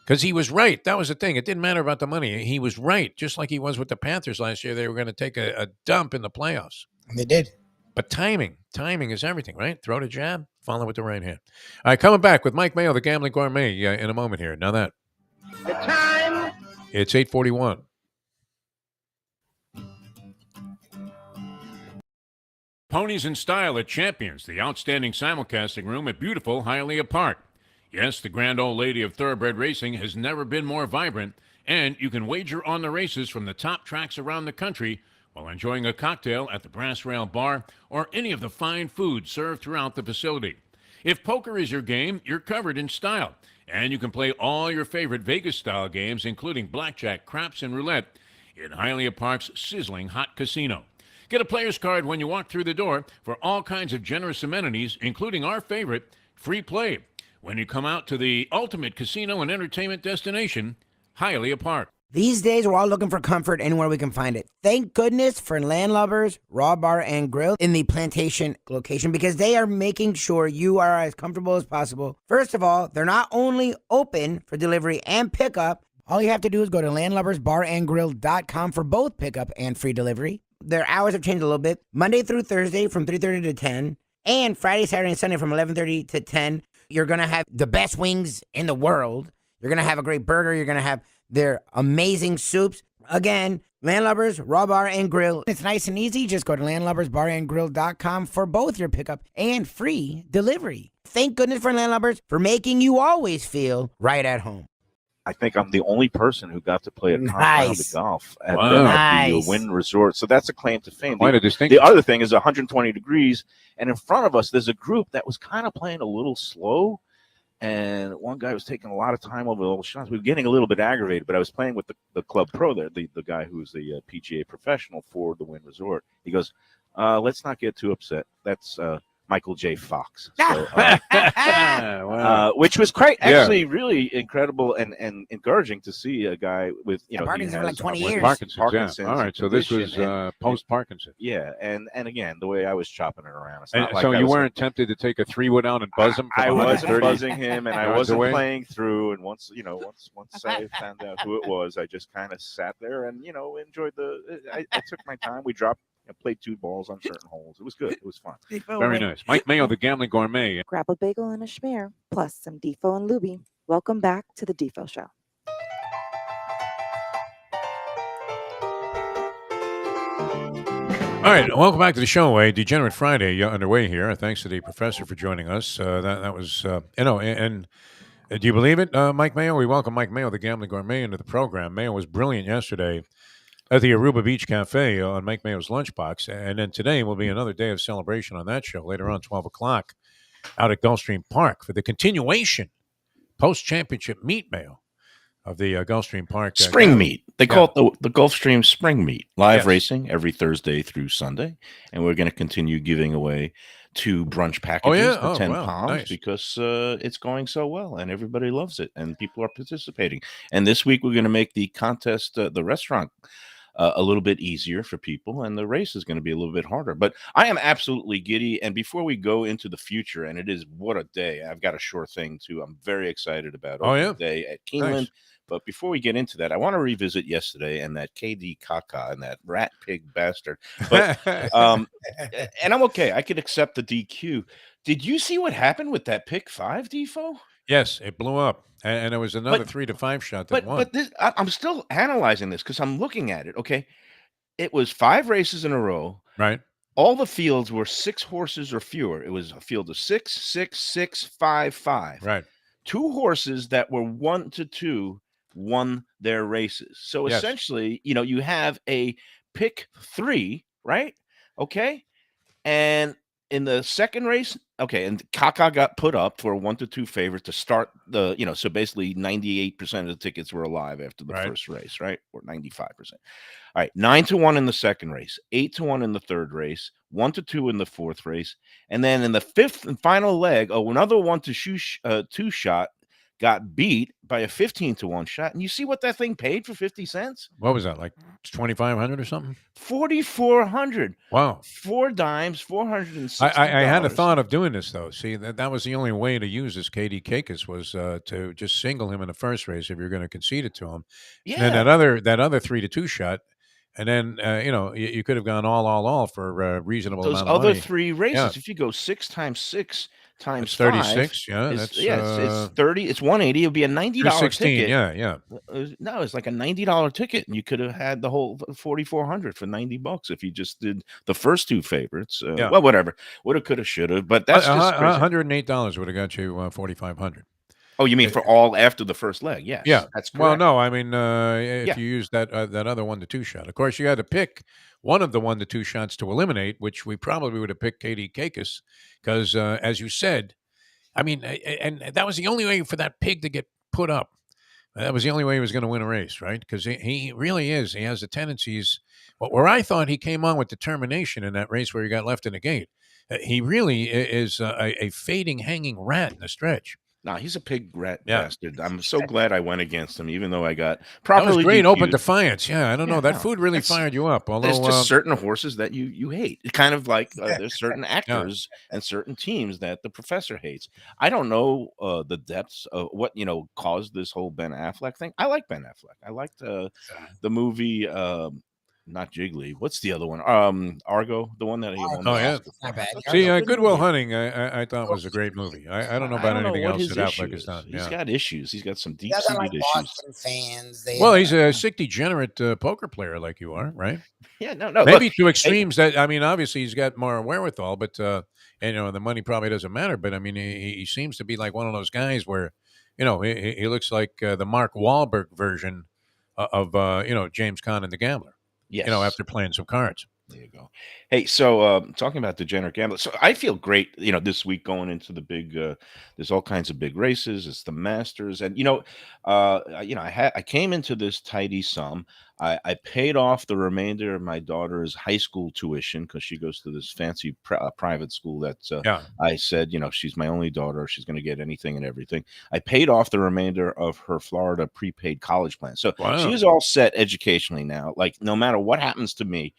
S4: Because he was right. That was the thing. It didn't matter about the money. He was right, just like he was with the Panthers last year. They were going to take a dump in the playoffs.
S2: And they did.
S4: But timing is everything, right? Throw the jab, follow with the right hand. All right, coming back with Mike Mayo, the Gambling Gourmet, in a moment here. Now that.
S8: The time.
S4: It's 8:41. Ponies in Style at Champions, the outstanding simulcasting room at beautiful Hialeah Park. Yes, the grand old lady of thoroughbred racing has never been more vibrant, and you can wager on the races from the top tracks around the country while enjoying a cocktail at the Brass Rail Bar or any of the fine food served throughout the facility. If poker is your game, you're covered in style. And you can play all your favorite Vegas-style games, including blackjack, craps, and roulette, in Hialeah Park's sizzling hot casino. Get a player's card when you walk through the door for all kinds of generous amenities, including our favorite, free play, when you come out to the ultimate casino and entertainment destination, Hialeah Park.
S5: These days, we're all looking for comfort anywhere we can find it. Thank goodness for Landlubbers Raw Bar and Grill in the Plantation location, because they are making sure you are as comfortable as possible. First of all, they're not only open for delivery and pickup. All you have to do is go to landlubbersbarandgrill.com for both pickup and free delivery. Their hours have changed a little bit. Monday through Thursday from 3:30 to 10, and Friday, Saturday, and Sunday from 11:30 to 10. You're going to have the best wings in the world. You're going to have a great burger. You're going to have their amazing soups. Again, Landlubbers, Raw Bar, and Grill. It's nice and easy. Just go to landlubbersbarandgrill.com for both your pickup and free delivery. Thank goodness for Landlubbers for making you always feel right at home.
S12: I think I'm the only person who got to play a comp round of golf at the Wynn Resort. So that's a claim to fame.
S4: Quite a distinction.
S12: The other thing is 120 degrees, and in front of us, there's a group that was kind of playing a little slow. And one guy was taking a lot of time over the little shots. We were getting a little bit aggravated, but I was playing with the club pro there, the guy who's the PGA professional for the Wynn Resort. He goes, let's not get too upset. That's Michael J. Fox. So,
S4: wow.
S12: Which was quite actually really incredible and encouraging to see a guy with,
S5: Parkinson's for like 20 years.
S4: Parkinson's. All right, so this was post-Parkinson.
S12: Yeah, and again, the way I was chopping it around. It's
S4: And
S12: not like
S4: so
S12: I
S4: you
S12: was
S4: weren't tempted to take a 3-wood out and buzz him?
S12: I wasn't buzzing him, and I wasn't playing through. And once I found out who it was, I just kind of sat there and enjoyed I took my time. We dropped. I played 2 balls on certain holes. It was good. It was fun.
S4: Very nice. Mike Mayo, the Gambling Gourmet.
S3: Grab a bagel and a schmear, plus some Defo and Lubie. Welcome back to the Defo Show.
S4: All right, welcome back to the show. A Degenerate Friday underway here. Thanks to the professor for joining us. That was, and do you believe it, Mike Mayo? We welcome Mike Mayo, the Gambling Gourmet, into the program. Mayo was brilliant yesterday at the Aruba Beach Cafe on Mike Mayo's Lunchbox. And then today will be another day of celebration on that show later on, 12 o'clock, out at Gulfstream Park for the continuation post-championship meet, Mayo, of the Gulfstream Park.
S13: Spring meet. They call it the Gulfstream Spring Meet. Live racing every Thursday through Sunday. And we're going to continue giving away 2 brunch packages for 10 pounds because it's going so well and everybody loves it and people are participating. And this week we're going to make the contest, the restaurant, a little bit easier for people, and the race is going to be a little bit harder. But I am absolutely giddy. And before we go into the future, and it is what a day, I've got a sure thing too. I'm very excited about the day at Keeneland. Nice. But before we get into that, I want to revisit yesterday and that KD Kaka and that rat pig bastard. But and I'm okay. I could accept the DQ. Did you see what happened with that pick 5, Defo?
S4: Yes, it blew up, and there was another 3-5 shot that won.
S13: But this, I'm still analyzing this because I'm looking at it. Okay, it was 5 races in a row.
S4: Right.
S13: All the fields were 6 horses or fewer. It was a field of 6, 6, 6, 5, 5.
S4: Right.
S13: 2 horses that were 1 to 2 won their races. So essentially, you have a pick 3, right? Okay, and in the second race, and Kaka got put up for a 1 to 2 favorite to start the, so basically 98% of the tickets were alive after the first race, right? Or 95%. All right, 9 to 1 in the second race, 8 to 1 in the third race, 1 to 2 in the fourth race, and then in the fifth and final leg, another 1 to 2 shot got beat by a 15 to 1 shot. And you see what that thing paid for 50 cents?
S4: What was that, like 2,500 or something?
S13: 4,400.
S4: Wow.
S13: 4 dimes, 460.
S4: I had a thought of doing this, though. See, that was the only way to use this KD Kakis was to just single him in the first race if you're going to concede it to him.
S13: Yeah.
S4: And then that other 3 to 2 shot. And then, you could have gone all for a reasonable amount of money.
S13: Those other 3 races, if you go 6 times 6 times
S4: it's 36,
S13: 5,
S4: that's
S13: it's 30, it's 180. It would be a $90 ticket.
S4: Yeah.
S13: No, it's like a $90 ticket, and you could have had the whole 4,400 for $90 if you just did the first 2 favorites. Well, whatever, woulda, coulda, shoulda, but that's just crazy.
S4: $108 would have got you 4,500.
S13: Oh, you mean for all after the first leg? Yes.
S4: Yeah,
S13: that's correct.
S4: Well, no, I mean if you use that other 1 to 2 shot, of course you had to pick one of the 1 to 2 shots to eliminate, which we probably would have picked KD Kakis because, as you said, I mean, and that was the only way for that pig to get put up. That was the only way he was going to win a race, right? Because he really is. He has the tendencies. Where I thought he came on with determination in that race where he got left in the gate, he really is a fading, hanging rat in the stretch.
S13: No, he's a pig rat
S4: Yeah.
S13: bastard. I'm so glad I went against him, even though I got
S4: That was
S13: properly
S4: great, open
S13: DQ'd.
S4: defiance. Yeah, I don't know. That
S13: no,
S4: food really fired you up.
S13: There's
S4: Although
S13: just certain horses that you hate. Kind of like there's certain actors and certain teams that the professor hates. I don't know the depths of what caused this whole Ben Affleck thing. I like Ben Affleck. I liked the movie. Not Jiggly. What's the other one? Argo, the one that he won the Oscar for.
S2: Not bad.
S4: See,
S13: That's a
S4: Good
S13: movie.
S4: Will Hunting, I thought was a great movie. I don't know about anything
S13: what
S4: else
S13: his
S4: that
S13: issue
S4: Affleck has
S13: is.
S4: done.
S13: He's got issues. He's got some
S2: He doesn't
S13: deep-seated
S2: like
S13: issues.
S2: Boston fans.
S4: Well, he's a sick, degenerate poker player like you are, right?
S13: Yeah, no.
S4: Maybe
S13: Look,
S4: to extremes that, I mean, obviously he's got more wherewithal, but, the money probably doesn't matter. But, I mean, he seems to be like one of those guys where, he looks like the Mark Wahlberg version of James Caan and the Gambler.
S13: Yes.
S4: After playing some cards.
S13: There you go. Hey, so talking about degenerate gambling, so I feel great. This week going into the big, there's all kinds of big races. It's the Masters, and I came into this tidy sum. I paid off the remainder of my daughter's high school tuition because she goes to this fancy private school. I said, she's my only daughter. She's going to get anything and everything. I paid off the remainder of her Florida prepaid college plan, so she's all set educationally now. Like no matter what happens to me,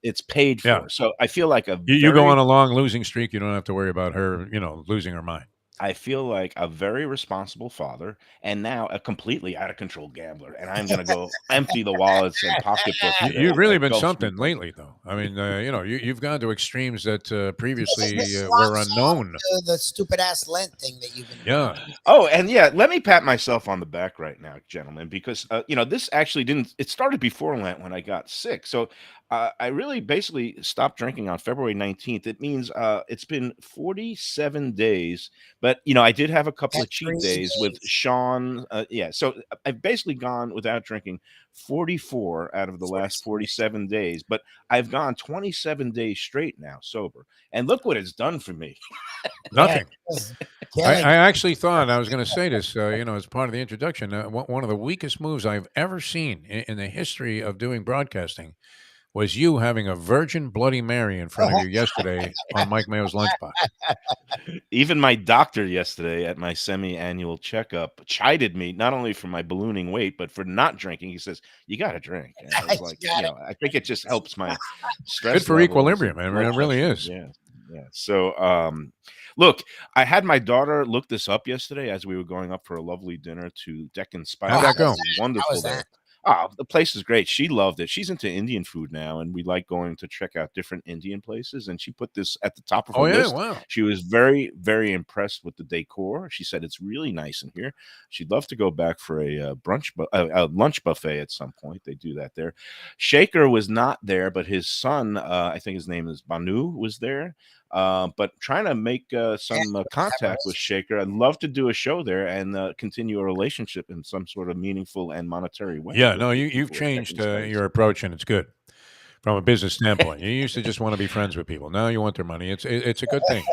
S13: it's paid for.
S4: Yeah.
S13: So I feel like
S4: You go on a long losing streak, you don't have to worry about her, losing her mind.
S13: I feel like a very responsible father and now a completely out of control gambler. And I'm going to go empty the wallets and pocketbooks.
S4: You've really been something lately, though. I mean, you've gone to extremes that previously were unknown.
S2: The stupid ass Lent thing that you've been
S4: doing.
S13: Oh, and let me pat myself on the back right now, gentlemen, because, this actually it started before Lent when I got sick. So I really basically stopped drinking on February 19th. It means it's been 47 days, but I did have a couple of cheat days with Sean. So I've basically gone without drinking 44 out of the last 47 days, but I've gone 27 days straight now sober. And look what it's done for me.
S4: Nothing. I actually thought I was going to say this, as part of the introduction. One of the weakest moves I've ever seen in the history of doing broadcasting was you having a virgin Bloody Mary in front of you yesterday on Mike Mayo's lunchbox.
S13: Even my doctor yesterday at my semi-annual checkup chided me not only for my ballooning weight, but for not drinking. He says, "You got to drink." And I was like, I think it just helps my stress.
S4: Good for equilibrium. I mean, it really is.
S13: Yeah. So, look, I had my daughter look this up yesterday as we were going up for a lovely dinner to Deck and Spice.
S4: How'd that go?
S13: Wonderful day. Oh, the place is great. She loved it. She's into Indian food now, and we like going to check out different Indian places. And she put this at the top of her list.
S4: Wow.
S13: She was very, very impressed with the decor. She said it's really nice in here. She'd love to go back for a lunch buffet at some point. They do that there. Shaker was not there, but his son, I think his name is Banu, was there. But trying to make some contact with Shaker. I'd love to do a show there and continue a relationship in some sort of meaningful and monetary way.
S4: Yeah, no, you've changed your approach, and it's good from a business standpoint. You used to just want to be friends with people. Now you want their money. It's a good thing.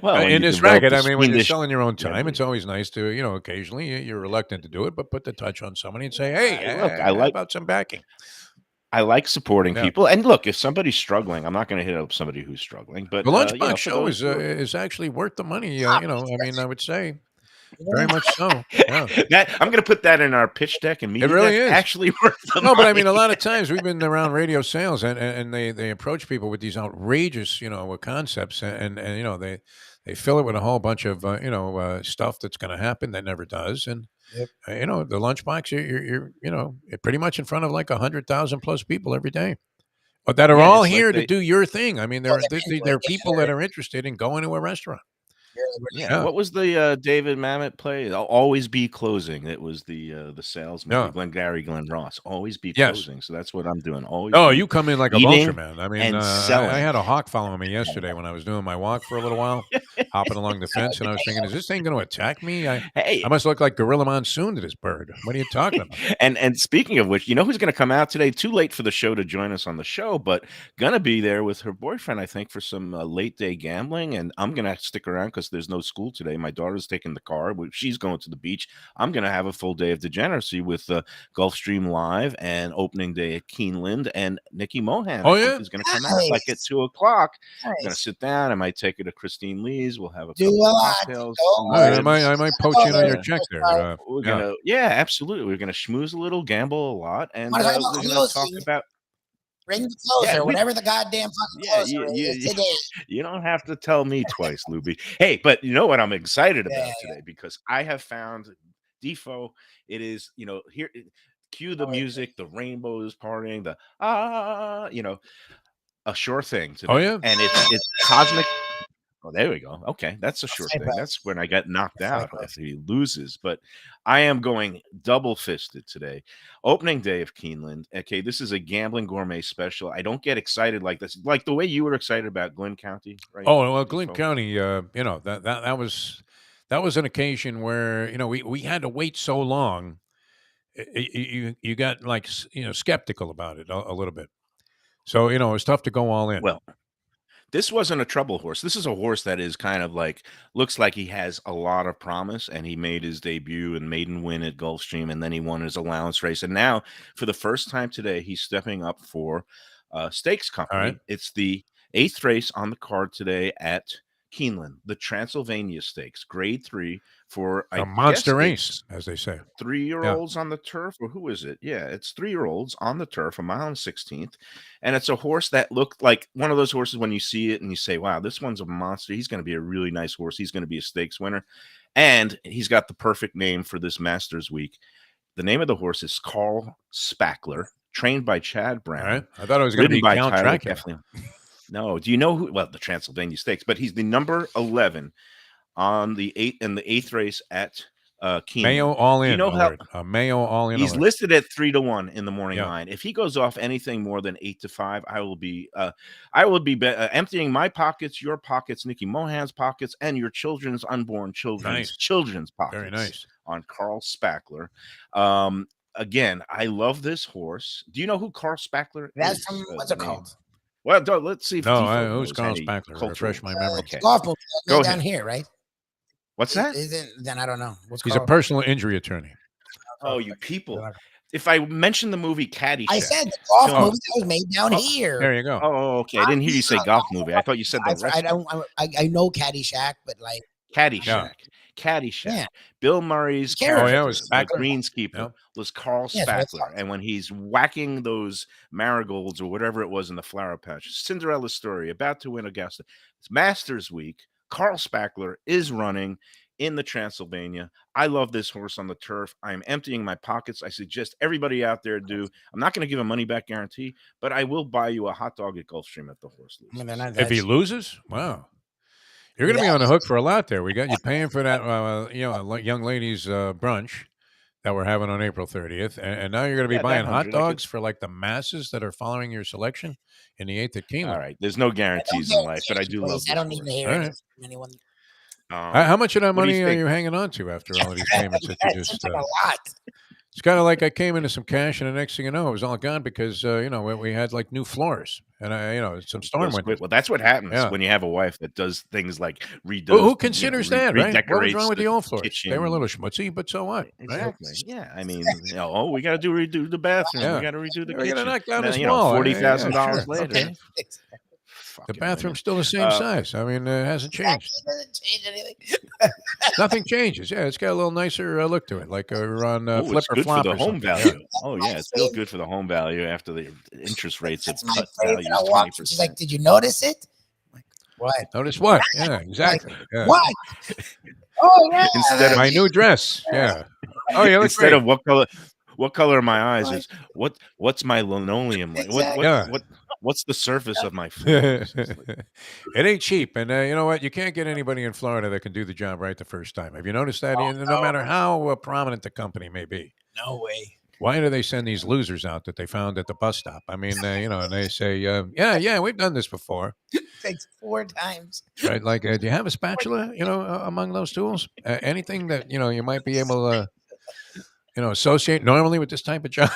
S13: Well,
S4: in this racket, I mean, when you're selling your own time, it's always nice to, occasionally you're reluctant to do it, but put the touch on somebody and say, "Hey,
S13: look,
S4: I like about some backing."
S13: I like supporting people, and look, if somebody's struggling, I'm not going to hit up somebody who's struggling. But
S4: the Lunchbox show is actually worth the money. I mean, I would say very much so. Yeah.
S13: I'm going to put that in our pitch deck and media.
S4: It really is
S13: actually worth the money.
S4: No, but I mean, a lot of times we've been around radio sales, and they approach people with these outrageous, concepts, and they fill it with a whole bunch of stuff that's going to happen that never does, and. Yep. The Lunchbox, you're pretty much in front of like 100,000 plus people every day, but that are all here to do your thing. I mean, there are people that are interested in going to a restaurant.
S12: Yeah. What was the David Mamet play? I'll always be closing. It was the salesman,
S4: Yeah.
S12: Glenn Ross. Always be
S4: Yes.
S12: closing. So that's what I'm doing. Always.
S4: Oh,
S12: be
S4: you come in like a
S12: eating
S4: vulture, man. I mean,
S12: and
S4: I
S12: selling.
S4: had a hawk following me yesterday when I was doing my walk for a little while, hopping along the fence, and I was thinking, is this thing going to attack me? I must look like Gorilla Monsoon to this bird. What are you talking about?
S12: and speaking of which, you know who's going to come out today? Too late for the show to join us on the show, but going to be there with her boyfriend, I think, for some late day gambling. And I'm going to stick around because there's no school today. My daughter's taking the car. She's going to the beach. I'm going to have a full day of degeneracy with Gulfstream Live and opening day at Keeneland, and Nikki Mohan.
S4: Oh,
S12: I think
S4: yeah?
S12: is going to come out like at 2:00. I'm going to
S2: Nice.
S12: sit down. I might take her to Christine Lee's. We'll have a
S2: Do
S12: couple
S2: a
S12: of
S2: lot.
S12: cocktails.
S2: Don't
S12: some
S2: worry.
S12: ribs.
S4: I might poach in on your check there.
S12: We're
S4: Yeah.
S12: gonna, yeah, absolutely. We're gonna schmooze a little, gamble a lot, and
S2: Wanna talk about
S12: we're gonna talk
S2: closing?
S12: about.
S2: Bring the closer,
S12: Yeah,
S2: whatever the goddamn fucking
S12: Yeah,
S2: closer is today.
S12: you don't have to tell me twice, Lubie. Hey, but you know what I'm excited about
S2: Yeah.
S12: today, because I have found Defo. It is, here. Cue the music, the rainbows partying, the a sure thing today.
S4: Oh, yeah?
S12: And it's cosmic. Oh, there we go. Okay, that's a sure thing. That's when I got knocked out if he loses. But I am going double fisted today. Opening day of Keeneland. Okay, this is a Gambling Gourmet special. I don't get excited like this, like the way you were excited about Glenn County, right?
S4: Oh, well, Glenn County, that was an occasion where, we had to wait so long. You got like, skeptical about it a little bit. So, it was tough to go all in.
S12: Well, this wasn't a trouble horse. This is a horse that is kind of like, looks like he has a lot of promise, and he made his debut and maiden win at Gulfstream, and then he won his allowance race. And now, for the first time today, he's stepping up for stakes company.
S4: All right.
S12: It's the 8th race on the card today at Keeneland, the Transylvania Stakes, Grade 3 for
S4: a monster race, as they say.
S12: 3-year-olds on the turf, or who is it? Yeah, it's 3-year-olds on the turf, a mile and 16th. And it's a horse that looked like one of those horses when you see it and you say, wow, this one's a monster. He's going to be a really nice horse. He's going to be a stakes winner. And he's got the perfect name for this Masters week. The name of the horse is Carl Spackler, trained by Chad Brown.
S4: All right. I thought it was going to be Count Dracula.
S12: No, do you know who? Well, the Transylvania Stakes, but he's the number 11 on the 8th race at Keeneland.
S4: Mayo all in.
S12: You know
S4: how Mayo all in.
S12: He's listed at 3-1 in the morning line. If he goes off anything more than 8-5, I will be emptying my pockets, your pockets, Nikki Mohan's pockets, and your children's unborn children's pockets.
S4: Very nice.
S12: On Carl Spackler. Again, I love this horse. Do you know who Carl Spackler is?
S2: That's from what's it called?
S12: Well, let's see. If
S4: who's Carl Spackler? Refresh my memory.
S2: Okay. Golf movie
S12: Go
S2: down
S12: ahead.
S2: here, right?
S12: What's that?
S2: Then I don't know.
S4: He's a personal injury attorney.
S12: Oh, you people. If I mentioned the movie Caddyshack.
S2: I said the golf movie that was made down here.
S4: There you go.
S12: Oh, okay. I didn't hear you say golf movie. I thought you said the rest.
S2: I know Caddyshack, but like
S12: Caddyshack.
S4: Yeah.
S12: Caddyshack.
S2: Yeah.
S12: Bill Murray's
S2: character.
S12: character,
S4: Oh, yeah, it was
S12: the
S4: Spackler.
S12: greenskeeper, was Carl
S2: Yes, that's
S12: Spackler. And when he's whacking those marigolds or whatever it was in the flower patch, Cinderella story, about to win Augusta. It's Masters Week. Carl Spackler is running in the Transylvania. I love this horse on the turf. I'm emptying my pockets. I suggest everybody out there do. I'm not going to give a money back guarantee, but I will buy you a hot dog at Gulfstream if the horse loses.
S4: If he loses, wow. You're going to be on the hook for a lot there. We got you paying for that, young ladies' brunch that we're having on April 30th, and now you're going to be buying hot dogs for like the masses that are following your selection in the 8th at Keeneland.
S12: All right, there's no guarantees in life, but I do love.
S2: I don't need to hear anything from anyone.
S4: How much of that
S12: what do
S4: money
S12: you
S4: are
S12: think?
S4: you hanging on to after all of these payments that you just?
S2: A lot.
S4: It's kind of like I came into some cash, and the next thing you know, it was all gone because we had like new floors, and some storm went.
S12: Well, that's what happens
S4: Yeah.
S12: when you have a wife that does things like redoes.
S4: Who considers that, right? What was
S12: redecorates
S4: wrong with the old floors?
S12: kitchen.
S4: They were a little schmutzy, but so what?
S12: Exactly. Right? Yeah. I mean, we got to redo the bathroom.
S4: Yeah.
S12: We got to redo the
S4: We
S12: kitchen.
S4: gotta knock down
S12: And
S4: this
S12: then,
S4: wall.
S12: $40,000
S4: Sure.
S12: later.
S4: Okay. The bathroom's still the same size. I mean, it hasn't changed.
S2: Doesn't change anything.
S4: Nothing changes. Yeah, it's got a little nicer look to it, like we're on
S12: Ooh,
S4: Flip
S12: it's
S4: or
S12: good
S4: Flop
S12: for the
S4: or
S12: home
S4: something.
S12: value. Oh yeah, it's still good for the home value after the interest rates have
S2: My
S12: cut
S2: favorite.
S12: values
S2: I walked. She's
S12: 20%.
S2: like, "Did you notice it?" I'm like, what?
S4: Notice what? Yeah, exactly. Yeah.
S2: What? Oh yeah.
S12: Instead of
S4: My new dress. Yeah. Oh, yeah.
S12: instead of what color are my eyes? It's what's my linoleum like?
S2: Exactly.
S4: Yeah.
S12: What What's the surface of my floor?
S4: It ain't cheap, and you know what? You can't get anybody in Florida that can do the job right the first time. Have you noticed that? No matter how prominent the company may be.
S2: No way.
S4: Why do they send these losers out that they found at the bus stop? I mean, and they say, yeah, we've done this before.
S2: Takes 4 times.
S4: Right? Like, do you have a spatula, among those tools? Anything that, you might be able to, associate normally with this type of job?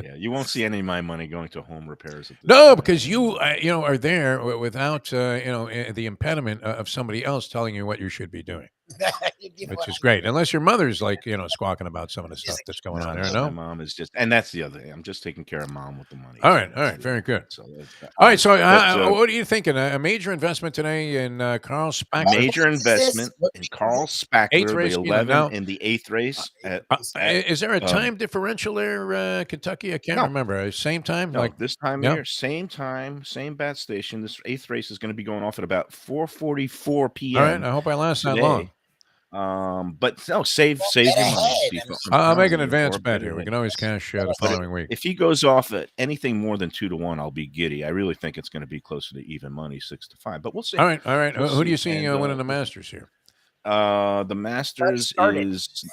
S12: Yeah, you won't see any of my money going to home repairs.
S4: No, because you, are there without, the impediment of somebody else telling you what you should be doing. Which is great, unless your mother's like squawking about some of the stuff that's going on there. No,
S12: my mom is just, and that's the other thing. I'm just taking care of mom with the money.
S4: All right, very good.
S12: So,
S4: all right, so what are you thinking? A major investment today in Carl Spackler.
S12: Major investment in Carl Spackler,
S4: race,
S12: the 11 in the 8th race.
S4: Is there a time differential there, Kentucky? I can't remember. Same time,
S12: no,
S4: like
S12: this time of year, same time, same bat station. This 8th race is going to be going off at about 4:44 p.m.
S4: All right, I hope I last that long.
S12: But no, save your money.
S4: I'll make an advance bet here. We can always cash the following week.
S12: If he goes off at anything more than 2-1, I'll be giddy. I really think it's going to be closer to even money, 6-5. But we'll see.
S4: All right. Who do you see winning the Masters here?
S12: The Masters is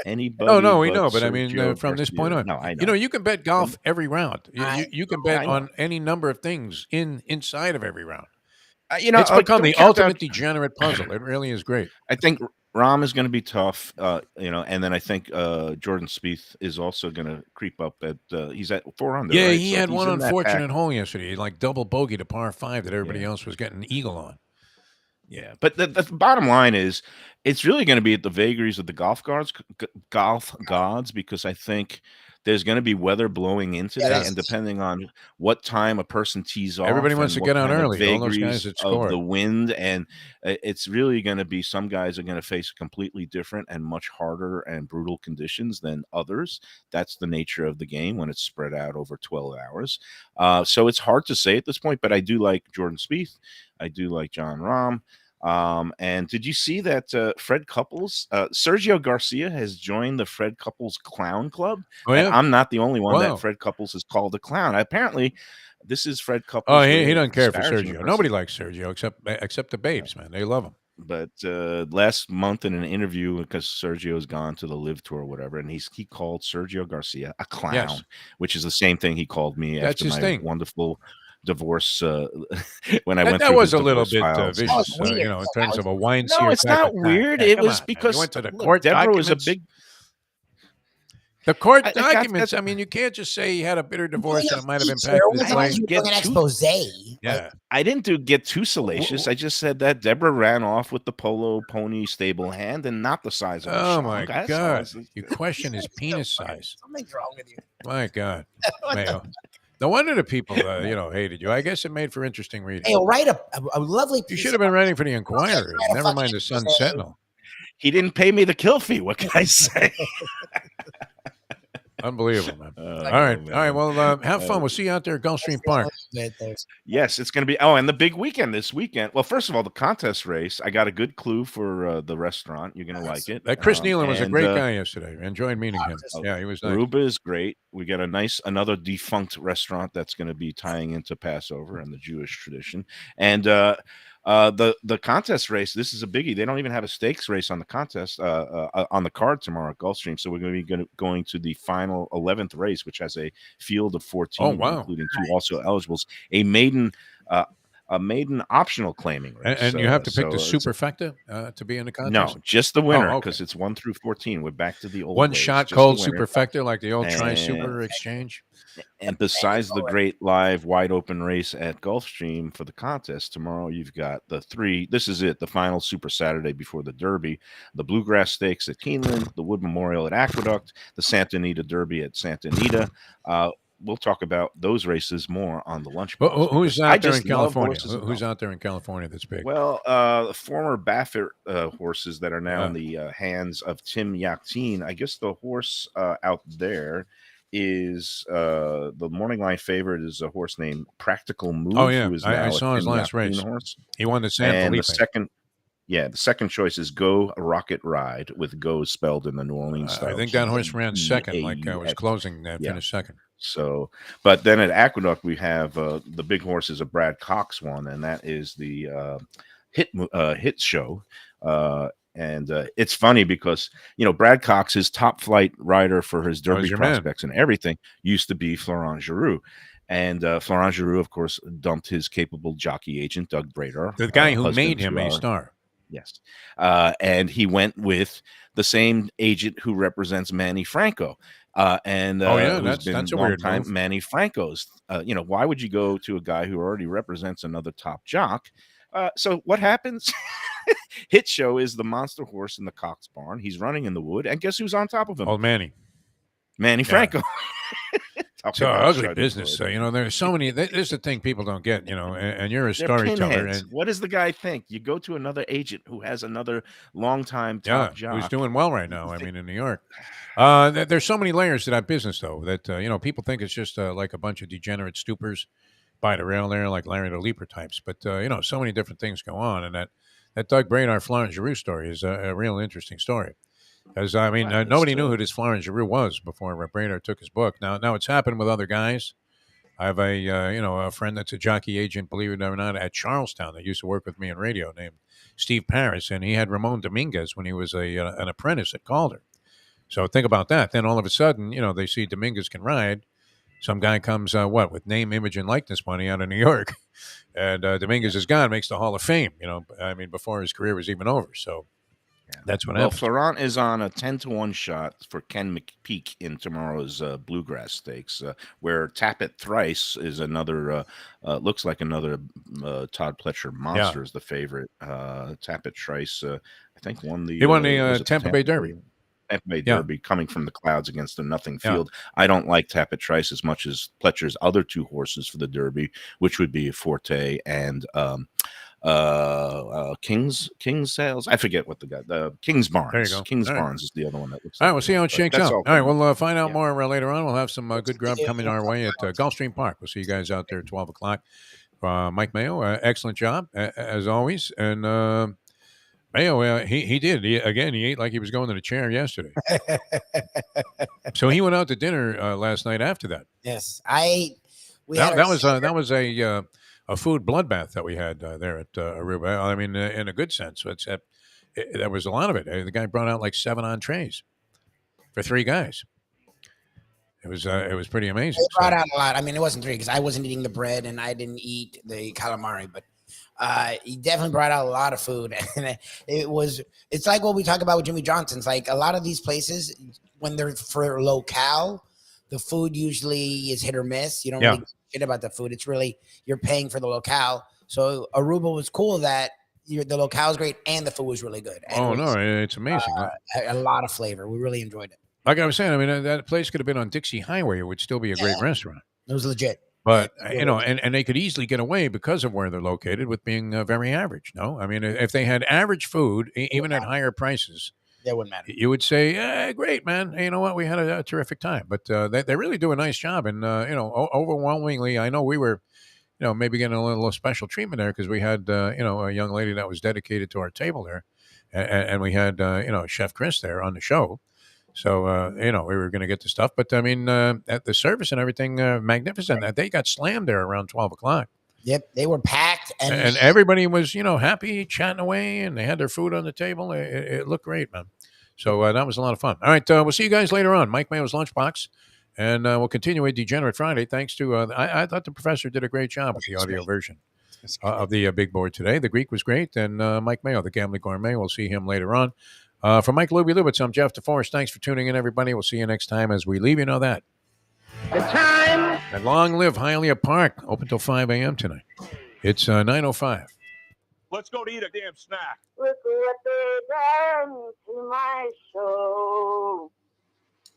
S12: anybody.
S4: No, we know, but I mean, from this point on,
S12: no, I know.
S4: You can bet golf every round. You can bet on any number of things inside of every round. It's become the ultimate degenerate puzzle. It really is great.
S12: I think Rahm is going to be tough, and then I think Jordan Spieth is also going to creep up at. He's at 4 under.
S4: Yeah,
S12: right?
S4: he had one unfortunate hole yesterday, like double bogey to par 5 that everybody else was getting eagle on.
S12: Yeah, but the bottom line is, it's really going to be at the vagaries of the golf gods, because I think there's going to be weather blowing in today, and depending on what time a person tees off,
S4: everybody wants to get on early. All those guys that score.
S12: Of the wind, and it's really going to be, some guys are going to face completely different and much harder and brutal conditions than others. That's the nature of the game when it's spread out over 12 hours. So it's hard to say at this point, but I do like Jordan Spieth. I do like Jon Rahm. And did you see that Fred Couples, Sergio Garcia has joined the Fred Couples Clown Club?
S4: Oh, yeah.
S12: And I'm not the only one that Fred Couples has called a clown. Apparently, this is Fred Couples.
S4: Oh, he doesn't care for Sergio. Nobody likes Sergio except the babes, man. They love him.
S12: But last month in an interview, because Sergio's gone to the Live Tour or whatever, and he called Sergio Garcia a clown, which is the same thing he called me after my wonderful divorce when I went through.
S4: That was a little bit vicious, in terms of a wine.
S12: No, it's not weird. It was because
S4: you went to the court.
S12: Deborah was a big.
S4: The court documents. I mean, you can't just say he had a bitter divorce and it might have impacted his life.
S2: An expose.
S12: Yeah, I didn't get too salacious. I just said that Deborah ran off with the polo pony stable hand and not the size of.
S4: Oh my God! You question his penis size.
S2: Something's wrong with you.
S4: My God, Mayo. No wonder the people, hated you. I guess it made for interesting reading.
S2: Hey, write a lovely piece.
S4: You should have been writing for the Inquirer. Never mind the Sun Sentinel.
S12: He didn't pay me the kill fee. What can I say?
S4: Unbelievable, man. All right. Well, have fun. We'll see you out there at Gulfstream Park.
S12: Yes, it's going to be. Oh, and the big weekend this weekend. Well, first of all, the contest race. I got a good clue for the restaurant. You're going to like it.
S4: That Chris Nealon was a great guy yesterday. I enjoyed meeting him. Yeah, he was nice.
S12: Aruba is great. We got another defunct restaurant that's going to be tying into Passover and the Jewish tradition. And the contest race, this is a biggie. They don't even have a stakes race on the contest on the card tomorrow at Gulfstream. So we're going to be going to the final 11th race, which has a field of 14, including 2 also eligibles. A maiden optional claiming race.
S4: And you have to pick the superfecta to be in the contest?
S12: No, just the winner, because it's 1 through 14. We're back to the old
S4: one
S12: ways.
S4: shot cold superfecta, like the old Tri-Super exchange.
S12: And besides the great live wide open race at Gulfstream for the contest tomorrow, you've got the 3. This is it, the final Super Saturday before the Derby, the Bluegrass Stakes at Keeneland, the Wood Memorial at Aqueduct, the Santa Anita Derby at Santa Anita. We'll talk about those races more on the lunch.
S4: Who's out there in California? Who's out there in California that's big?
S12: Well, former Baffert horses that are now in the hands of Tim Yakteen. I guess the horse out there is the morning line favorite is a horse named Practical Move.
S4: Oh yeah,
S12: who is
S4: I saw his last race.
S12: Horse.
S4: He won the San Felipe.
S12: The second. Yeah, the second choice is Go Rocket Ride, with Go spelled in the New Orleans style.
S4: I think that horse ran second, like was
S12: Geauff.
S4: closing,
S12: Yeah.
S4: finished second.
S12: So, but then at Aqueduct we have the big horse is a Brad Cox one, and that is the hit show. And it's funny because Brad Cox, his top flight rider for his Derby prospects and everything, used to be Florent Giroux. And Florent Giroux, of course, dumped his capable jockey agent, Doug Brader.
S4: The guy who made him a star.
S12: Yes. And he went with the same agent who represents Manny Franco. That's a weird time move. Manny Franco's. Why would you go to a guy who already represents another top jock? So what happens? Hit Show is the monster horse in the Cox barn. He's running in the wood. And guess who's on top of him?
S4: Old Manny
S12: Franco.
S4: So ugly business. So, there's so many. This is the thing people don't get, and you're a storyteller. And
S12: what does the guy think? You go to another agent who has another longtime top jock.
S4: Who's doing well right now. I mean, in New York. There's so many layers to that business, though, that, people think it's just like a bunch of degenerate stoopers by the rail there, like Larry the Leaper types. But, so many different things go on. And that Doug Brainard Florent Giroux story is a real interesting story. Because, nobody knew who this Florent Giroux was before Brainard took his book. Now it's happened with other guys. I have a friend that's a jockey agent, believe it or not, at Charlestown that used to work with me in radio, named Steve Paris, and he had Ramon Dominguez when he was an apprentice at Calder. So think about that. Then all of a sudden, they see Dominguez can ride. Some guy comes, with name, image, and likeness money out of New York, and Dominguez is gone, makes the Hall of Fame. Before his career was even over. So. Yeah. That's what happens.
S12: Florent is on a 10-1 shot for Ken McPeak in tomorrow's Bluegrass Stakes, where Tap It Thrice is another, looks like another Todd Pletcher monster is the favorite. Tap It Thrice, I think, won the
S4: Tampa Bay Derby.
S12: Tampa Bay Derby, coming from the clouds against a nothing field. I don't like Tap It Thrice as much as Pletcher's other two horses for the Derby, which would be Forte and King's Sales. I forget what the King's Barnes.
S4: There you go.
S12: King's Barnes is the other one that looks.
S4: All right, we'll see how it shakes out. All right, we'll find out more later on. We'll have some good grub coming our way at Gulfstream Park. We'll see you guys out there at 12 o'clock. Mike Mayo, excellent job as always. And Mayo, he did. He ate like he was going to the chair yesterday. So he went out to dinner last night after that.
S2: Yes,
S4: that was a food bloodbath that we had there at Aruba. I mean, in a good sense. There was a lot of it. The guy brought out like 7 entrees for 3 guys. It was pretty amazing.
S2: He brought out a lot. I mean, it wasn't 3 because I wasn't eating the bread and I didn't eat the calamari, but he definitely brought out a lot of food. And it's like what we talk about with Jimmy Johnson's. Like a lot of these places, when they're for locale, the food usually is hit or miss. You don't really give a shit about the food. It's really, you're paying for the locale. So Aruba was cool that the locale is great and the food was really good. And
S4: it's amazing.
S2: A lot of flavor. We really enjoyed it.
S4: Like I was saying, I mean, that place could have been on Dixie Highway. It would still be a great restaurant.
S2: It was legit.
S4: But, and they could easily get away because of where they're located with being very average. No, I mean, if they had average food, even at higher prices,
S2: that wouldn't matter.
S4: You would say, great, man. Hey, you know what? We had a terrific time. But they really do a nice job. And, overwhelmingly, I know we were, maybe getting a little special treatment there because we had, a young lady that was dedicated to our table there. And we had, Chef Chris there on the show. So, we were going to get the stuff. But, I mean, at the service and everything, magnificent. They got slammed there around 12 o'clock.
S2: Yep, they were packed.
S4: And everybody was, happy, chatting away, and they had their food on the table. It looked great, man. So that was a lot of fun. All right, we'll see you guys later on. Mike Mayo's Lunchbox. And we'll continue with Degenerate Friday. Thanks to, I thought the professor did a great job with the audio version of the big board today. The Greek was great. And Mike Mayo, the Gambling Gourmet, we'll see him later on. For Mike Lubie Lubitz, I'm Jeff DeForest. Thanks for tuning in, everybody. We'll see you next time as we leave. You know that.
S8: The time.
S4: And long live Hialeah Park. Open till 5 a.m. tonight. It's 9:05.
S14: Let's go to eat a damn snack.
S8: Look what they done to my soul.